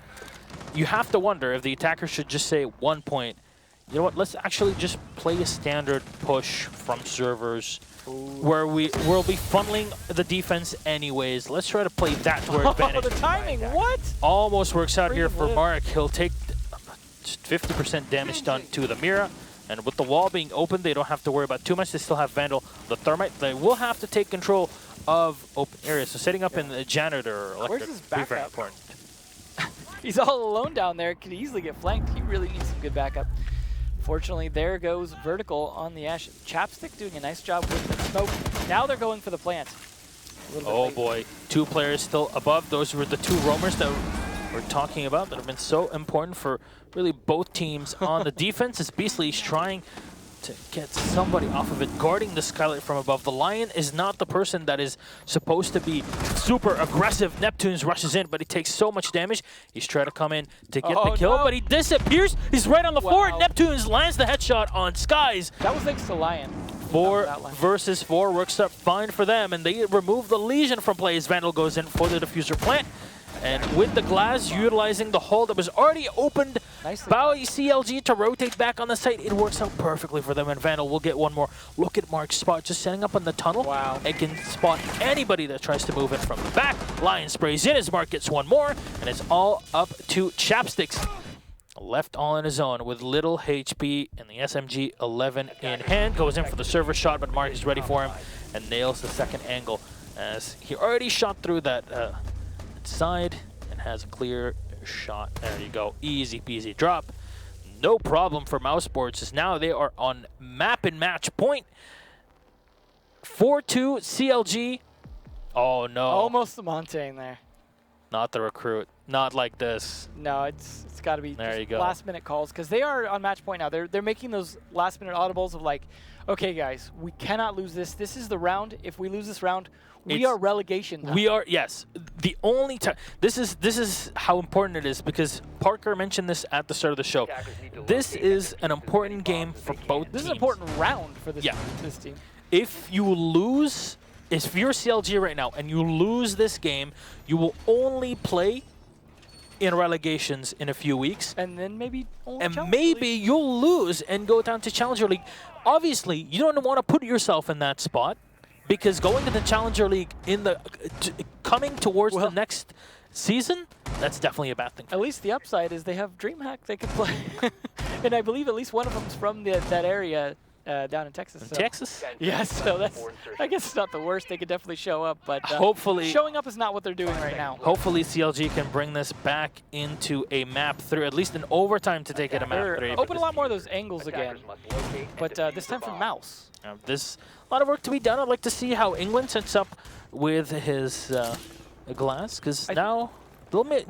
You have to wonder if the attackers should just say 1 point, you know what, let's actually just play a standard push from servers where we'll be funneling the defense anyways. Let's try to play that to our advantage. Oh, the timing, what? Almost works out here for Live. Mark. He'll take 50% damage done to the Mira. And with the wall being open, they don't have to worry about too much. They still have Vandal, the Thermite. They will have to take control of open areas. So setting up in the janitor or Where's electric his will be very backup? important. He's all alone down there. Could easily get flanked. He really needs some good backup. Fortunately, there goes vertical on the Ash. Chapstick doing a nice job with the smoke. Now they're going for the plant. Oh boy, 2 players still above. Those were the 2 roamers that we're talking about that have been so important for really both teams on the defense. As Beastly's trying to get somebody off of it, guarding the Skylight from above. The Lion is not the person that is supposed to be super aggressive. Neptunes rushes in, but he takes so much damage. He's trying to come in to get the kill, but he disappears. He's right on the floor. Neptunes lands the headshot on Skies. That was thanks to Lion. 4 versus 4 works up fine for them, and they remove the Legion from play as Vandal goes in for the diffuser plant. And with the Glass utilizing the hole that was already opened by CLG to rotate back on the site, it works out perfectly for them, and Vandal will get one more. Look at Mark's spot, just setting up on the tunnel. Wow. And can spot anybody that tries to move in from the back. Lion sprays in as Mark gets one more, and it's all up to Chapsticks. Left all on his own with little HP and the SMG 11 in hand. Goes in for the server shot, but Mark is ready for him and nails the second angle as he already shot through that side and has a clear shot. There you go. Easy peasy drop. No problem for Mouse Sports as now they are on map and match point. 4-2 CLG. Oh no. Almost the Montaigne there. Not the recruit. Not like this. No, it's got to be There you go. last minute calls, because they are on match point now. They're making those last minute audibles of like, okay guys, we cannot lose this. This is the round. If we lose this round, we are relegation now. We are, yes. The only time, this is how important it is, because Parker mentioned this at the start of the show. This is an important game for both teams. This is an important round for this team. If you lose, if you're CLG right now and you lose this game, you will only play in relegations in a few weeks. And then maybe you'll lose and go down to Challenger League. Obviously, you don't want to put yourself in that spot, because going to the Challenger League in the coming towards the next season, that's definitely a bad thing. At least the upside is they have DreamHack they can play. And I believe at least one of them's from that area down in Texas. So. Texas? Yes, so that's, I guess it's not the worst. They could definitely show up, but hopefully showing up is not what they're doing right now. Hopefully CLG can bring this back into a map 3, at least an overtime to take it a map 3. Open a lot more of those angles again, but this time from Mouse. There's a lot of work to be done. I'd like to see how England sets up with his glass, because now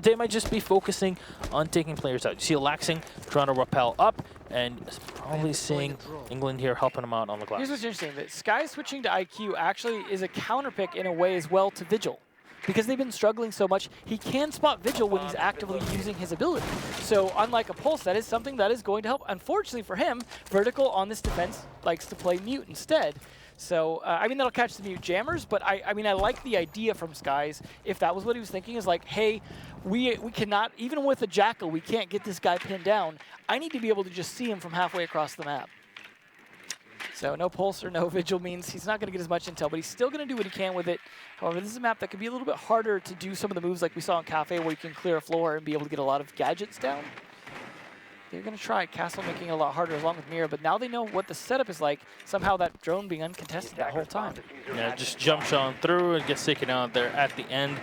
they might just be focusing on taking players out. You see Laxing trying to rappel up, and probably seeing England here helping him out on the glass. Here's what's interesting, that Sky switching to IQ actually is a counter pick in a way as well to Vigil. Because they've been struggling so much, he can spot Vigil when he's actively using his ability. So unlike a Pulse, that is something that is going to help. Unfortunately for him, Vertical on this defense likes to play Mute instead. So, I mean, that'll catch the Mute jammers, but I mean, I like the idea from Skies. If that was what he was thinking, is like, hey, we cannot, even with a Jackal, we can't get this guy pinned down. I need to be able to just see him from halfway across the map. So no Pulse or no Vigil means he's not going to get as much intel, but he's still going to do what he can with it. However, this is a map that could be a little bit harder to do some of the moves like we saw in Cafe, where you can clear a floor and be able to get a lot of gadgets down. They're going to try Castle making it a lot harder along with Mira, but now they know what the setup is like. Somehow that drone being uncontested that whole time. Yeah, just jumps on through and gets taken out there at the end.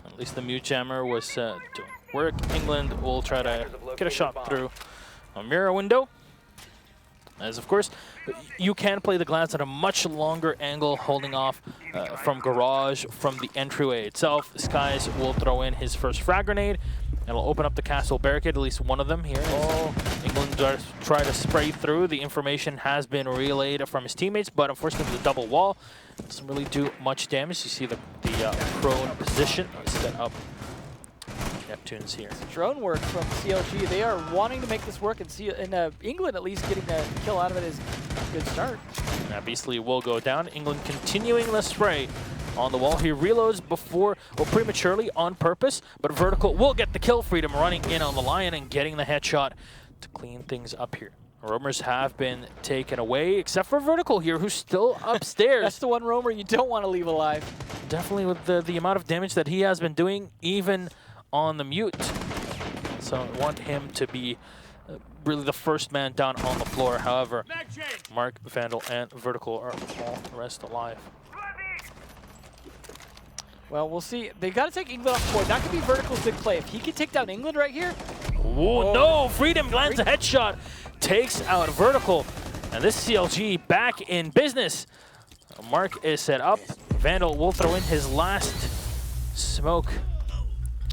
At least the Mute Jammer was doing work. England will try to get a shot through a Mira window. As of course, you can play the glass at a much longer angle, holding off from Garage, from the entryway itself. Skies will throw in his first frag grenade. It'll open up the castle barricade, at least one of them here. England does try to spray through. The information has been relayed from his teammates, but unfortunately the double wall doesn't really do much damage. You see the prone position set up. Neptune's here. Drone work from CLG. They are wanting to make this work, and England at least getting the kill out of it is a good start. Now Beastly will go down. England continuing the spray on the wall. He reloads prematurely on purpose, but Vertical will get the kill. Freedom running in on the Lion and getting the headshot to clean things up here. Roamers have been taken away, except for Vertical here, who's still upstairs. That's the one Roamer you don't want to leave alive. Definitely with the amount of damage that he has been doing, even on the Mute. So I want him to be really the first man down on the floor. However, Mark, Vandal, and Vertical are all the rest alive. Well, we'll see. They got to take England off the board. That could be Vertical's big play. If he can take down England right here. Oh, no! Freedom lands a headshot. Takes out Vertical. And this CLG back in business. Mark is set up. Vandal will throw in his last smoke.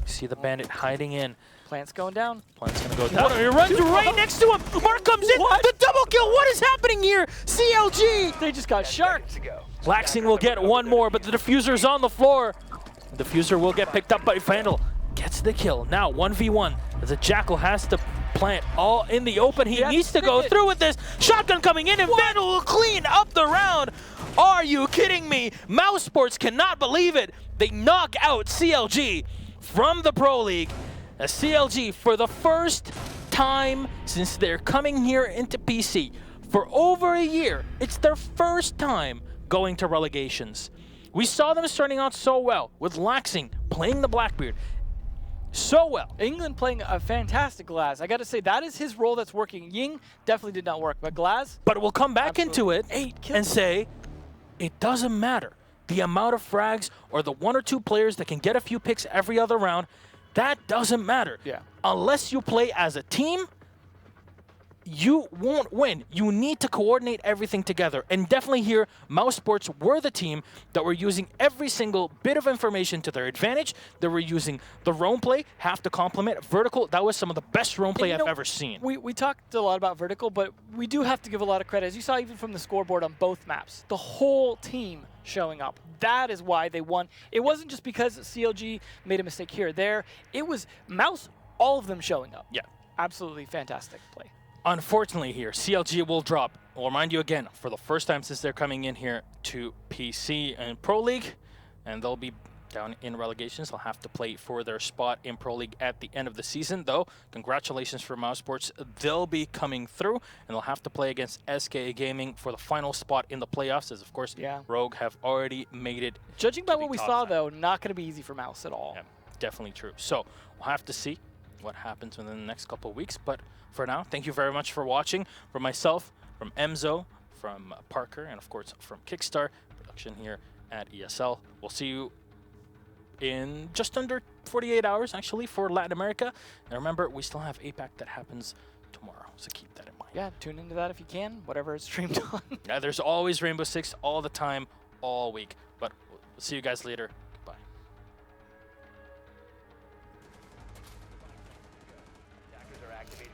See the bandit hiding in. Plant's going down. Plant's gonna go down. He runs right next to him. Mark comes in. What? The double kill. What is happening here? CLG. They just got sharked. Laxing will get one more, but the diffuser's on the floor. The diffuser will get picked up by Vandal. Gets the kill. Now 1v1. As a Jackal has to plant all in the open. He needs to go through with this. Shotgun coming in, and Vandal will clean up the round. Are you kidding me? Mouse Sports cannot believe it. They knock out CLG from the Pro League. As CLG, for the first time since they're coming here into PC, for over a year, it's their first time going to relegations. We saw them starting out so well, with Laxing playing the Blackbeard so well. England playing a fantastic Glaz. I got to say, that is his role that's working. Ying definitely did not work, but Glaz... But we'll come back absolutely. into it and say, it doesn't matter. The amount of frags or the one or two players that can get a few picks every other round, that doesn't matter. Yeah. Unless you play as a team, you won't win. You need to coordinate everything together. And definitely here, Mouse Sports were the team that were using every single bit of information to their advantage. They were using the roam play, half to complement Vertical. That was some of the best roam play I've ever seen. We talked a lot about Vertical, but we do have to give a lot of credit. As you saw even from the scoreboard on both maps, the whole team showing up. That is why they won. It wasn't just because CLG made a mistake here or there. It was Mouse, all of them showing up. Yeah. Absolutely fantastic play. Unfortunately here, CLG will drop. I'll remind you again, for the first time since they're coming in here to PC and Pro League, and they'll be down in relegations. They'll have to play for their spot in Pro League at the end of the season, though. Congratulations for Mouse Sports. They'll be coming through, and they'll have to play against SK Gaming for the final spot in the playoffs, as of course, Rogue have already made it. Judging by what we saw, though, not going to be easy for Mouse at all. Yeah. Definitely true. So we'll have to see what happens within the next couple of weeks. But for now, thank you very much for watching. From myself, from Emzo, from Parker, and of course from Kickstar production here at ESL. We'll see you in just under 48 hours, actually, for Latin America. And remember, we still have APAC that happens tomorrow, so keep that in mind. Yeah, tune into that if you can, whatever it's streamed on. Yeah, there's always Rainbow Six all the time, all week. But we'll see you guys later. Goodbye. Attackers are activated.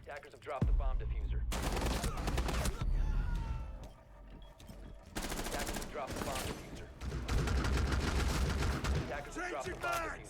Attackers have dropped the bomb diffuser. Attackers have dropped the bomb diffuser. Attackers have dropped the bomb diffuser.